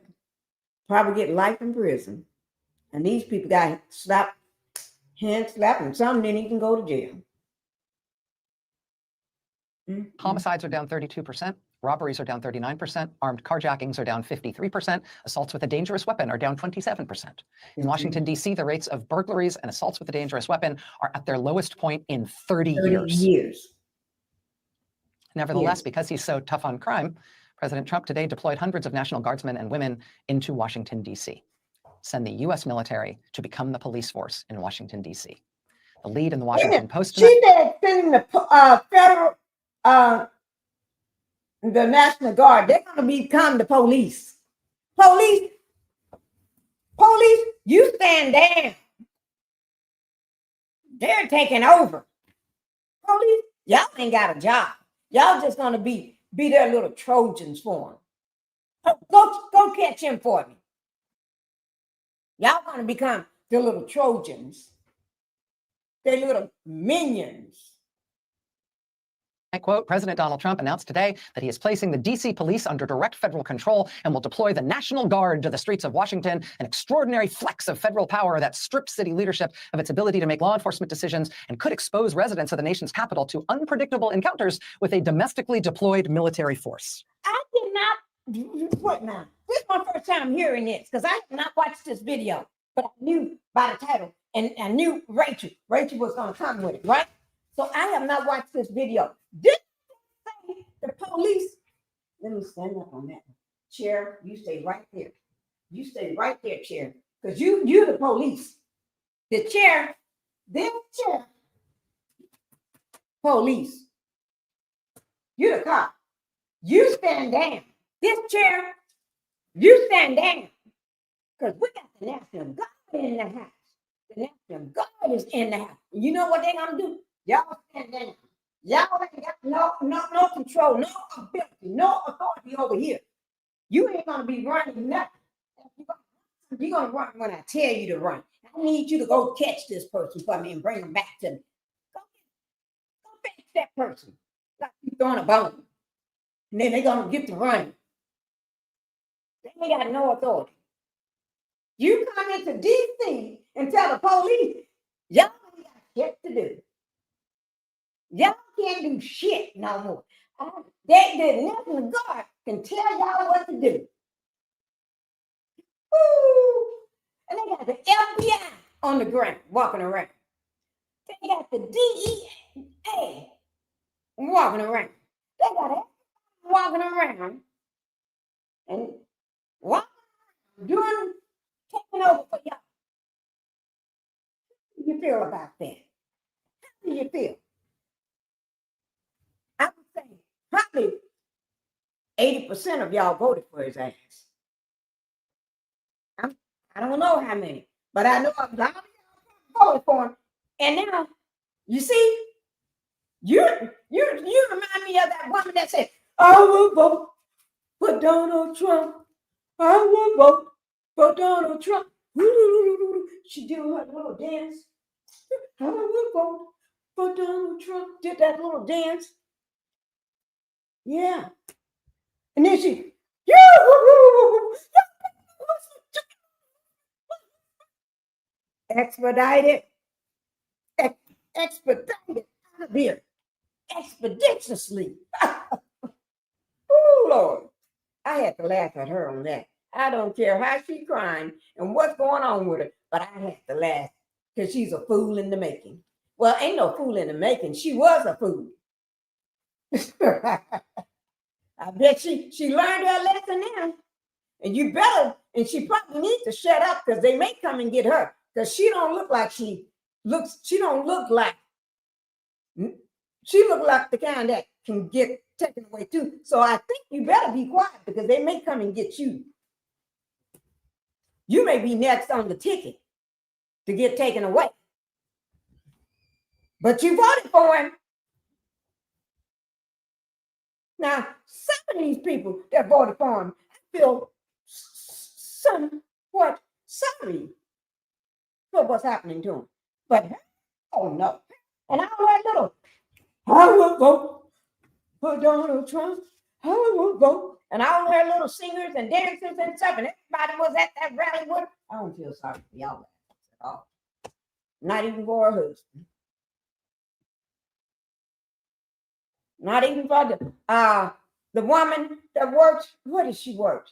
Probably get life in prison. And these people got slapped, hand slapped, and some didn't even go to jail. Homicides are down 32%. Robberies are down 39%. Armed carjackings are down 53%. Assaults with a dangerous weapon are down 27%. In Washington, D.C., the rates of burglaries and assaults with a dangerous weapon are at their lowest point in 30 years. Nevertheless, because he's so tough on crime, President Trump today deployed hundreds of National Guardsmen and women into Washington, D.C. Send the U.S. military to become the police force in Washington, D.C. The lead in the Washington Post. She said sending the federal, the National Guard, they're going to become the police. Police, you stand down. They're taking over. Police, y'all ain't got a job. Y'all just going to be their little Trojans for them. Go catch him for me. Y'all going to become the little Trojans. They're little minions. I quote, President Donald Trump announced today that he is placing the D.C. police under direct federal control and will deploy the National Guard to the streets of Washington, an extraordinary flex of federal power that strips city leadership of its ability to make law enforcement decisions and could expose residents of the nation's capital to unpredictable encounters with a domestically deployed military force. I did not, what now? This is my first time hearing this because I have not watched this video, but I knew by the title and I knew Rachel was going to come with it, right? So I have not watched this video. This say the police. Let me stand up on that chair. You stay right there. You stay right there, chair, because you're the police. The chair, this chair, police. You're the cop. You stand down. This chair, you stand down, because we got the National Guard in the house. The National Guard is in the house. You know what they're gonna do? Y'all stand down. Y'all ain't got no control, no ability, no authority over here. You ain't gonna be running nothing. You're gonna run when I tell you to run. I need you to go catch this person for me and bring them back to me. Go catch that person. Like you throwing a bone. And then they're gonna get to running. They ain't got no authority. You come into DC and tell the police, y'all ain't got shit to do. Y'all can't do shit no more. The National Guard can tell y'all what to do. Woo! And they got the FBI on the ground walking around. They got the DEA walking around. They got everybody walking around and taking over for y'all. How do you feel about that? How do you feel? I would say probably 80% of y'all voted for his ass. I don't know how many, but I know a lot of y'all voted for him. And now, you see, you remind me of that woman that said, I will vote for Donald Trump. I will vote for Donald Trump. She do her little dance. I will vote for Donald Trump. Did that little dance. Yeah. And then she, expedited out of here expeditiously. Oh, Lord. I had to laugh at her on that. I don't care how she's crying and what's going on with her, but I had to laugh because she's a fool in the making. Well, ain't no fool in the making. She was a fool. I bet she learned her lesson now. And you better, and she probably needs to shut up because they may come and get her because she don't look like she look like the kind that can get taken away too. So I think you better be quiet because they may come and get you. You may be next on the ticket to get taken away. But you voted for him. Now, some of these people that voted for him feel somewhat sorry for what's happening to him. But, oh no. And I like little, I will vote for Donald Trump. I will vote. And I only heard little singers and dancers and stuff, and everybody was at that rally with her. I don't feel sorry for y'all at all. Not even for her husband. Not even for the woman that works. What did she work?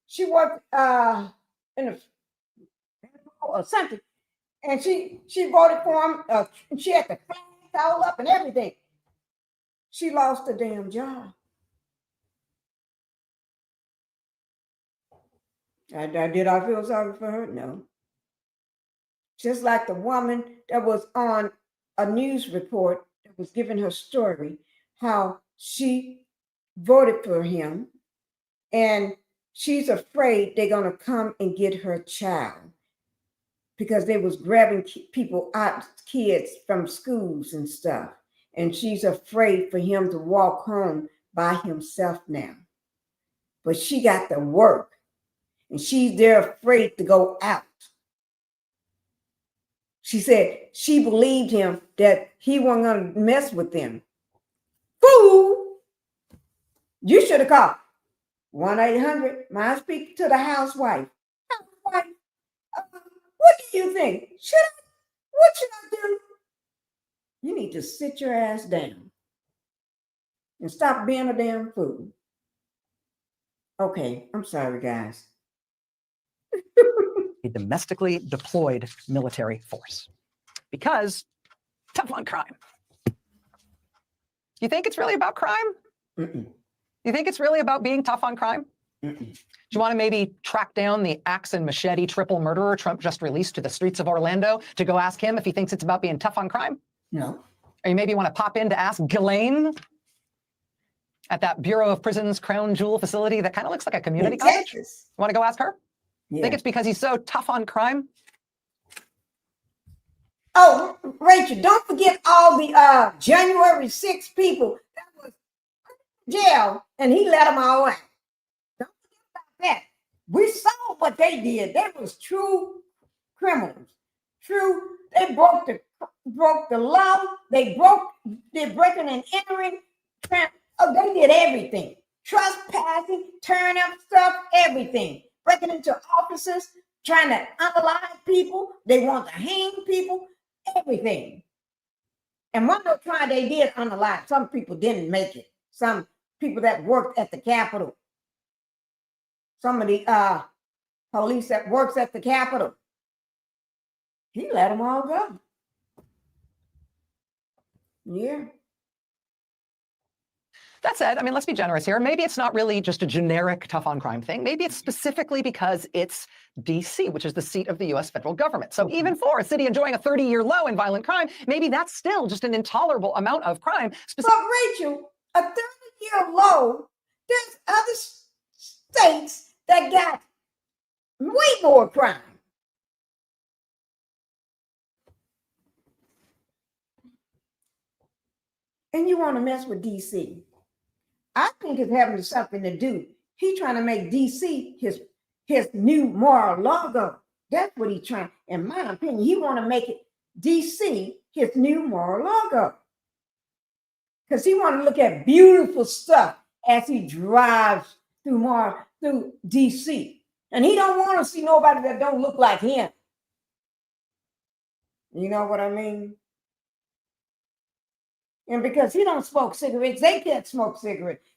She worked in a or something, and she voted for him. And she had the flags all up and everything. She lost her damn job. Did I feel sorry for her? No. Just like the woman that was on a news report that was giving her story, how she voted for him and she's afraid they're going to come and get her child because they was grabbing people out, kids from schools and stuff. And she's afraid for him to walk home by himself now. But she got to work and she's there afraid to go out. She said she believed him that he wasn't going to mess with them. Fool! You should have called 1-800. Might speak to the housewife. Housewife, what do you think? What should I do? You need to sit your ass down and stop being a damn fool. Okay, I'm sorry, guys. A domestically deployed military force. Because tough on crime. You think it's really about crime? Mm-mm. You think it's really about being tough on crime? Mm-mm. Do you want to maybe track down the axe and machete triple murderer Trump just released to the streets of Orlando to go ask him if he thinks it's about being tough on crime? No. Or you maybe want to pop in to ask Ghislaine at that Bureau of Prisons Crown Jewel facility that kind of looks like a community college? Texas. You want to go ask her? Yeah. Think it's because he's so tough on crime? Oh, Rachel, don't forget all the January 6 people that was in jail and he let them all out. Don't forget about that. We saw what they did. They was true criminals. True, they broke the law. They're breaking and entering. They did everything. Trespassing, tearing up stuff, everything. Breaking into offices, trying to unalive people. They want to hang people, everything. And one of the trial they did unalive. Some people didn't make it. Some people that worked at the Capitol. Some of the police that works at the Capitol. He let them all go. Yeah. That said, I mean, let's be generous here. Maybe it's not really just a generic tough on crime thing. Maybe it's specifically because it's DC, which is the seat of the US federal government. So even for a city enjoying a 30-year low in violent crime, maybe that's still just an intolerable amount of crime. But Rachel, a 30-year low, there's other states that got way more crime. And you want to mess with DC. I think it's having something to do. He's trying to make DC his new Mar-a-Lago. That's what he's trying. In my opinion, he want to make it DC his new Mar-a-Lago. Because he want to look at beautiful stuff as he drives through DC. And he don't want to see nobody that don't look like him. You know what I mean? And because he don't smoke cigarettes, they can't smoke cigarettes.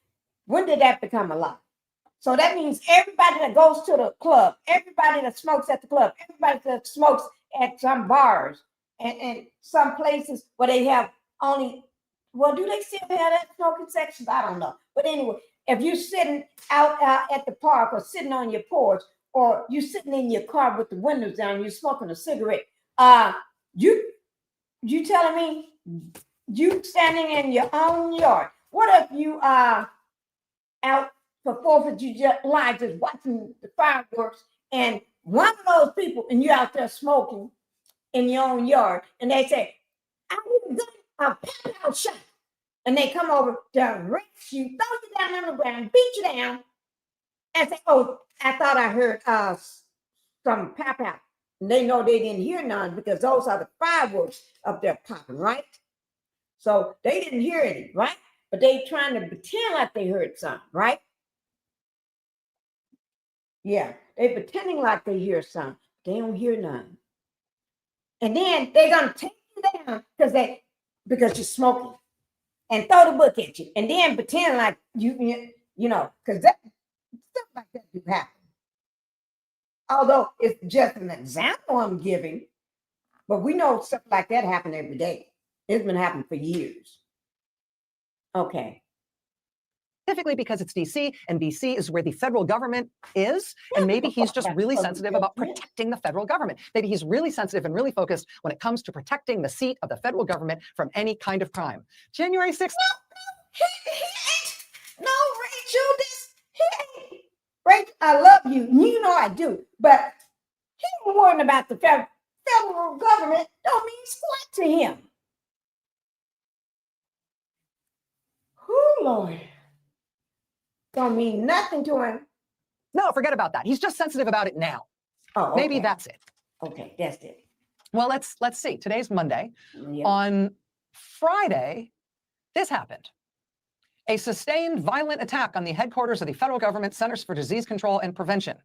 When did that become a law? So that means everybody that goes to the club, everybody that smokes at the club, everybody that smokes at some bars and some places where they have only, well, do they still have that smoking section? I don't know. But anyway, if you're sitting out at the park or sitting on your porch or you're sitting in your car with the windows down, you're smoking a cigarette, you telling me you standing in your own yard? What if you are out for 4th of July just watching the fireworks and one of those people and you're out there smoking in your own yard and they say, I need a pow shot. And they come over to arrest you, throw you down on the ground, beat you down, and say, oh, I thought I heard some pow. And they know they didn't hear none because those are the fireworks up there popping, right? So they didn't hear any, right? But they trying to pretend like they heard something, right? Yeah, they pretending like they hear something. They don't hear none. And then they're gonna take you down because you're smoking and throw the book at you and then pretend like you know, because that stuff like that do happen. Although it's just an example I'm giving, but we know stuff like that happen every day. It's been happening for years. Okay. Specifically because it's DC, and DC is where the federal government is, and maybe he's just really sensitive about protecting the federal government. Maybe he's really sensitive and really focused when it comes to protecting the seat of the federal government from any kind of crime. January 6th. No, Rachel, Rachel, I love you. You know I do, but he ain't worrying about the federal government. Don't mean squat to him. Oh, Lord. Don't mean nothing to him. No, forget about that. He's just sensitive about it now. Oh, maybe that's it. Okay, that's it. Well, let's see. Today's Monday. Yeah. On Friday, this happened. A sustained violent attack on the headquarters of the federal government Centers for Disease Control and Prevention.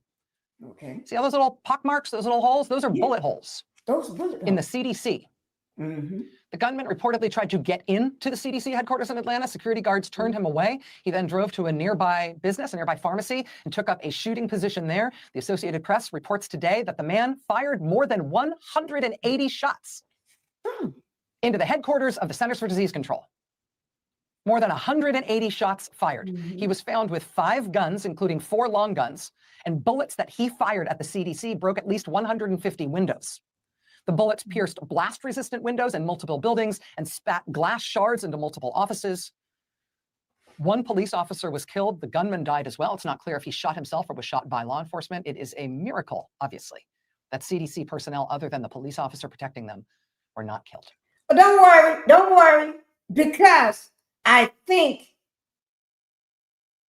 Okay. See all those little pock marks, those little holes? Those are bullet holes. Those bullet holes. In the CDC. Mm-hmm. The gunman reportedly tried to get into the CDC headquarters in Atlanta. Security guards turned him away. He then drove to a nearby business, a nearby pharmacy, and took up a shooting position there. The Associated Press reports today that the man fired more than 180 shots into the headquarters of the Centers for Disease Control. More than 180 shots fired. Mm-hmm. He was found with 5 guns, including 4 long guns, and bullets that he fired at the CDC broke at least 150 windows. The bullets pierced blast-resistant windows in multiple buildings and spat glass shards into multiple offices. 1 police officer was killed. The gunman died as well. It's not clear if he shot himself or was shot by law enforcement. It is a miracle, obviously, that CDC personnel, other than the police officer protecting them, were not killed. But don't worry, because I think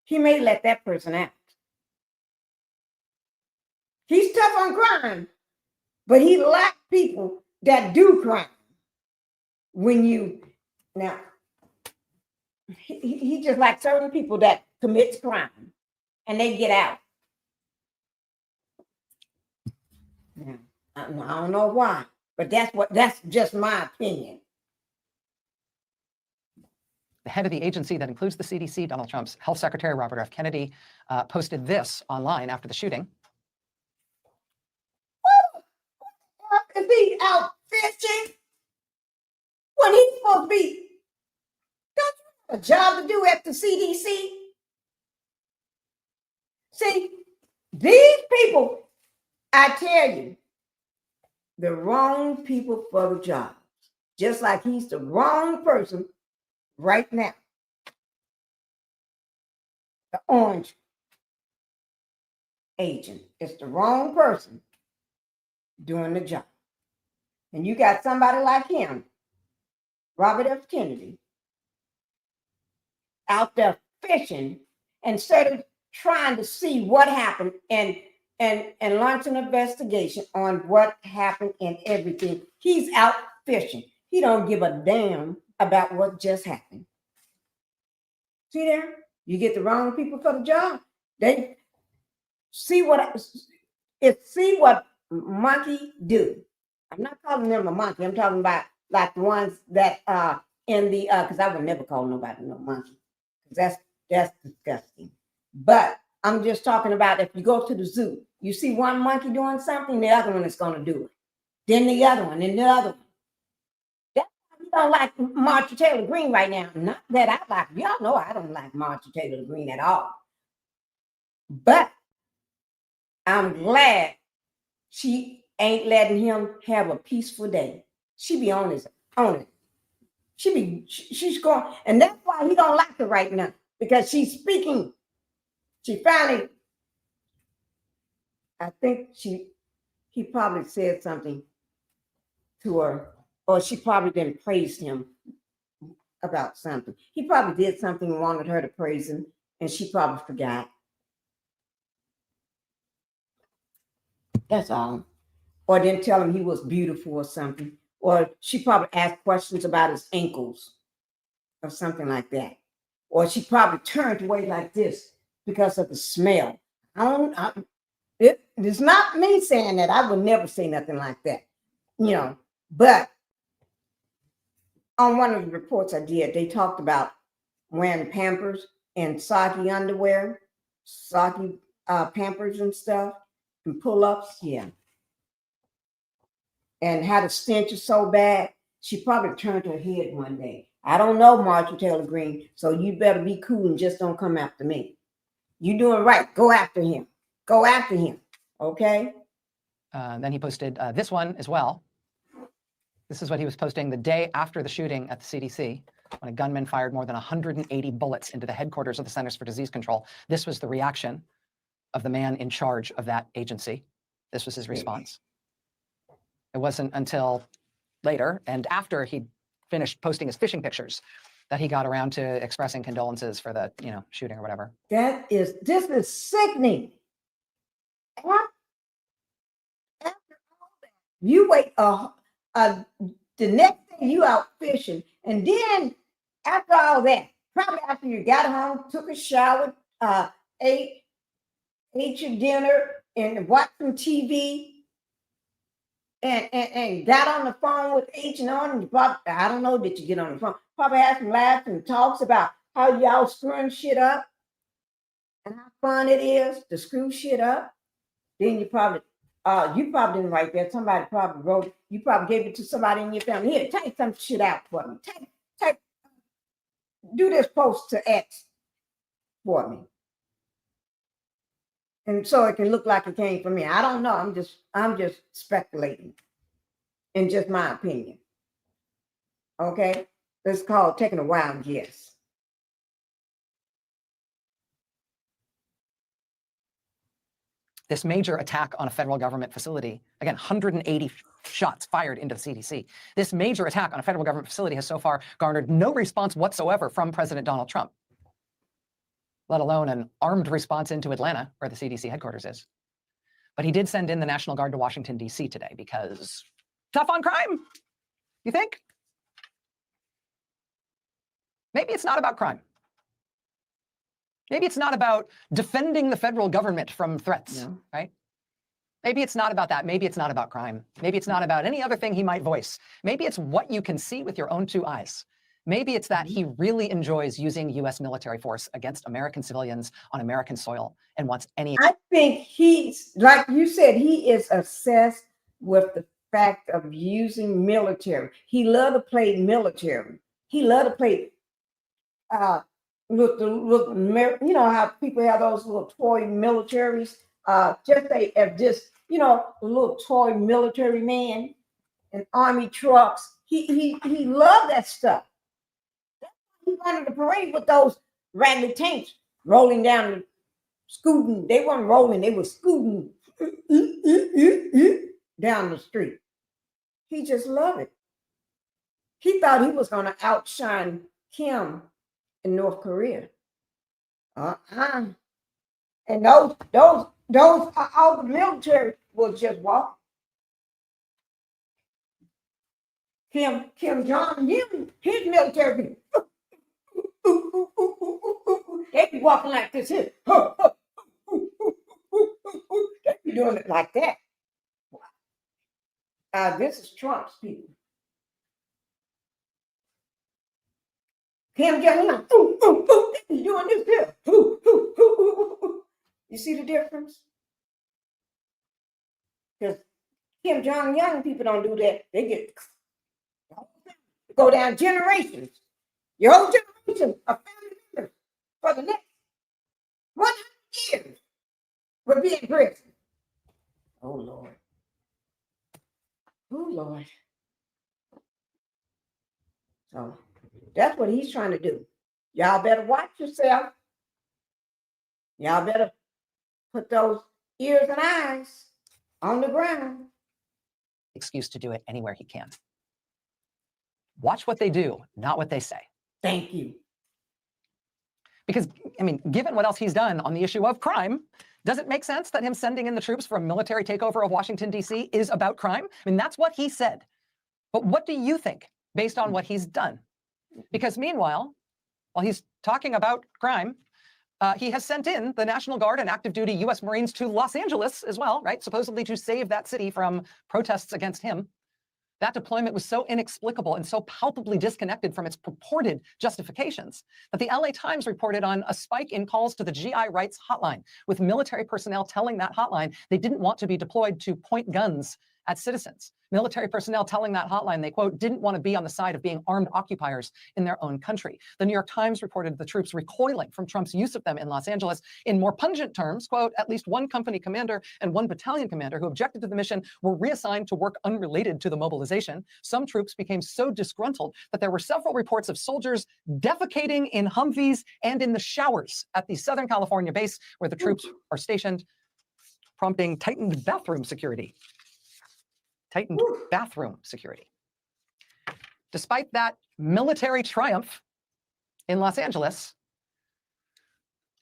he may let that person out. He's tough on crime, but he likes people that do crime. He just like certain people that commits crime and they get out. Now, I don't know why, but that's just my opinion. The head of the agency that includes the CDC, Donald Trump's health secretary, Robert F. Kennedy, posted this online after the shooting. Is he out fishing when he's supposed to be? Don't you have a job to do at the CDC? See, these people, I tell you, the wrong people for the job. Just like he's the wrong person right now. The orange agent is the wrong person doing the job. And you got somebody like him, Robert F. Kennedy, out there fishing instead of trying to see what happened and launch an investigation on what happened and everything. He's out fishing. He don't give a damn about what just happened. See there? You get the wrong people for the job. They see what monkey do. I'm not calling them a monkey. I'm talking about like the ones that in the because I would never call nobody no monkey, because that's disgusting. But I'm just talking about if you go to the zoo, you see one monkey doing something, the other one is going to do it. Then the other one, and the other one. That's why you don't like Marjorie Taylor Greene right now. Not that I like. Y'all know I don't like Marjorie Taylor Greene at all. But I'm glad she ain't letting him have a peaceful day. She be on it. She's going, and that's why he don't like her right now, because she's speaking. She finally, I think he probably said something to her, or she probably didn't praise him about something. He probably did something and wanted her to praise him, and she probably forgot. That's all. Or didn't tell him he was beautiful or something. Or she probably asked questions about his ankles or something like that. Or she probably turned away like this because of the smell. It's not me saying that. I would never say nothing like that. But on one of the reports I did, they talked about wearing Pampers and soggy underwear, soggy Pampers and stuff, and pull-ups, yeah. And how the stench is so bad, she probably turned her head one day. I don't know, Marjorie Taylor Greene, so you better be cool and just don't come after me. You doing right. Go after him. Go after him, okay? Then he posted this one as well. This is what he was posting the day after the shooting at the CDC, when a gunman fired more than 180 bullets into the headquarters of the Centers for Disease Control. This was the reaction of the man in charge of that agency. This was his response. It wasn't until later and after he finished posting his fishing pictures that he got around to expressing condolences for the shooting or whatever. This is sickening. After all that, you wait the next day you out fishing, and then after all that, probably after you got home, took a shower, ate your dinner, and watched some TV, and got on the phone with H&R, and you probably, I don't know, did you get on the phone? Probably had some laughs and talks about how y'all screwing shit up and how fun it is to screw shit up. Then you probably didn't write that. Somebody probably wrote, you probably gave it to somebody in your family. Here, take some shit out for me. Do this post to X for me. And so it can look like it came from me. I don't know. I'm just speculating. In just my opinion. Okay? It's called taking a wild guess. This major attack on a federal government facility, again, 180 shots fired into the CDC. This major attack on a federal government facility has so far garnered no response whatsoever from President Donald Trump, let alone an armed response into Atlanta, where the CDC headquarters is. But he did send in the National Guard to Washington, D.C. today because tough on crime, you think? Maybe it's not about crime. Maybe it's not about defending the federal government from threats, right? Maybe it's not about that. Maybe it's not about crime. Maybe it's not about any other thing he might voice. Maybe it's what you can see with your own two eyes. Maybe it's that he really enjoys using U.S. military force against American civilians on American soil and wants any... I think he's, like you said, he is obsessed with the fact of using military. He loved to play military. He loved to play, look, you know how people have those little toy militaries? A little toy military man and army trucks. He loved that stuff. He wanted to parade with those raggedy tanks rolling down, scooting. They weren't rolling, they were scooting down the street. He just loved it. He thought he was going to outshine Kim in North Korea. And those all the military was just walking. Kim Jong, his military, they be walking like this here. They be doing it like that. This is Trump's people. Kim Jong-un, they be doing this here. You see the difference? Because Kim Jong-un people don't do that. They get go down generations. Your whole generation of family members for the next 100 years will be in prison. Oh, Lord. Oh, Lord. So that's what he's trying to do. Y'all better watch yourself. Y'all better put those ears and eyes on the ground. Excuse to do it anywhere he can. Watch what they do, not what they say. Thank you. Because, I mean, given what else he's done on the issue of crime, does it make sense that him sending in the troops for a military takeover of Washington, D.C. is about crime? I mean, that's what he said. But what do you think based on what he's done? Because meanwhile, while he's talking about crime, he has sent in the National Guard and active duty U.S. Marines to Los Angeles as well, right? Supposedly to save that city from protests against him. That deployment was so inexplicable and so palpably disconnected from its purported justifications that the LA Times reported on a spike in calls to the GI rights hotline, with military personnel telling that hotline they didn't want to be deployed to point guns at citizens. Military personnel telling that hotline they, quote, didn't want to be on the side of being armed occupiers in their own country. The New York Times reported the troops recoiling from Trump's use of them in Los Angeles. In more pungent terms, quote, at least one company commander and one battalion commander who objected to the mission were reassigned to work unrelated to the mobilization. Some troops became so disgruntled that there were several reports of soldiers defecating in Humvees and in the showers at the Southern California base where the troops are stationed, prompting tightened bathroom security. Despite that military triumph in Los Angeles,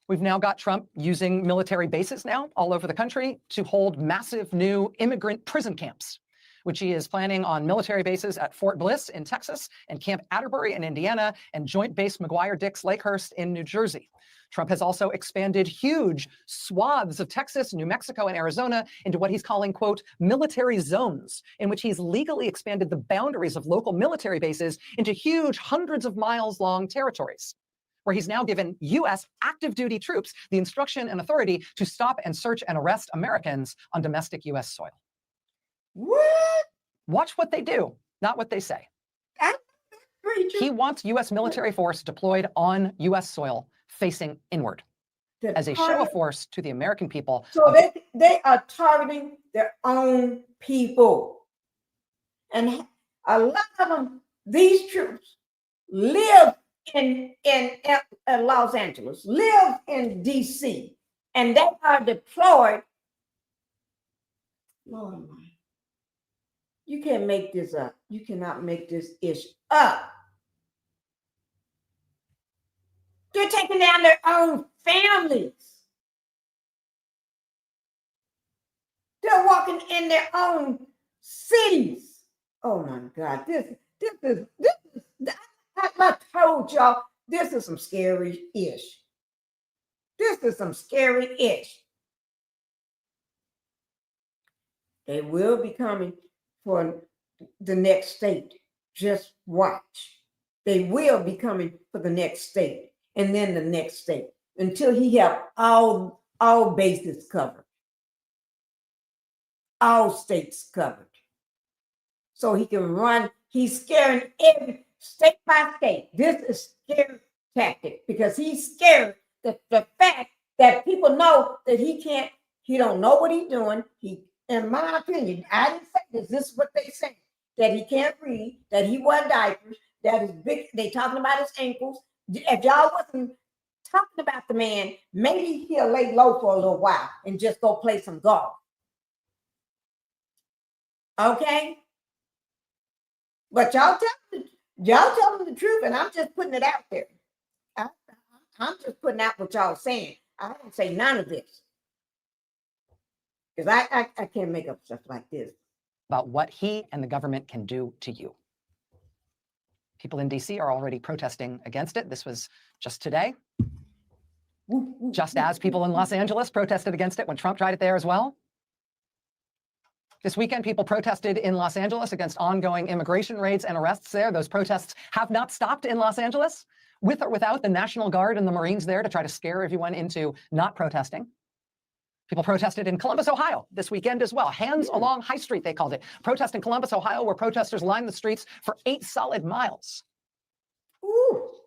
we've now got Trump using military bases now all over the country to hold massive new immigrant prison camps, which he is planning on military bases at Fort Bliss in Texas and Camp Atterbury in Indiana and Joint Base McGuire-Dix Lakehurst in New Jersey. Trump has also expanded huge swaths of Texas, New Mexico, and Arizona into what he's calling, quote, military zones, in which he's legally expanded the boundaries of local military bases into huge hundreds of miles long territories, where he's now given U.S. active duty troops the instruction and authority to stop and search and arrest Americans on domestic U.S. soil. What? Watch what they do, not what they say. He wants U.S. military force deployed on U.S. soil facing inward as a show of force to the American people. So they are targeting their own people. And a lot of them, these troops, live in Los Angeles, live in D.C., and they are deployed. Lord, you can't make this up. You cannot make this ish up. They're taking down their own families. They're walking in their own cities. Oh my God, this is I told y'all, this is some scary-ish. This is some scary-ish. They will be coming for the next state. Just watch. They will be coming for the next state. And then the next state, until he have all bases covered, all states covered. So he can run, he's scaring every state by state. This is scary tactic because he's scared the fact that people know that he don't know what he's doing. In my opinion, I didn't say this, this is what they say, that he can't read, that he wears diapers, that is big, they talking about his ankles. If y'all wasn't talking about the man, maybe he'll lay low for a little while and just go play some golf. Okay? But y'all tell them the truth, and I'm just putting it out there. I'm just putting out what y'all saying. I don't say none of this. Because I can't make up stuff like this. About what he and the government can do to you. People in DC are already protesting against it. This was just today. Just as people in Los Angeles protested against it when Trump tried it there as well. This weekend, people protested in Los Angeles against ongoing immigration raids and arrests there. Those protests have not stopped in Los Angeles, with or without the National Guard and the Marines there to try to scare everyone into not protesting. People protested in Columbus, Ohio this weekend as well. Hands along High Street, they called it. Protest in Columbus, Ohio, where protesters lined the streets for 8 solid miles.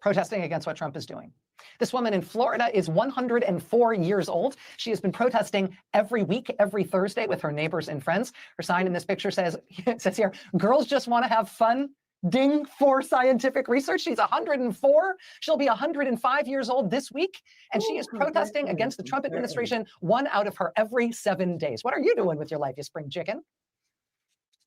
Protesting against what Trump is doing. This woman in Florida is 104 years old. She has been protesting every week, every Thursday with her neighbors and friends. Her sign in this picture says, it says here, girls just want to have fun. Ding for scientific research. She's 104. She'll be 105 years old this week. And she is protesting against the Trump administration 1 out of her every 7 days. What are you doing with your life, you spring chicken?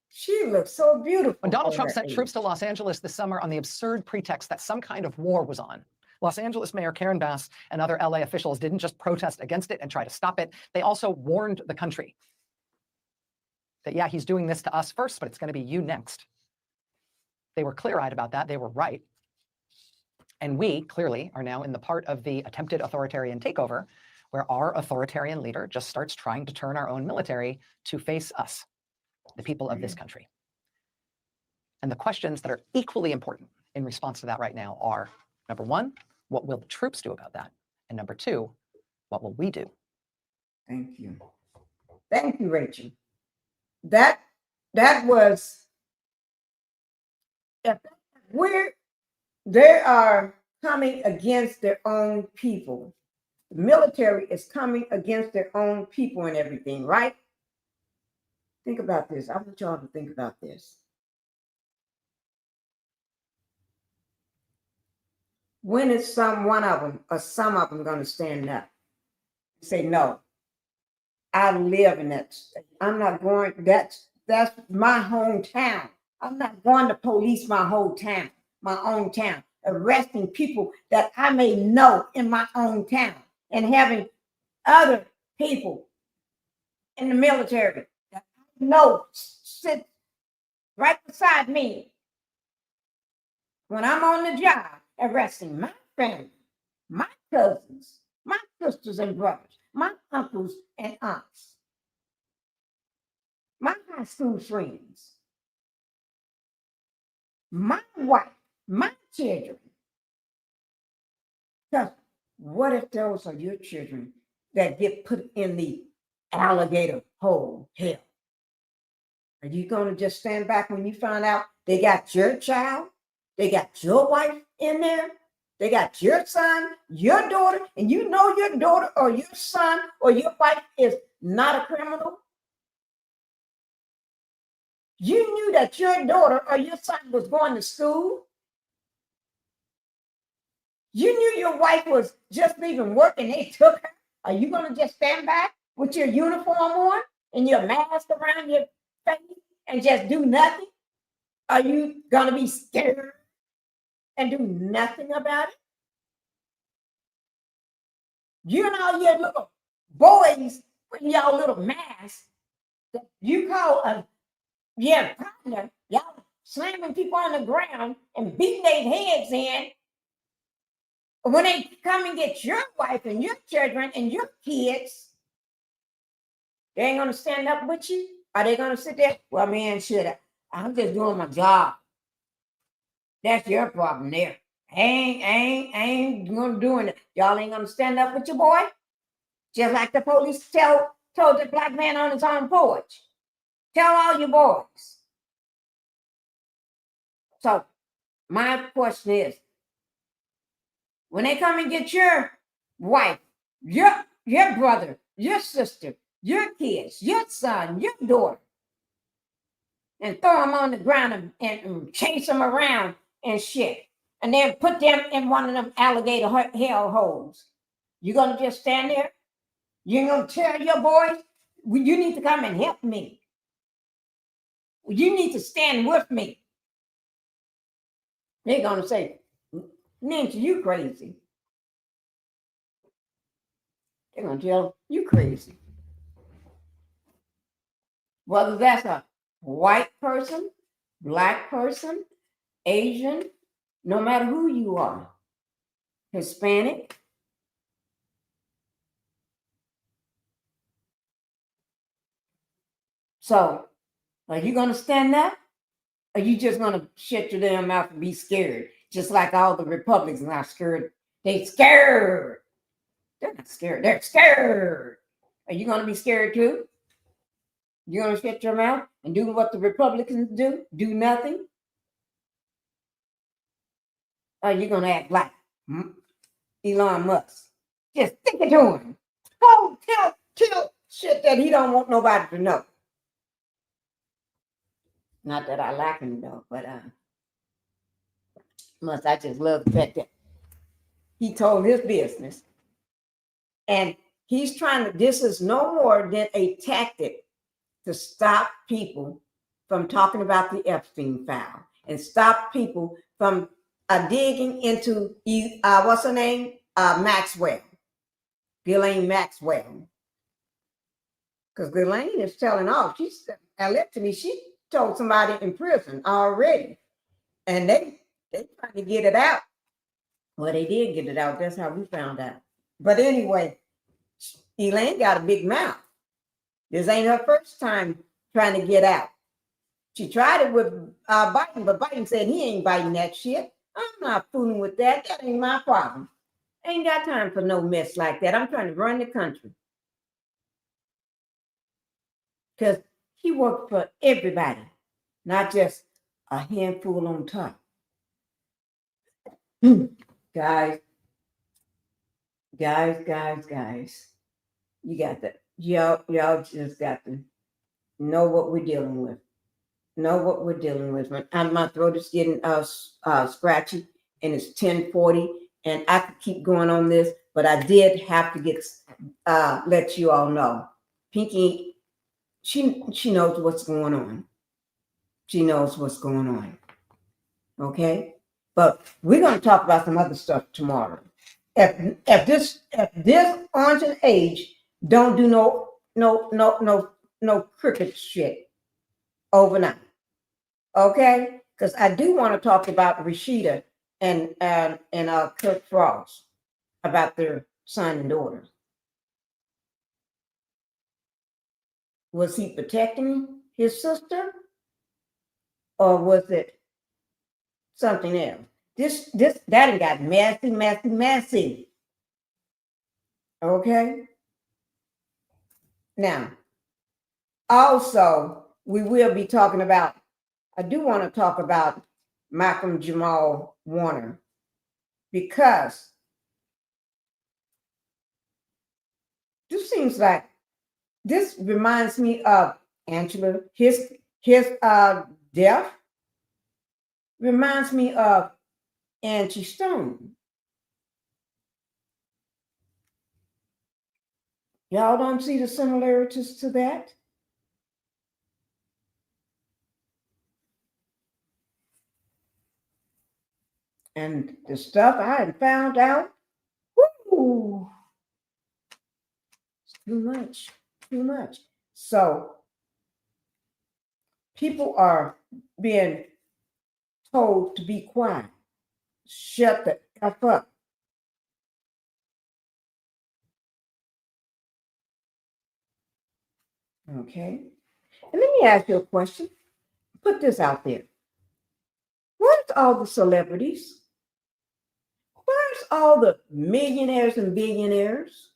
She looks so beautiful. When Donald Trump sent troops to Los Angeles this summer on the absurd pretext that some kind of war was on, Los Angeles Mayor Karen Bass and other LA officials didn't just protest against it and try to stop it. They also warned the country that, yeah, he's doing this to us first, but it's going to be you next. They were clear-eyed about that. They were right. And we, clearly, are now in the part of the attempted authoritarian takeover where our authoritarian leader just starts trying to turn our own military to face us, the people of this country. And the questions that are equally important in response to that right now are, number one, what will the troops do about that? And number two, what will we do? Thank you. Thank you, Rachel. That was, where they are coming against their own people. The military is coming against their own people and everything, right? Think about this. I want y'all to think about this. When is one of them or some of them going to stand up and say, no, I live in that state. I'm not going, that's my hometown. I'm not going to police my whole town, my own town, arresting people that I may know in my own town and having other people in the military that I know sit right beside me when I'm on the job, arresting my family, my cousins, my sisters and brothers, my uncles and aunts, my high school friends, my wife, my children. Because what if those are your children that get put in the alligator hole hell? Are you going to just stand back when you find out they got your child, they got your wife in there, they got your son, your daughter, and you know your daughter or your son or your wife is not a criminal? You knew that your daughter or your son was going to school. You knew your wife was just leaving work and they took her. Are you going to just stand back with your uniform on and your mask around your face and just do nothing? Are you going to be scared and do nothing about it? You and all your little boys with y'all little masks that you call a partner, y'all slamming people on the ground and beating their heads in. When they come and get your wife and your children and your kids, they ain't gonna stand up with you? Are they gonna sit there? Well, man, shit, I'm just doing my job. That's your problem there. I ain't gonna do it. Y'all ain't gonna stand up with your boy? Just like the police told the black man on his own porch. Tell all your boys. So my question is, when they come and get your wife, your brother, your sister, your kids, your son, your daughter, and throw them on the ground and chase them around and shit, and then put them in one of them alligator hell holes, you gonna just stand there? You ain't gonna tell your boys, well, you need to come and help me. You need to stand with me. They're gonna say, Nancy, you crazy. They're gonna tell you crazy. Whether that's a white person, black person, Asian, no matter who you are, Hispanic, so are you going to stand up? Or are you just going to shut your damn mouth and be scared? Just like all the Republicans are scared. They scared. They're not scared. They're scared. Are you going to be scared too? You're going to shut your mouth and do what the Republicans do? Do nothing? Or you going to act like Elon Musk? Just stick it to him. Oh, tell shit that he don't want nobody to know. Not that I like him though, but I just love the fact that he told his business. And he's trying to, this is no more than a tactic to stop people from talking about the Epstein file and stop people from digging into, what's her name? Maxwell. Ghislaine Maxwell. Because Ghislaine is telling off. She's allegedly, she told somebody in prison already. And they trying to get it out. Well, they did get it out. That's how we found out. But anyway, Elaine got a big mouth. This ain't her first time trying to get out. She tried it with Biden, but Biden said he ain't biting that shit. I'm not fooling with that. That ain't my problem. Ain't got time for no mess like that. I'm trying to run the country. Because he worked for everybody, not just a handful on top. Guys. You got to, y'all just got to know what we're dealing with. Know what we're dealing with. My throat is getting scratchy, and it's 10:40, and I could keep going on this, but I did have to let you all know. Pinkie, she knows what's going on. She knows what's going on. Okay? But we're going to talk about some other stuff tomorrow. If this orange and age don't do no cricket shit overnight, okay? Because I do want to talk about Rashida and Kirk Frost, about their son and daughter. Was he protecting his sister, or was it something else? That got messy. Okay. Now, also, we will be talking about, I do want to talk about Malcolm Jamal Warner, because this reminds me of Angela. His death reminds me of Angie Stone. Y'all don't see the similarities to that? And the stuff I had found out, whoo, it's too much. So people are being told to be quiet. Shut the F up. Okay. And let me ask you a question. Put this out there. Where's all the celebrities? Where's all the millionaires and billionaires?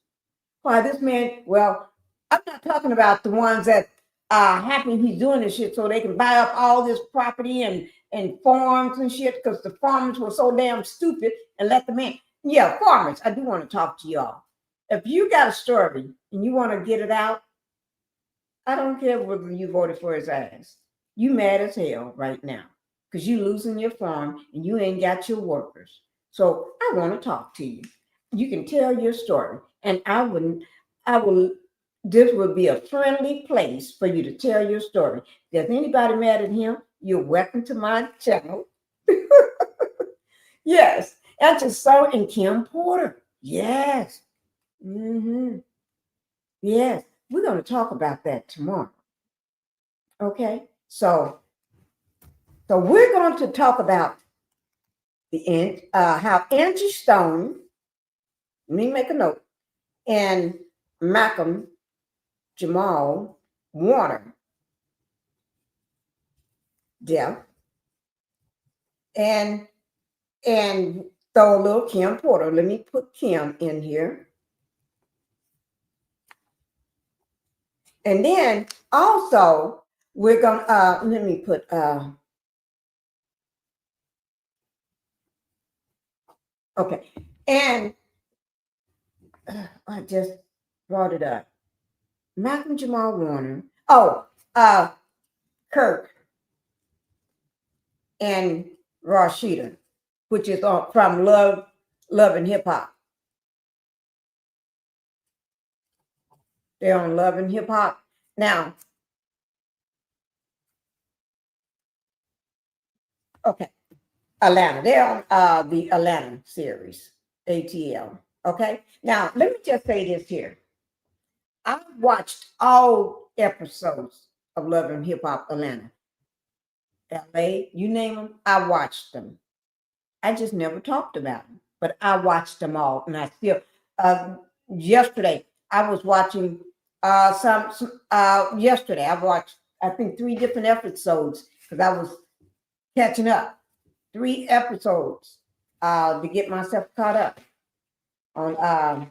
Why, this man, well, I'm not talking about the ones that are happy he's doing this shit so they can buy up all this property and farms and shit, because the farmers were so damn stupid and let the man. Yeah, farmers, I do want to talk to y'all. If you got a story and you want to get it out, I don't care whether you voted for his ass. You mad as hell right now because you losing your farm and you ain't got your workers. So I want to talk to you. You can tell your story, and this would be a friendly place for you to tell your story. If there's anybody mad at him, you're welcome to my channel. Yes, I just saw in Kim Porter. Yes. Yes, we're going to talk about that tomorrow. Okay, so we're going to talk about how Angie Stone, let me make a note, and Malcolm Jamal Warner death, and throw a little Kim Porter. Let me put Kim in here. And then also we're gonna let me put okay, and I just brought it up. Malcolm Jamal Warner. Oh, Kirk and Rashida, which is from Love and Hip Hop. They're on Love and Hip Hop now. Okay, Atlanta. They're on the Atlanta series, ATL. Okay, now let me just say this here. I watched all episodes of Love and Hip Hop Atlanta. LA, you name them, I watched them. I just never talked about them, but I watched them all. And I still, yesterday, I was watching yesterday, I watched, I think 3 different episodes because I was catching up. 3 episodes to get myself caught up on,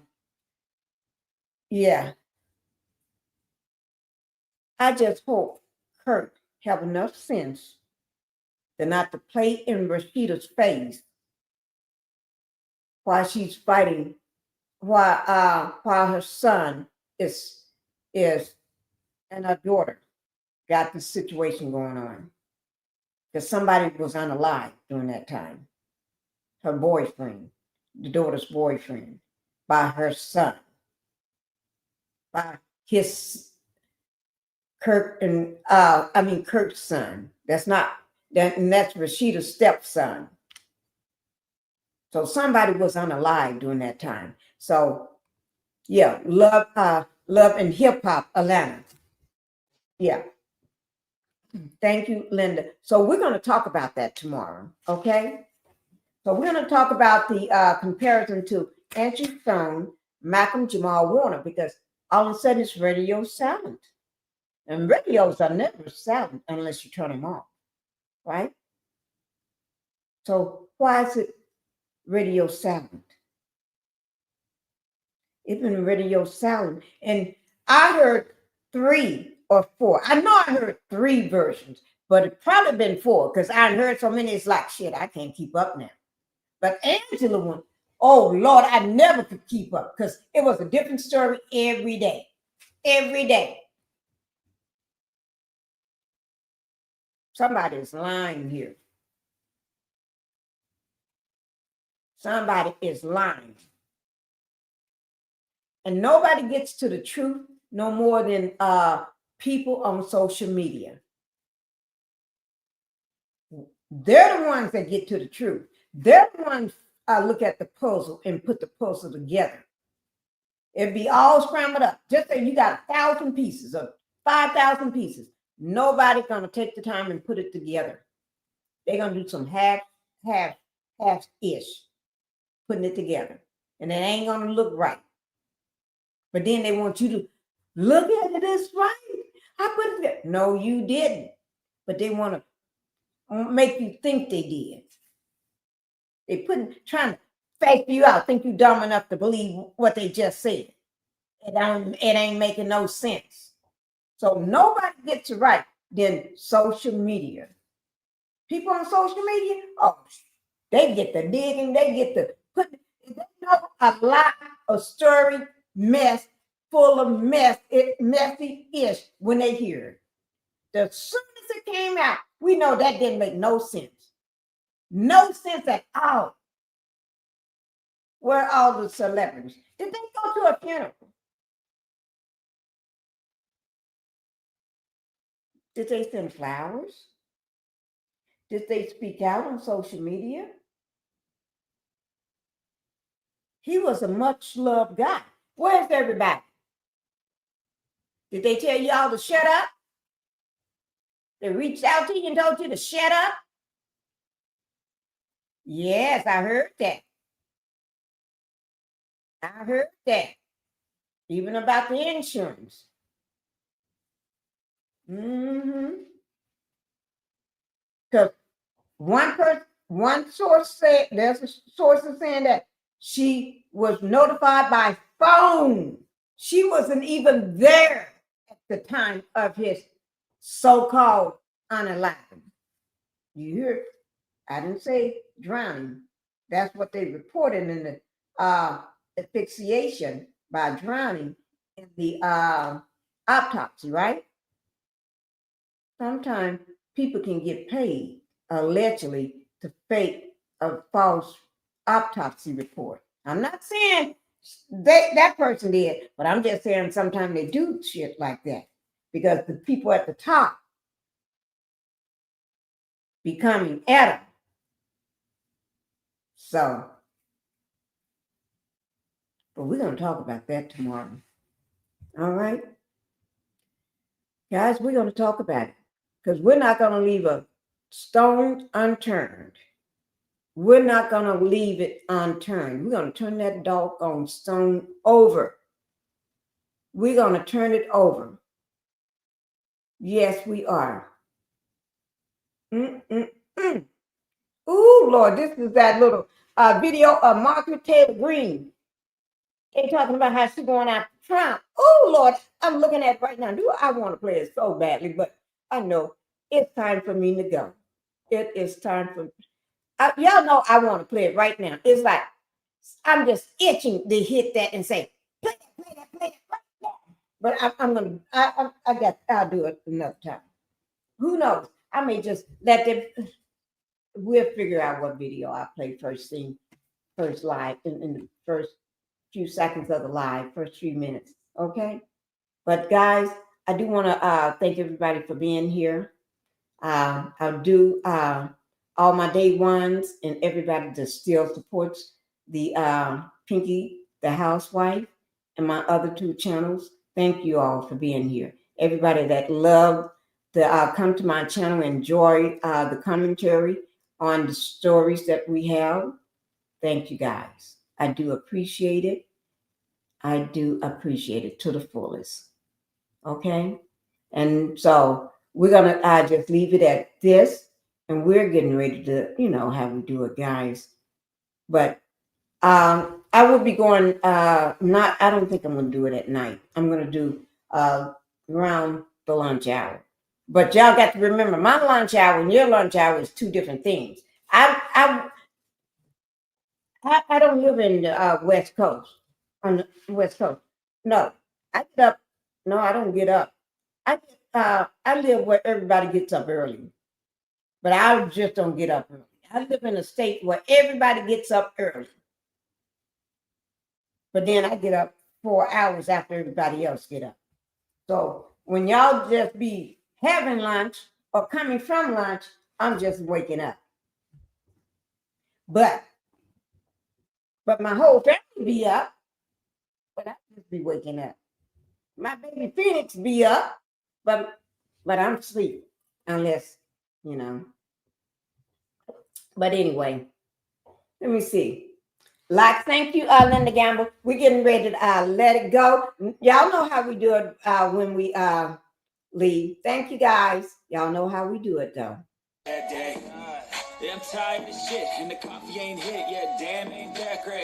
yeah. I just hope Kurt have enough sense to not to play in Rashida's face while she's fighting, while her son is and her daughter got this situation going on. Because somebody was unalive during that time. Her boyfriend, the daughter's boyfriend, by her son, by his Kurt's son. That's Rashida's stepson. So somebody was unalive during that time. So yeah, Love and Hip Hop Atlanta. Yeah. Thank you, Linda. So we're going to talk about that tomorrow, okay? So we're going to talk about the comparison to Angie Stone, Malcolm Jamal Warner, because all of a sudden it's radio silent. And radios are never silent unless you turn them off, right? So why is it radio silent? It's been radio silent. And I heard 3 or 4. I know I heard 3 versions, but it probably been 4 because I heard so many, it's like, shit, I can't keep up now. But Angela one, oh Lord, I never could keep up because it was a different story every day. Every day. Somebody is lying here. Somebody is lying. And nobody gets to the truth no more than people on social media. They're the ones that get to the truth. They're the ones look at the puzzle and put the puzzle together. It'd be all scrambled up. Just say you got 1,000 pieces or 5,000 pieces. Nobody's gonna take the time and put it together. They're gonna do some half-ish putting it together, and it ain't gonna look right. But then they want you to look at it as right. I put it there. No, you didn't. But they want to make you think they did. They trying to fake you out, think you dumb enough to believe what they just said. It ain't making no sense. So nobody gets it right than social media. People on social media, oh, they get the digging, they get the put. They know a lot of story mess, full of messy-ish when they hear it. As soon as it came out, we know that didn't make no sense. No sense at all. Where are all the celebrities? Did they go to a funeral? Did they send flowers? Did they speak out on social media? He was a much loved guy. Where's everybody? Did they tell y'all to shut up? They reached out to you and told you to shut up? Yes, I heard that. I heard that. Even about the insurance. Because one source said, there's a source saying that she was notified by phone. She wasn't even there at the time of his so-called unalive. You hear? I didn't say drowning. That's what they reported in the asphyxiation by drowning in the autopsy, right? Sometimes people can get paid allegedly to fake a false autopsy report. I'm not saying that person did, but I'm just saying sometimes they do shit like that because the people at the top becoming at them. So, but we're going to talk about that tomorrow. All right? Guys, we're going to talk about it because we're not going to leave a stone unturned. We're not going to leave it unturned. We're going to turn that doggone stone over. We're going to turn it over. Yes, we are. Ooh, Lord, this is that little video of Margaret Taylor Greene. They're talking about how she's going after Trump. Oh, Lord, I'm looking at it right now. Do I want to play it so badly? But I know it's time for me to go. It is time for y'all know I want to play it right now. It's like I'm just itching to hit that and say, play that right now. But I'll do it another time. Who knows? I may just let them. We'll figure out what video I play first live in the first few seconds of the live, first few minutes. Okay. But guys, I do want to thank everybody for being here. I'll do all my day ones and everybody that still supports the Pinkie the Housewife and my other 2 channels. Thank you all for being here. Everybody that loved to come to my channel, enjoy the commentary on the stories that we have. Thank you guys. I do appreciate it. I do appreciate it to the fullest. Okay? And so we're going to just leave it at this. And we're getting ready to, how we do it, guys. But I will be going, I don't think I'm going to do it at night. I'm going to do around the lunch hour. But y'all got to remember, my lunch hour and your lunch hour is 2 different things. I don't live in the West Coast, on the West Coast. No, I get up. No, I don't get up. I live where everybody gets up early, but I just don't get up early. I live in a state where everybody gets up early, but then I get up 4 hours after everybody else get up. So when y'all just be having lunch or coming from lunch, I'm just waking up. But my whole family be up, but I just be waking up. My baby Phoenix be up, but I'm asleep unless, But anyway, let me see. Thank you, Linda Gamble. We're getting ready to let it go. Y'all know how we do it when we leave. Thank you, guys. Y'all know how we do it, though. Yeah, I'm tired of shit, and the coffee ain't hit yet. Damn, ain't that great.